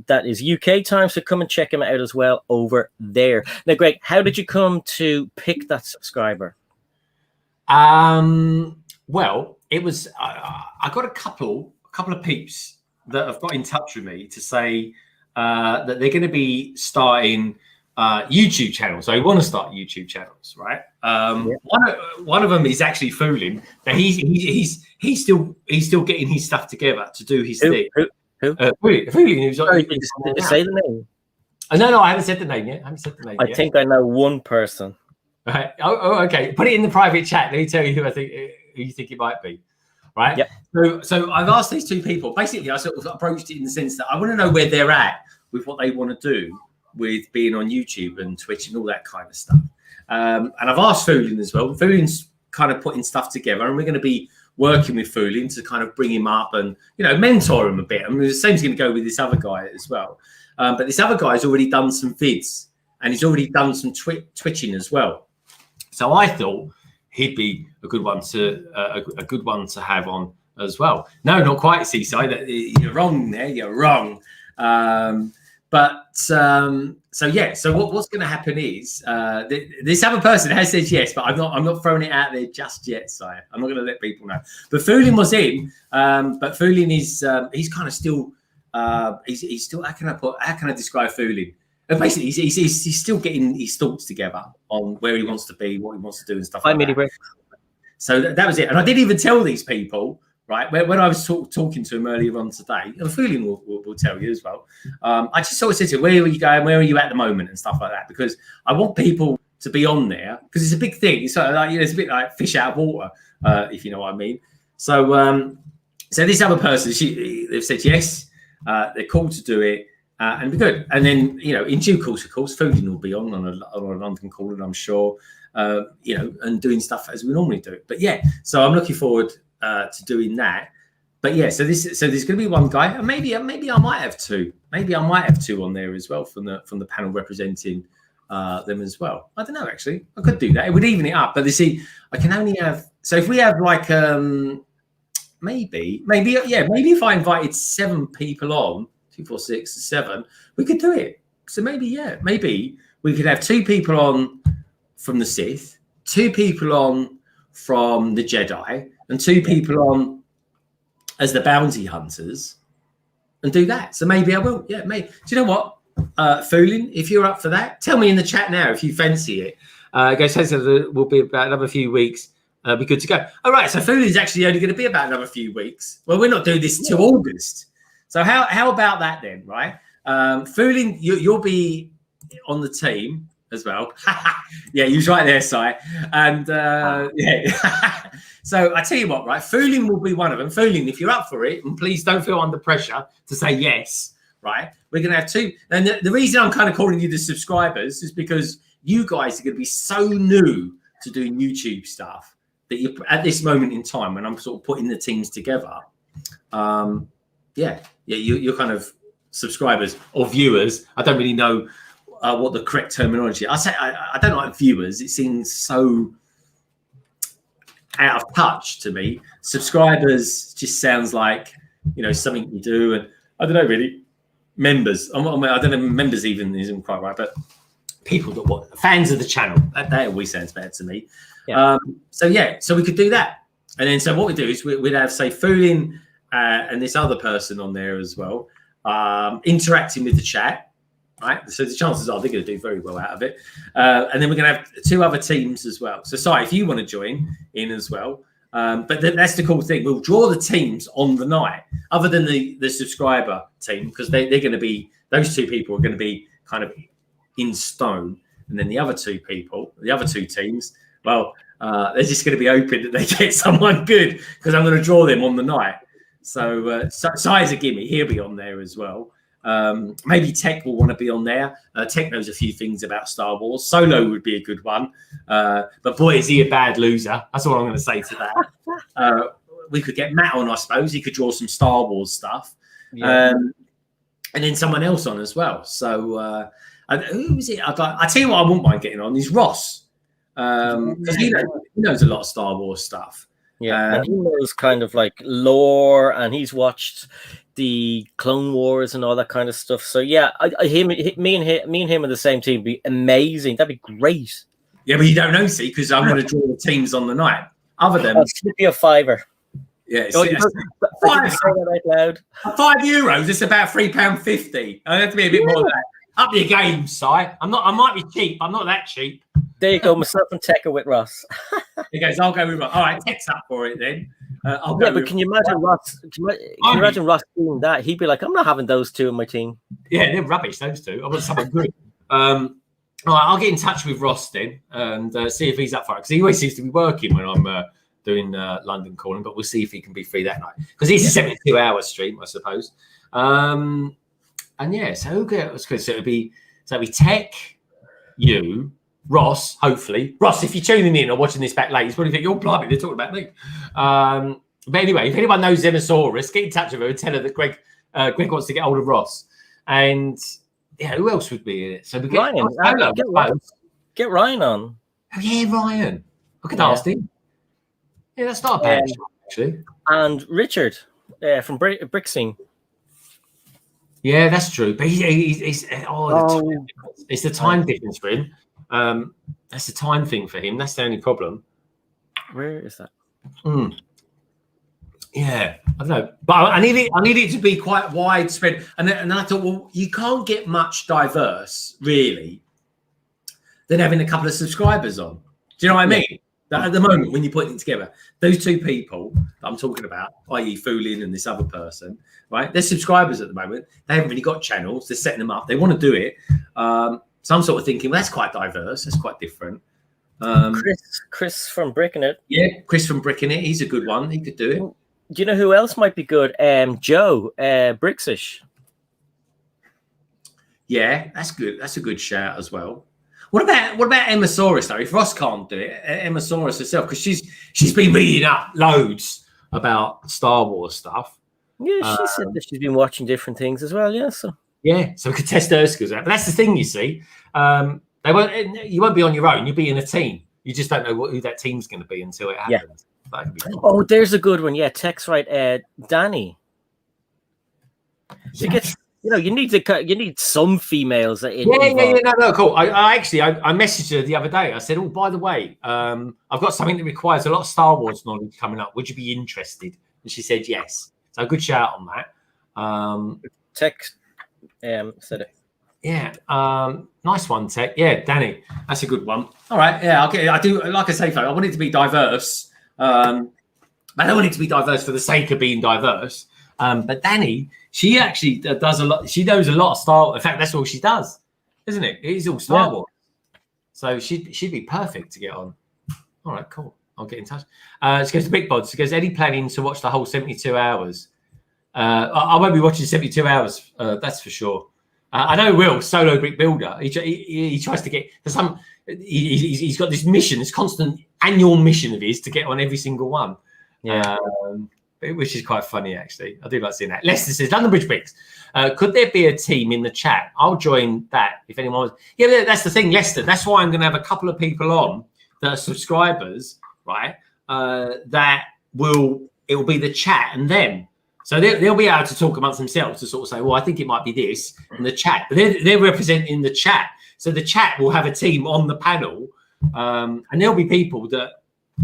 That is UK time, so come and check him out as well over there. Now, Greg, how did you come to pick that subscriber? Well, it was I got a couple of peeps that have got in touch with me to say that they're going to be starting YouTube channels. So they want to start YouTube channels, right? One of them is actually fooling, but he's still getting his stuff together to do his thing. Who? Fooling. Who's did you say the name? No, I haven't said the name yet. I think I know one person. Right. Oh, okay. Put it in the private chat. Let me tell you who you think it might be. Right. Yep. So I've asked these two people. Basically, I sort of approached it in the sense that I want to know where they're at with what they want to do with being on YouTube and Twitch and all that kind of stuff. And I've asked Foolin as well. Foolin's kind of putting stuff together, and we're going to be working with Foolin to kind of bring him up and, mentor him a bit. I mean, the same's going to go with this other guy as well. But this other guy's already done some vids, and he's already done some twitching as well. So I thought he'd be a good one to have on as well. No, not quite, Seaside. You're wrong there. You're wrong. So what's going to happen is this other person has said yes, but I'm not throwing it out there just yet, sire. I'm not going to let people know. But Foolin was in, but Foolin is he's kind of still he's still how can I describe Foolin? Basically, he's still getting his thoughts together on where he wants to be, what he wants to do, and stuff like that. So that was it. And I didn't even tell these people, right, when I was talking to him earlier on today, and Foolin will tell you as well. I just sort of said to him, where are you going? Where are you at the moment? And stuff like that, because I want people to be on there, because it's a big thing. It's sort of like, it's a bit like fish out of water, if you know what I mean. So this other person, they've said yes, they're cool to do it. And be good. And then, in due course, of course, Foolin will be on a London call, and I'm sure, and doing stuff as we normally do. But yeah, so I'm looking forward to doing that. But yeah, so there's going to be one guy, and maybe I might have two. Maybe I might have two on there as well from the panel representing them as well. I don't know, actually. I could do that. It would even it up. But you see, I can only have. So if we have like maybe if I invited 7 people on. 2, 4, 6, 7, we could do it. So maybe we could have 2 people on from the Sith, 2 people on from the Jedi, and 2 people on as the bounty hunters, and do that. So maybe I will. Yeah, maybe. Do you know what, Foolin, if you're up for that, tell me in the chat now if you fancy it. Go says that will be about another few weeks. Be good to go. All right, so Foolin's actually only going to be about another few weeks. Well, we're not doing this till August. So how about that then, right? Foolin, you'll be on the team as well. Yeah, you was right there, Si. And yeah. So I tell you what, right? Foolin will be one of them. Foolin, if you're up for it, and please don't feel under pressure to say yes, right? We're going to have 2. And the reason I'm kind of calling you the subscribers is because you guys are going to be so new to doing YouTube stuff that you're at this moment in time when I'm sort of putting the teams together. You're kind of subscribers or viewers. I don't really know what the correct terminology is. I don't like viewers. It seems so out of touch to me. Subscribers just sounds like, something you do. And I don't know, really. Members. I don't know, members even isn't quite right, but people that fans of the channel. That always sounds better to me. Yeah. So we could do that. And then so what we do is we'd have, say, Foolin and this other person on there as well, interacting with the chat, right? So the chances are they're going to do very well out of it. And then we're going to have 2 other teams as well. So, Si, if you want to join in as well. But that's the cool thing. We'll draw the teams on the night, other than the subscriber team, because they're going to be, those 2 people are going to be kind of in stone. And then the other 2 people, the other 2 teams, Well, they're just going to be hoping that they get someone good because I'm going to draw them on the night. So Si's a gimme. He'll be on there as well. Maybe Tech will want to be on there. Tech knows a few things about Star Wars. Solo would be a good one. But boy, is he a bad loser. That's all I'm going to say to that. We could get Matt on, I suppose. He could draw some Star Wars stuff. Yeah. And then someone else on as well. So who is it? I tell you what I wouldn't mind getting on is Ross. Because he knows a lot of Star Wars stuff. Yeah, and he knows kind of like lore, and he's watched the Clone Wars and all that kind of stuff. So yeah, me and him are the same team. Be amazing. That'd be great. Yeah, but you don't know, see, because I'm going to draw the teams on the night. Other than I'll slip you a $5. Yeah, say that out loud. €5. It's about £3.50. I have to be a bit more than that. Up your game, Si. I might be cheap. I'm not that cheap. There you go, myself and Tech are with Ross. He goes, I'll go with Ross. All right, Tech's up for it then. But can you imagine Ross? Can you imagine Ross doing that? He'd be like, I'm not having those two in my team. Yeah, they're rubbish, those two. I want someone good. All right, I'll get in touch with Ross then and see if he's up for it. Because he always seems to be working when I'm doing London calling, but we'll see if he can be free that night. Because it's a 72-hour stream, I suppose. And yeah, so it's good. So it'll be Tech, you, Ross, hopefully. Ross, if you're tuning in or watching this back late, you probably think, you're blimey, they're talking about me. But anyway, if anyone knows Zemasaurus, get in touch with her and tell her that Greg wants to get hold of Ross. And yeah, who else would be in it? So we get Ryan. Get Ryan on. Oh yeah, Ryan. I could ask him. Yeah, that's not a bad shot, actually. And Richard from Brixing. Yeah, that's true. But it's the time difference for him. That's the time thing for him. That's the only problem. Where is that? Yeah, I don't know, but I need it to be quite widespread. And then I thought, well, you can't get much diverse really than having a couple of subscribers on. Do you know what I mean? That at the moment, when you're putting it together, those two people that I'm talking about, i.e. Foolin and this other person, right? They're subscribers at the moment. They haven't really got channels. They're setting them up. They want to do it. So I'm sort of thinking, well, that's quite diverse. That's quite different. Chris from Bricking It. Yeah, Chris from Bricking It. He's a good one. He could do it. Do you know who else might be good? Joe Brixish. Yeah, that's good. That's a good shout as well. What about Emmasaurus though? If Ross can't do it, Emmasaurus herself, because she's been reading up loads about Star Wars stuff. Yeah, she said that she's been watching different things as well. Yeah, so we could test her skills out. But that's the thing, you see. You won't be on your own. You'll be in a team. You just don't know who that team's going to be until it happens. Yeah. Oh, there's a good one. Yeah, Tech's right. Danny. She gets. You need some females in. No, cool. I actually messaged her the other day. I said, oh, by the way, I've got something that requires a lot of Star Wars knowledge coming up. Would you be interested? And she said yes. So good shout on that. Tech said it. Yeah, nice one, Tech. Yeah, Danny, that's a good one. All right, yeah, okay. I do, like I say, folks, I want it to be diverse. I don't want it to be diverse for the sake of being diverse. But Danny, she actually does a lot. She knows a lot of Star Wars. In fact, that's all she does, isn't it? It is all Star Wars. So she'd be perfect to get on. All right, cool. I'll get in touch. She goes to Big Bod. She goes, any planning to watch the whole 72 hours? I won't be watching 72 hours. That's for sure. I know Will, solo brick builder. He tries to get for some. He's got this mission, this constant annual mission of his to get on every single one. Yeah. Which is quite funny, actually. I do like seeing that. Lester says, London Bridge Bricks. Could there be a team in the chat? I'll join that if anyone wants. Yeah, that's the thing, Lester. That's why I'm going to have a couple of people on that are subscribers, right? It will be the chat and them. So they'll be able to talk amongst themselves to sort of say, well, I think it might be this in the chat. But they're representing the chat. So the chat will have a team on the panel. And there'll be people that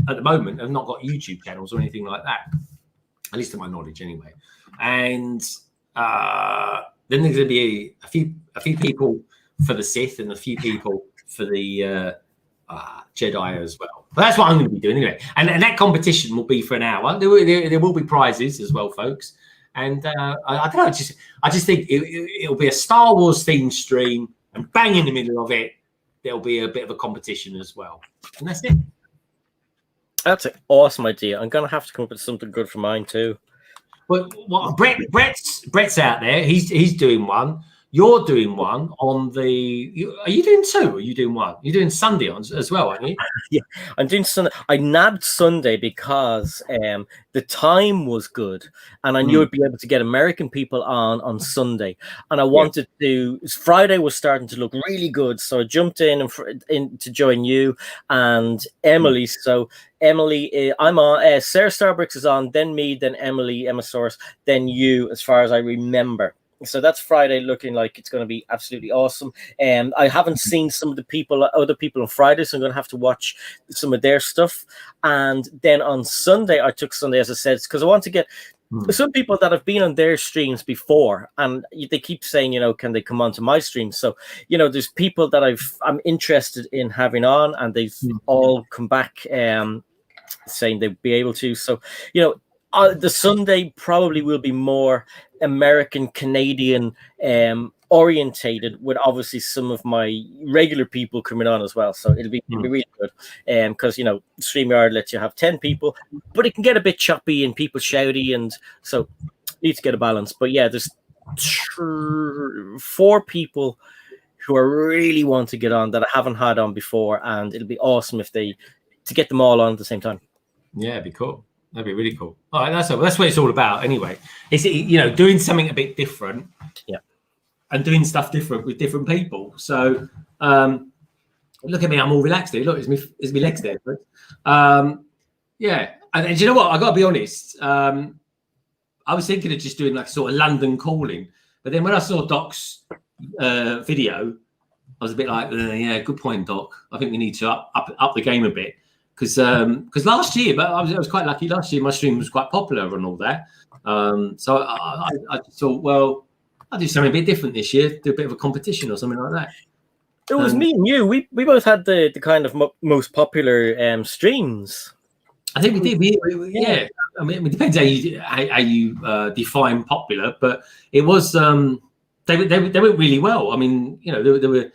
at the moment have not got YouTube channels or anything like that. At least to my knowledge, anyway. And then there's going to be a few people for the Sith and a few people for the Jedi as well. But that's what I'm going to be doing anyway. And that competition will be for an hour. There will be prizes as well, folks. And I don't know. I just think it'll be a Star Wars themed stream, and bang in the middle of it, there'll be a bit of a competition as well. And that's it. That's an awesome idea. I'm gonna have to come up with something good for mine too. But what Brett's out there. He's doing one. You're doing one on the. Are you doing two? Or are you doing one? You're doing Sunday on as well, aren't you? Yeah, I'm doing Sunday. I nabbed Sunday because the time was good, and I knew I'd be able to get American people on Sunday. And I wanted to. Friday was starting to look really good, so I jumped in to join you and Emily. So Emily, I'm on. Sarah Starbricks is on, then me, then Emily, Emma Source, then you. As far as I remember. So that's Friday looking like it's going to be absolutely awesome. I haven't seen some of the other people on Friday, so I'm going to have to watch some of their stuff. And then on Sunday, I took Sunday, as I said, because I want to get some people that have been on their streams before, and they keep saying, can they come onto my stream? So, there's people that I'm interested in having on, and they've all come back saying they'd be able to. So, the Sunday probably will be more American, Canadian orientated, with obviously some of my regular people coming on as well. So it'll be really good. Because StreamYard lets you have 10 people, but it can get a bit choppy and people shouty, and so you need to get a balance. But yeah, there's 4 people who I really want to get on that I haven't had on before, and it'll be awesome to get them all on at the same time. Yeah, it'd be cool. That'd be really cool. All right, that's what it's all about anyway. It's doing something a bit different, and doing stuff different with different people. So look at me, I'm all relaxed here. Look, it's me legs there. Yeah, and do you know what? I got to be honest. I was thinking of just doing like sort of London calling, but then when I saw Doc's video, I was a bit like, yeah, good point, Doc. I think we need to up the game a bit. Because last year, but I was quite lucky. Last year, my stream was quite popular and all that. So I thought, well, I'll do something a bit different this year. Do a bit of a competition or something like that. It was me and you. We both had the kind of most popular streams. I think we did. Yeah. I mean, it depends how you define popular, but it was they went really well. I mean, there were.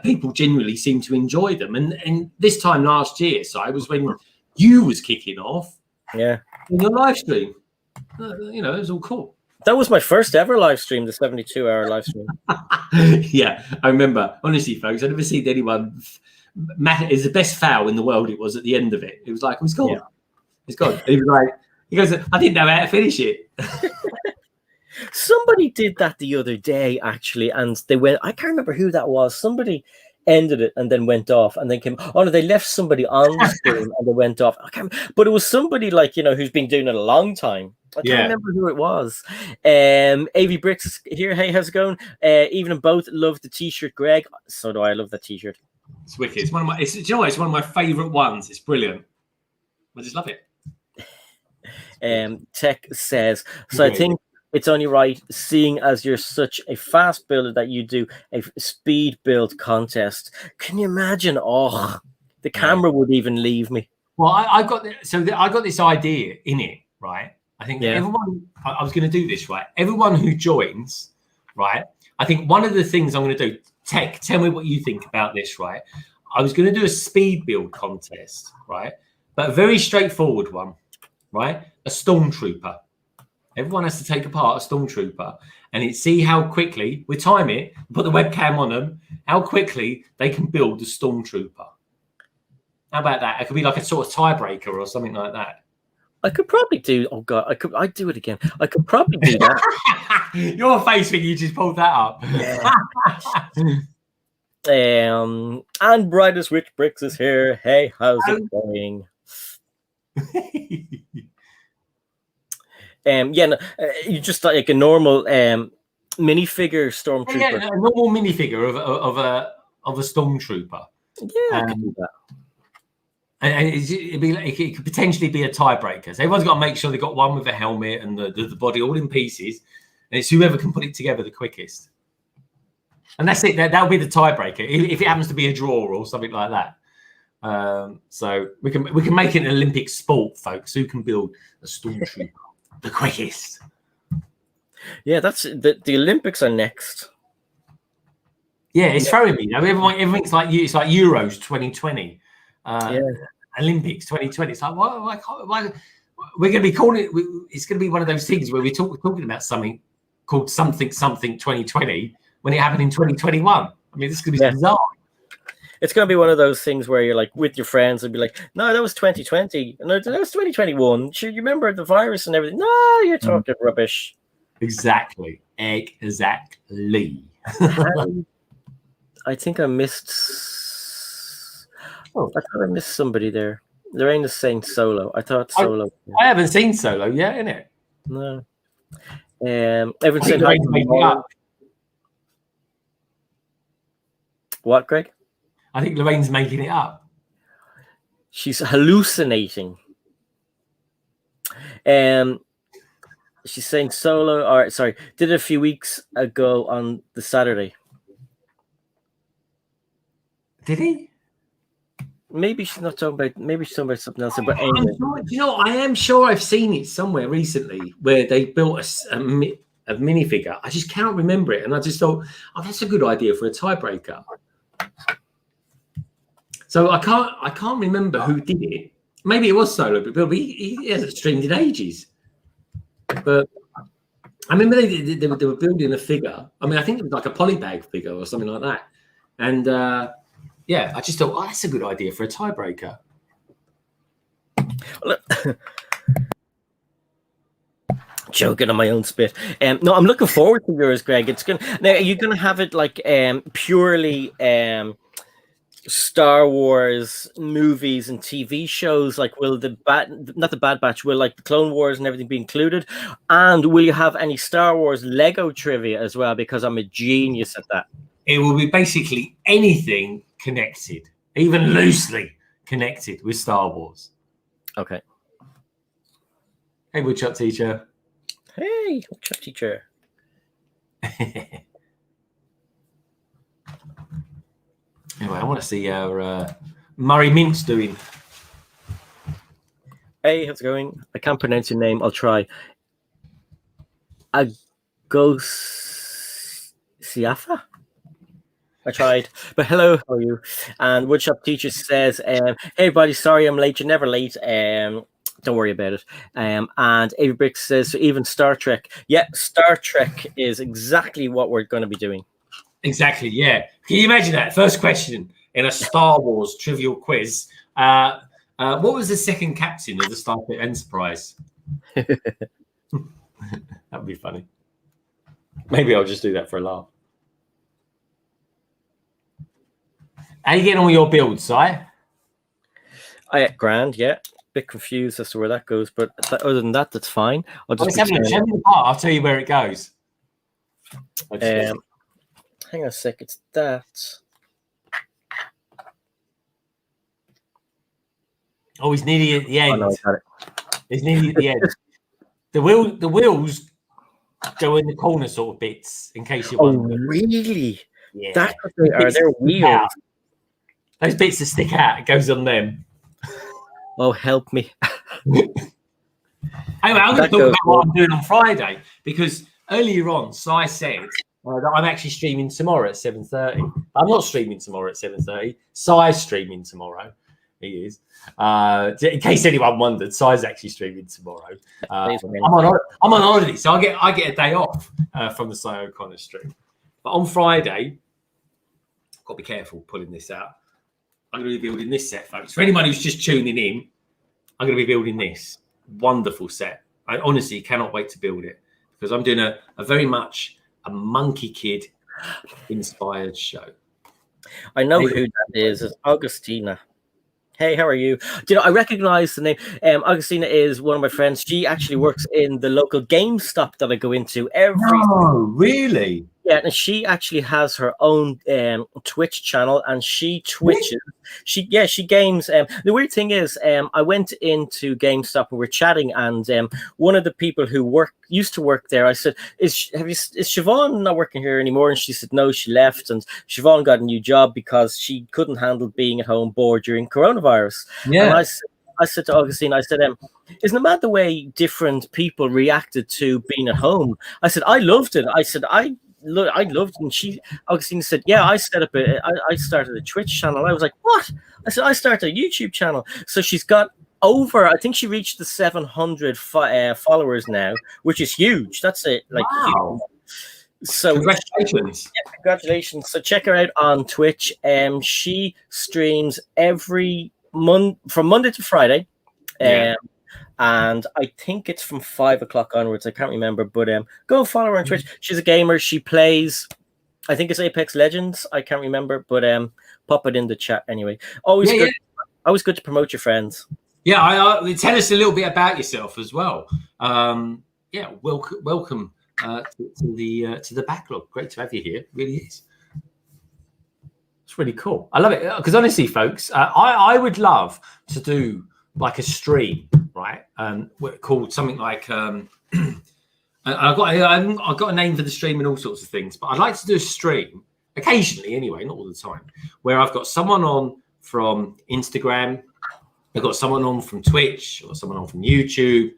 People generally seem to enjoy them, and this time last year, so it was when you was kicking off, in your live stream. It was all cool. That was my first ever live stream, the 72-hour live stream. Yeah, I remember. Honestly, folks, I've never seen anyone. Matt is the best foul in the world. It was at the end of it. It was like, it's gone. It's gone. And he goes, I didn't know how to finish it. Somebody did that the other day, actually, and they went. I can't remember who that was. Somebody ended it and then went off, and then came. Oh no, they left somebody on the stream and they went off. I can't. But it was somebody like who's been doing it a long time. I can't remember who it was. AV Bricks is here. Hey, how's it going? Even and both love the T-shirt, Greg. So do I. Love that T-shirt. It's wicked. It's one of my. It's one of my favourite ones. It's brilliant. I just love it. Tech says so. I think. It's only right, seeing as you're such a fast builder, that you do a speed build contest. Can you imagine? Oh, the camera would even leave me. Well, I got this idea in it, right? I think everyone. I was going to do this, right? Everyone who joins, right? I think one of the things I'm going to do. Tech, tell me what you think about this, right? I was going to do a speed build contest, right? But a very straightforward one, right? A stormtrooper. Everyone has to take apart a stormtrooper and see how quickly we time it, put the webcam on them, how quickly they can build a stormtrooper. How about that? It could be like a sort of tiebreaker or something like that. I could probably do. Oh God, I'd do it again. I could probably do that. Your face when you just pulled that up. Yeah. And Brightest Rich Bricks is here. Hey, how's it going? You just like a normal minifigure stormtrooper. Yeah, a normal minifigure of a stormtrooper. Yeah, I could do that. And it could potentially be a tiebreaker. So everyone's got to make sure they've got one with a helmet and the body all in pieces, and it's whoever can put it together the quickest. And that's it. That'll be the tiebreaker if it happens to be a draw or something like that. So we can make it an Olympic sport, folks. Who can build a stormtrooper the quickest? Yeah, that's the Olympics are next. Yeah, it's throwing me. Everything's like you. It's like Euros 2020. Olympics 2020. It's like, why we're going to be calling it? It's going to be one of those things where we're talking about something called something 2020 when it happened in 2021. I mean, this is going to be bizarre. It's going to be one of those things where you're like with your friends and be like, no, that was 2020. No, that was 2021. Sure, you remember the virus and everything. No, you're talking rubbish. Exactly. I think I missed. Oh, I thought I missed somebody there. Lorraine is saying Solo. I thought Solo. I haven't seen Solo yet, innit? No. Everyone said hi. What, Greg? I think Lorraine's making it up. She's hallucinating. She's saying Solo, or sorry, did it a few weeks ago on the Saturday. Did he? Maybe she's not talking about. Maybe she's talking about something else. But anyway. I am sure I've seen it somewhere recently where they built a minifigure. I just cannot remember it, and I just thought, oh, that's a good idea for a tiebreaker. So I can't remember who did it. Maybe it was Solo, but he hasn't streamed in ages. But I remember they were building a figure. I mean, I think it was like a polybag figure or something like that. And yeah, I just thought, oh, that's a good idea for a tiebreaker. Joking on my own spit. No, I'm looking forward to yours, Greg. It's gonna now. Are you gonna have it like purely Star Wars movies and TV shows? Like, will not the Bad Batch, will like the Clone Wars and everything be included? And will you have any Star Wars Lego trivia as well? Because I'm a genius at that. It will be basically anything connected, even loosely connected with Star Wars. Okay. Hey, woodshop teacher. Hey, woodshop teacher. Anyway, I want to see how Murray Mint's doing. Hey, how's it going? I can't pronounce your name. I'll try. Agosiafa? I tried. But hello, how are you? And woodshop teacher says, hey, everybody, sorry I'm late. You're never late. Don't worry about it. And Avery Bricks says, so even Star Trek. Yeah, Star Trek is exactly what we're going to be doing. Exactly, yeah. Can you imagine that? First question in a Star Wars trivial quiz. What was the second captain of the Star Trek Enterprise? That would be funny. Maybe I'll just do that for a laugh. How you getting on with your build, Si? Grand, yeah. Bit confused as to where that goes, but other than that, that's fine. I'll tell you where it goes. Hang on a sec, it's that. Oh, he's nearly at the end. Oh, no, I got it. He's nearly at the end. The wheels go in the corner sort of bits, in case you wonder. Oh, really? Yeah. That's what they are. They're wheels. Those bits that stick out, it goes on them. Oh, help me. Anyway, I'm going to talk about what I'm doing on Friday, because earlier on, Si said that I'm actually streaming tomorrow at 7:30. I'm not streaming tomorrow at 7:30. Si's streaming tomorrow. He is. In case anyone wondered, Si's actually streaming tomorrow. I'm on holiday, so I get a day off from the Si O'Connor stream. But on Friday, I've got to be careful pulling this out. I'm going to be building this set, folks. For anyone who's just tuning in, I'm going to be building this wonderful set. I honestly cannot wait to build it, because I'm doing a very much a Monkey Kid inspired show. I know who that is. It's Augustina. Hey, how are you? Do you know, I recognize the name. Augustina is one of my friends. She actually works in the local GameStop that I go into every. Oh, really? Yeah, and she actually has her own Twitch channel, and she twitches. She games. The weird thing is, I went into GameStop and we're chatting, and one of the people who used to work there, I said, "Is Siobhan not working here anymore?" And she said, "No, she left." And Siobhan got a new job because she couldn't handle being at home bored during coronavirus. Yeah. And I said to Augustine, I said, isn't it mad the way different people reacted to being at home? I said, I loved it. I said, I look, I loved it. And Augustine said, yeah, I started a Twitch channel. I was like, what? I said, I started a YouTube channel. So she's got over, I think she reached the 700 followers now, which is huge. That's it. Like, wow. huge. So Congratulations. yeah, congratulations. So check her out on Twitch. She streams every month from Monday to Friday. Yeah. And I think it's from 5 o'clock onwards. I can't remember, but go follow her on Twitch. She's a gamer. She plays, I think it's Apex Legends. I can't remember, but pop it in the chat anyway. Always good. Yeah. Always good to promote your friends. Yeah, I tell us a little bit about yourself as well. Yeah, welcome to the Backlog. Great to have you here. It really is. It's really cool. I love it because honestly, folks, I would love to do like a stream, right? Called something like I've got a name for the stream and all sorts of things, but I'd like to do a stream occasionally, anyway, not all the time, where I've got someone on from Instagram, I've got someone on from Twitch, or someone on from YouTube,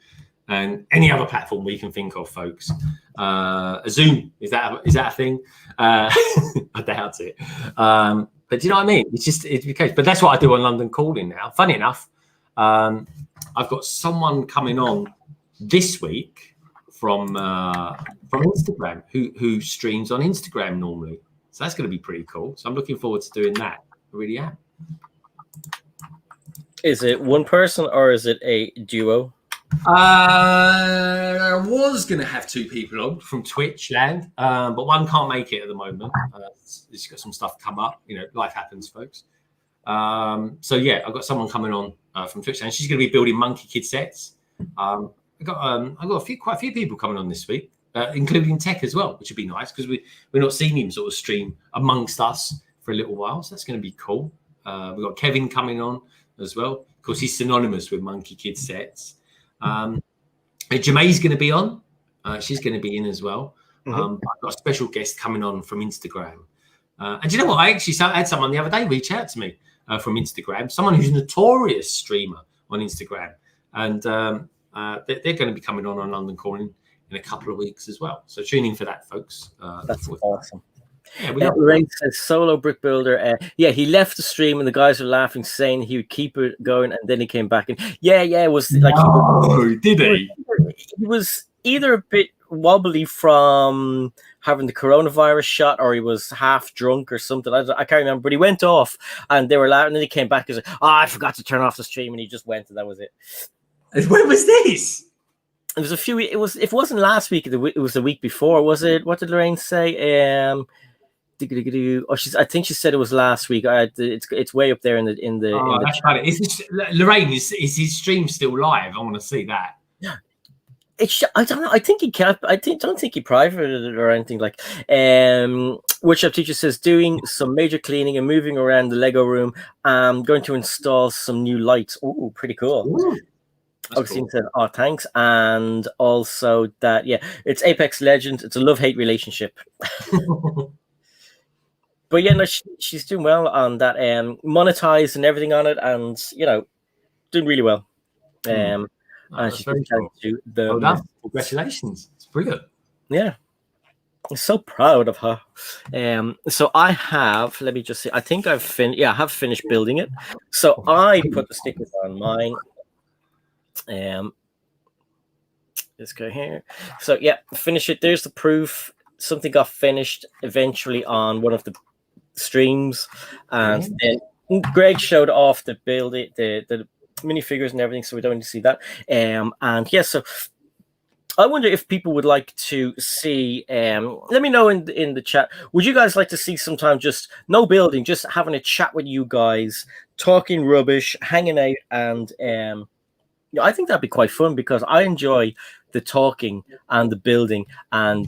and any other platform we can think of, folks. Zoom, is that a thing? I doubt it. But do you know what I mean? It's the case. But that's what I do on London Calling now. Funny enough, I've got someone coming on this week from Instagram who streams on Instagram normally. So that's going to be pretty cool. So I'm looking forward to doing that. I really am. Is it one person or is it a duo? I was going to have two people on from Twitch land, but one can't make it at the moment. He's got some stuff come up. You know, life happens, folks. So yeah, I've got someone coming on from Twitch, and she's going to be building Monkey Kid sets. I've got quite a few people coming on this week, including Tech as well, which would be nice because we're not seeing him sort of stream amongst us for a little while, so that's going to be cool. We've got Kevin coming on as well. Of course, he's synonymous with Monkey Kid sets. Jemai's going to be on. She's going to be in as well. I've got a special guest coming on from Instagram. And do you know what? I actually had someone the other day reach out to me from Instagram, someone who's a notorious streamer on Instagram. And they're going to be coming on London Calling in a couple of weeks as well. So tune in for that, folks. That's awesome. Yeah, Lorraine says solo brick builder. He left the stream and the guys were laughing, saying he would keep it going, and then he came back and it was like did he? He was either a bit wobbly from having the coronavirus shot, or he was half drunk or something. I can't remember, but he went off, and they were laughing. And then he came back and said, I forgot to turn off the stream, and he just went, and that was it. When was this? It was if it wasn't last week, it was the week before. Was it? What did Lorraine say? I think she said it was last week. It's way up there in the. That's funny. Lorraine, is his stream still live? I want to see that. I don't know. I think he kept. Don't think he privated it or anything like. Workshop teacher says doing some major cleaning and moving around the Lego room. Going to install some new lights. Oh, pretty cool. Ooh. Augustine said, "Oh, thanks," and also that it's Apex Legends. It's a love-hate relationship. But yeah, no, she's doing well on that. Monetized and everything on it, and doing really well. And she's very cool. Well done. Congratulations! It's brilliant. Yeah, I'm so proud of her. So I have. Let me just see. I think I've finished. Yeah, I have finished building it. So I put the stickers on mine. Let's go here. So yeah, finish it. There's the proof. Something got finished eventually on one of the streams, and then Greg showed off the build it, the minifigures and everything, so we don't need to see that. So I wonder if people would like to see. Let me know in the chat. Would you guys like to see sometime just no building, just having a chat with you guys, talking rubbish, hanging out, and I think that'd be quite fun because I enjoy the talking and the building. And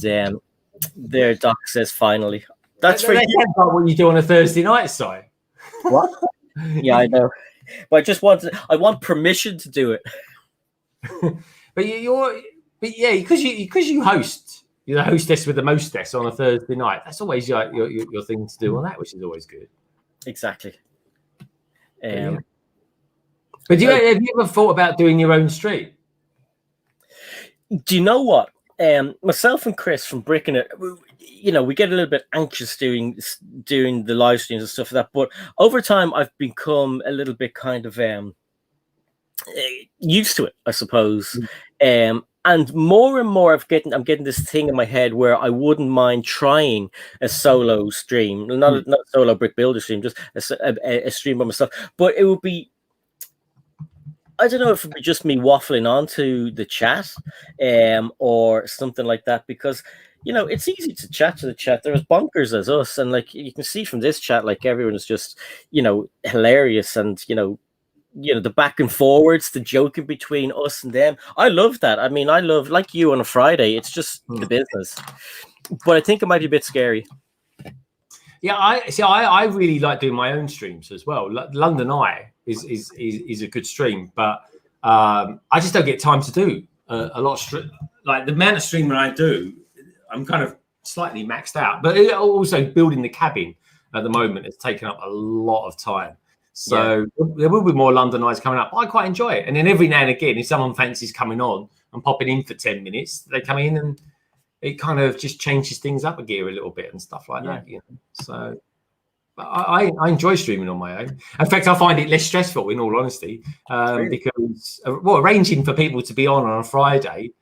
there, Doc says finally. That's for you. What you do on a Thursday night, Si. What? Yeah, I know. But I want permission to do it. But because you host, you're the hostess with the mostess on a Thursday night. That's always your thing to do on that, which is always good. Exactly. But have you ever thought about doing your own stream? Do you know what? Myself and Chris from Bricking It, you know, we get a little bit anxious doing the live streams and stuff like that. But over time, I've become a little bit kind of used to it, I suppose. And more and more, I'm getting this thing in my head where I wouldn't mind trying a solo stream, not a solo brick builder stream, just a stream by myself. But it would be, I don't know if it'd be just me waffling onto the chat, or something like that, because you know it's easy to chat to the chat. They're as bonkers as us, and like you can see from this chat, like everyone is just hilarious, and the back and forwards, the joking between us and them. I love that. I mean, I love, like you on a Friday. It's just the business, but I think it might be a bit scary. Yeah, I really like doing my own streams as well. London Eye is a good stream, but I just don't get time to do a lot of like the amount of streaming I do. I'm kind of slightly maxed out, but also building the cabin at the moment has taken up a lot of time. So there will be more London Eyes coming up. I quite enjoy it, and then every now and again, if someone fancies coming on and popping in for 10 minutes, they come in and it kind of just changes things up a gear a little bit and stuff like that. So I enjoy streaming on my own. In fact, I find it less stressful, in all honesty, because arranging for people to be on a Friday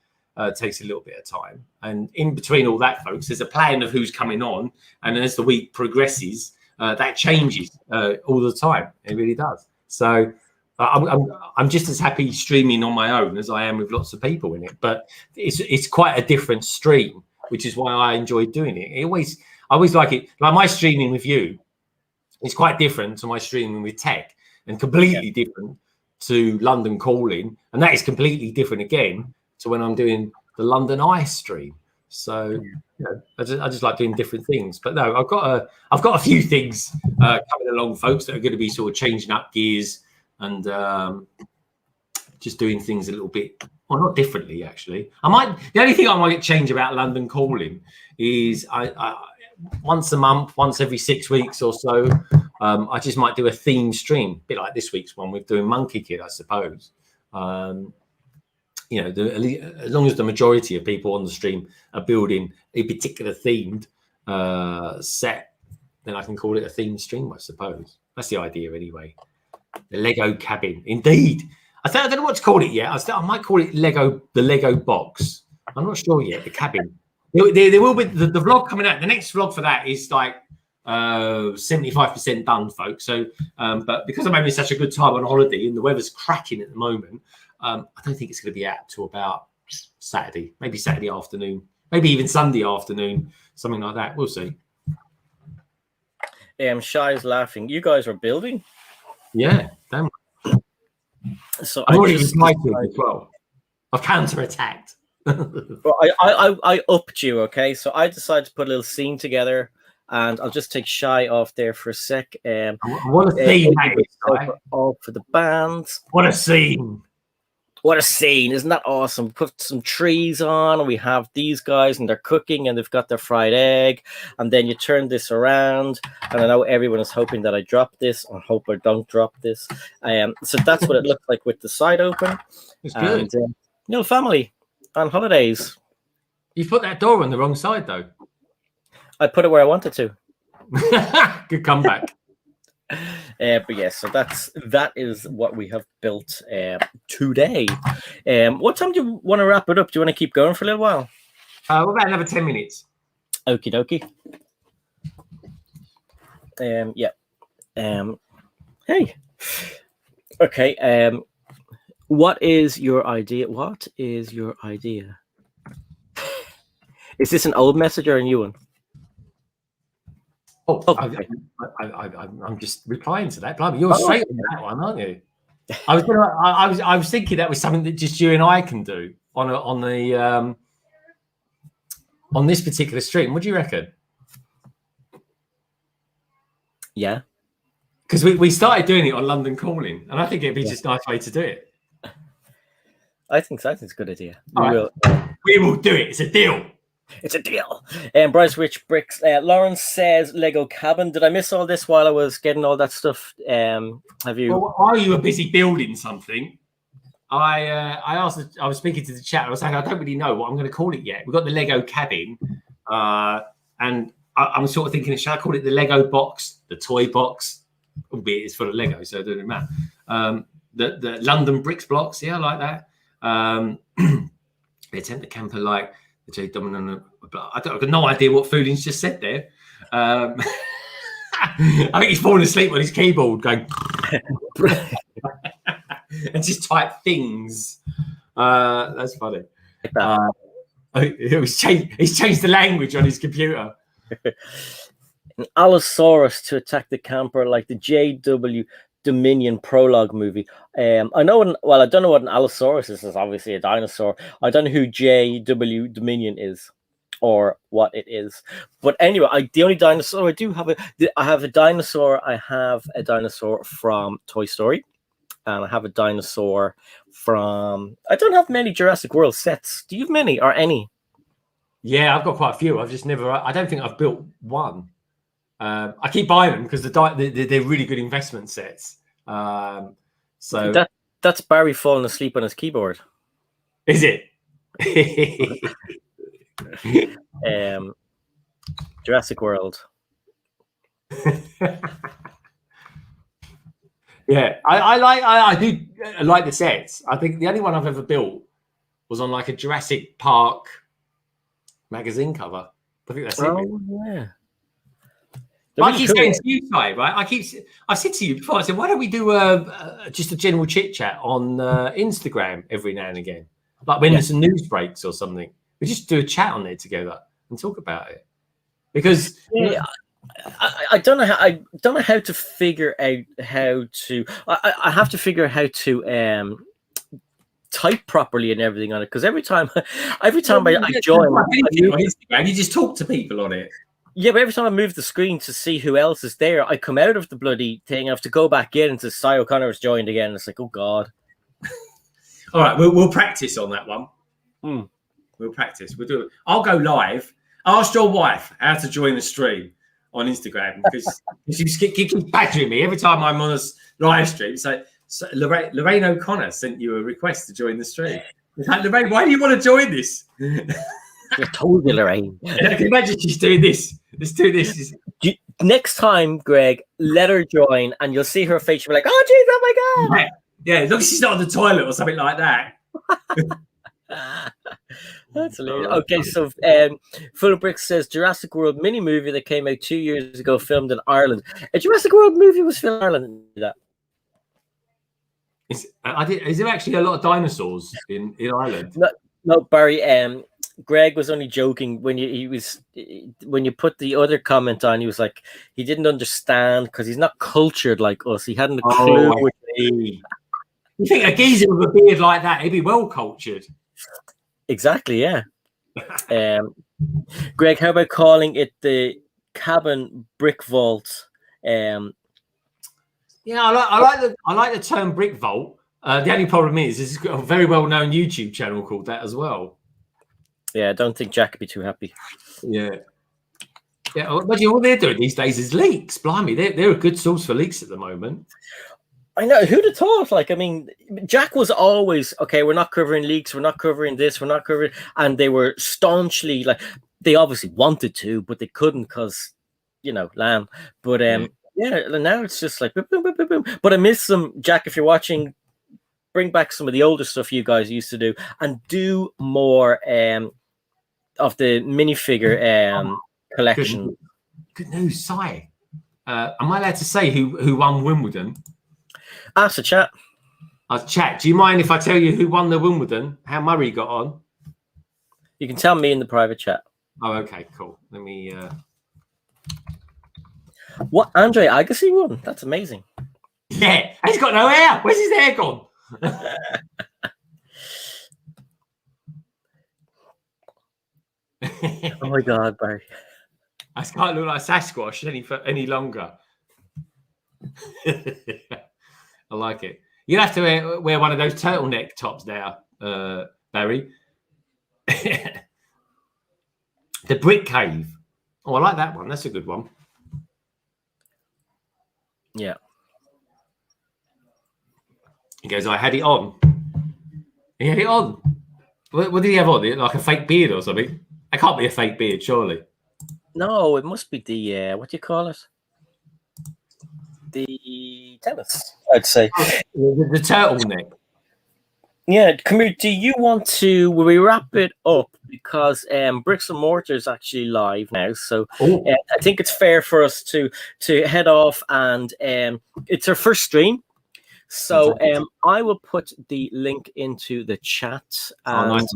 takes a little bit of time. And in between all that, folks, there's a plan of who's coming on. And as the week progresses, that changes all the time. It really does. So I'm just as happy streaming on my own as I am with lots of people in it. But it's quite a different stream, which is why I enjoy doing it. I always like it. Like my streaming with you is quite different to my streaming with Tech, and completely different to London Calling, and that is completely different again to when I'm doing the London Eye stream. So I just like doing different things. But no, I've got a few things coming along, folks, that are going to be sort of changing up gears and just doing things a little bit, well, not differently actually. The only thing I might change about London Calling is I once a month, once every 6 weeks or so, I just might do a theme stream, a bit like this week's one with doing Monkey Kid, I suppose. As long as the majority of people on the stream are building a particular themed set, then I can call it a themed stream, I suppose. That's the idea anyway. The Lego cabin, indeed. I don't know what to call it yet. I might call it the Lego box. I'm not sure yet. The cabin. There will be the vlog coming out. The next vlog for that is like 75% done, folks. So, but because I'm having such a good time on holiday and the weather's cracking at the moment, I don't think it's going to be out till about Saturday, maybe Saturday afternoon, maybe even Sunday afternoon, something like that. We'll see. Shai's laughing. You guys are building? Yeah, damn. So I've already replied to it as well. I've counter-attacked. Well, I upped you, okay? So I decided to put a little scene together, and I'll just take Shai off there for a sec. What a scene! All for the band. What a scene! What a scene! Isn't that awesome? Put some trees on, and we have these guys, and they're cooking, and they've got their fried egg, and then you turn this around, and I know everyone is hoping that I drop this. I hope I don't drop this. So that's what it looks like with the side open. It's good. And, family on holidays. You put that door on the wrong side, though. I put it where I wanted to. Good comeback. But yes, so that is what we have built today. What time do you want to wrap it up? Do you want to keep going for a little while? What about another 10 minutes? Okie dokie. Hey. Okay. What is your idea? What is your idea? Is this an old message or a new one? Oh, okay. I'm just replying to that. Blimey, you're straight on that one, aren't you? I was thinking that was something that just you and I can do on this particular stream. What do you reckon? Yeah, because we started doing it on London Calling, and I think it'd be just a nice way to do it. I think so. I think it's a good idea. We will do it. It's a deal. It's a deal. Bryce Rich Bricks. Lawrence says Lego cabin. Did I miss all this while I was getting all that stuff? Have you? Well, while you were busy building something, I was speaking to the chat. I was saying I don't really know what I'm going to call it yet. We've got the Lego cabin, and I'm sort of thinking, shall I call it the Lego box, the toy box? Albeit it's full of Lego, so it doesn't matter. The London bricks blocks, yeah, I like that. The attempt to camper like the J dominant. I've got no idea what Fooding's just said there. I think he's falling asleep on his keyboard, going and just type things. That's funny. He's changed the language on his computer. An Allosaurus to attack the camper like the JW Dominion prologue movie. I don't know what an Allosaurus is. It's obviously a dinosaur. I don't know who JW Dominion is or what it is. But anyway, the only dinosaur I do have I have a dinosaur. I have a dinosaur from Toy Story. And I have a dinosaur from... I don't have many Jurassic World sets. Do you have many or any? Yeah, I've got quite a few. I've just never... I don't think I've built one. I keep buying them because they're really good investment sets. So that's Barry falling asleep on his keyboard. Is it? Jurassic World. Yeah, I do like the sets. I think the only one I've ever built was on like a Jurassic Park magazine cover. I think that's it. Oh yeah. I keep saying to you, Ty, right? I said to you before, I said, why don't we do just a general chit chat on Instagram every now and again, like when there's some news breaks or something. We just do a chat on there together and talk about it because. Yeah. I don't know how to figure out how to. I have to figure out how to type properly and everything on it because every time I join, you just talk to people on it. Yeah, but every time I move the screen to see who else is there, I come out of the bloody thing. I have to go back in and say Cy O'Connor has joined again. It's like, oh god. All right, we'll practice on that one. We'll practice. We'll do it. I'll go live. Ask your wife how to join the stream on Instagram because she keeps badgering me every time I'm on a live stream. So Lorraine O'Connor sent you a request to join the stream. Like, Lorraine, why do you want to join this? I told you, Lorraine. I can imagine she's doing this. Let's do this. Next time, Greg, let her join, and you'll see her face. She'll be like, "Oh, jeez, oh my god!" Yeah, as long as she's not on the toilet or something like that. That's hilarious. Okay, so Full of Bricks says Jurassic World mini movie that came out 2 years ago, filmed in Ireland. A Jurassic World movie was filmed in Ireland. That. Is there actually a lot of dinosaurs in Ireland? No, Barry. Greg was only joking when you put the other comment on. He was like, he didn't understand because he's not cultured like us. He hadn't a clue. You think a geezer with a beard like that, he'd be well cultured. Exactly, yeah. Greg, how about calling it the cabin brick vault? Yeah, I like the term brick vault. The only problem is there's a very well-known YouTube channel called that as well. Yeah, I don't think Jack would be too happy. Yeah. Imagine all they're doing these days is leaks. Blimey, they're a good source for leaks at the moment. I know. Who'd have thought? Like, I mean, Jack was always, okay, we're not covering leaks. We're not covering this. We're not covering... And they were staunchly, like, they obviously wanted to, but they couldn't because, Lamb. But, now it's just like, boom, boom, boom, boom, boom. But I miss them, Jack, if you're watching, bring back some of the older stuff you guys used to do and do more of the minifigure collection. Good news, Si. Am I allowed to say who won Wimbledon? Ask the chat. Chat, do you mind if I tell you who won the Wimbledon? How Murray got on? You can tell me in the private chat. Oh, okay, cool. Let me... What? Andre Agassi won? That's amazing. Yeah, he's got no hair. Where's his hair gone? Oh my god, Barry. I can't look like Sasquatch any longer. I like it. You'll have to wear one of those turtleneck tops now, Barry. The Brick Cave. Oh, I like that one. That's a good one. Yeah. He goes, I had it on. He had it on. What did he have on? Like a fake beard or something? It can't be a fake beard, surely. No, it must be the what do you call it? The tennis, I'd say. The turtleneck. Yeah, come here. Do you want to? Will we wrap it up because Bricks and Mortar is actually live now, so I think it's fair for us to head off, and it's our first stream. So I will put the link into the chat, and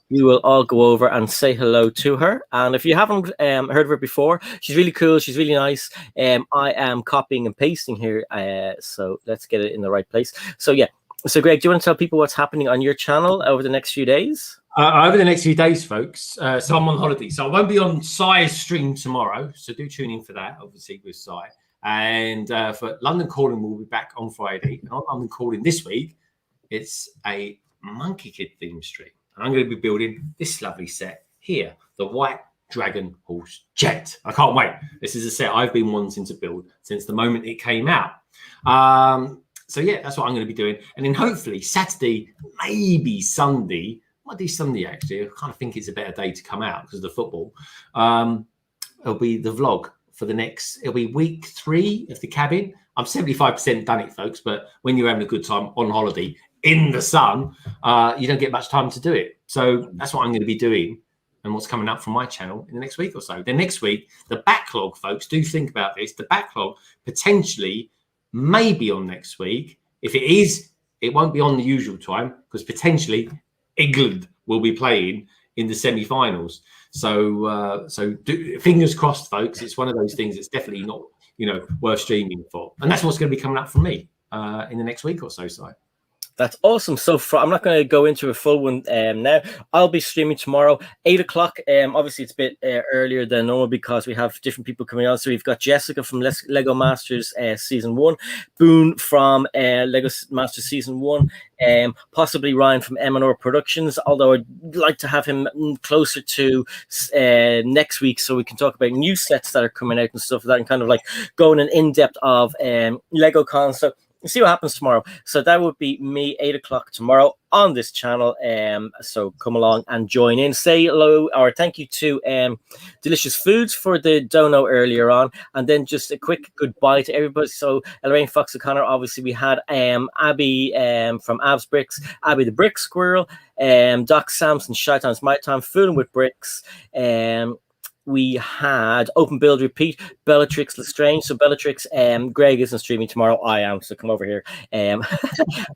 we will all go over and say hello to her. And if you haven't heard of her before, she's really cool. She's really nice. I am copying and pasting here, so let's get it in the right place. So yeah. So Greg, do you want to tell people what's happening on your channel over the next few days? Over the next few days, folks. So I'm on holiday, so I won't be on Sai's stream tomorrow. So do tune in for that, obviously, with Sai. And for London Calling, we'll be back on Friday. And on London Calling this week, it's a Monkey Kid theme stream. And I'm going to be building this lovely set here, the White Dragon Horse Jet. I can't wait. This is a set I've been wanting to build since the moment it came out. So yeah, that's what I'm going to be doing. And then hopefully Saturday, maybe Sunday. Might do Sunday actually. I kind of think it's a better day to come out because of the football. It'll be the vlog for the next. It'll be week 3 of the cabin. I'm 75% done it, folks. But when you're having a good time on holiday in the sun, you don't get much time to do it. So that's what I'm going to be doing. And what's coming up from my channel in the next week or so. Then next week, the backlog, folks. Do think about this. The backlog potentially. Maybe on next week. If it is, it won't be on the usual time because potentially England will be playing in the semi-finals. So, fingers crossed, folks. It's one of those things that's definitely not, worth streaming for. And that's what's going to be coming up from me in the next week or so. So. That's awesome. So I'm not going to go into a full one now. I'll be streaming tomorrow, 8 o'clock. Obviously, it's a bit earlier than normal because we have different people coming on. So we've got Jessica from Lego Masters Season 1, Boone from Lego Masters Season 1, possibly Ryan from M&R Productions, although I'd like to have him closer to next week so we can talk about new sets that are coming out and stuff like that and kind of like going in-depth of Lego Con. So see what happens tomorrow. So that would be me, 8 o'clock tomorrow on this channel. So come along and join in. Say hello or thank you to Delicious Foods for the dono earlier on. And then just a quick goodbye to everybody. So Lorraine Fox O'Connor, obviously we had Abby from Ab's Bricks, Abby the Brick Squirrel, Doc Sampson, Shy Times, My Time, Fooling with Bricks, we had Open Build Repeat, Bellatrix Lestrange. So Bellatrix, Greg isn't streaming tomorrow. I am, so come over here.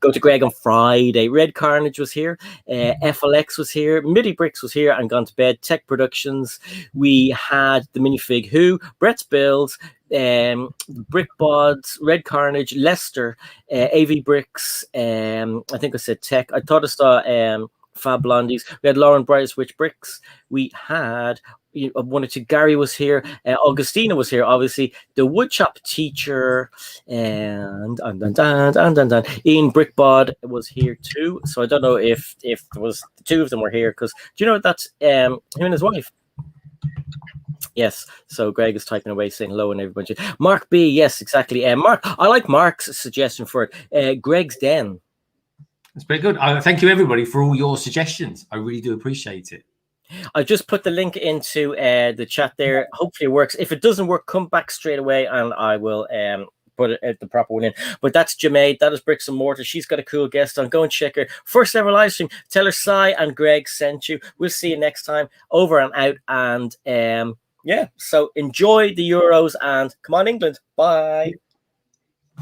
Go to Greg on Friday. Red Carnage was here. FLX was here. Midi Bricks was here and gone to bed. Tech Productions. We had the Minifig Who, Brett's Builds, Brick Bods, Red Carnage, Lester, AV Bricks. I think I said Tech. I thought I saw Fab Blondies. We had Lauren Bright's Witch Bricks. We had one or two. Gary was here. Augustina was here. Obviously, the woodshop teacher and Ian Brickbod was here too. So I don't know if there was the two of them were here because do you know that's him and his wife. Yes, so Greg is typing away saying hello and everybody. Mark B, yes, exactly. Mark, I like Mark's suggestion for it. Greg's Den. That's pretty good. Thank you, everybody, for all your suggestions. I really do appreciate it. I just put the link into the chat there. Hopefully it works. If it doesn't work, come back straight away and I will put it the proper one in. But that's Jamaid. That is Bricks and Mortar. She's got a cool guest on. Go and check her. First ever live stream. Tell her Sai and Greg sent you. We'll see you next time. Over and out. And yeah, so enjoy the Euros and come on, England. Bye.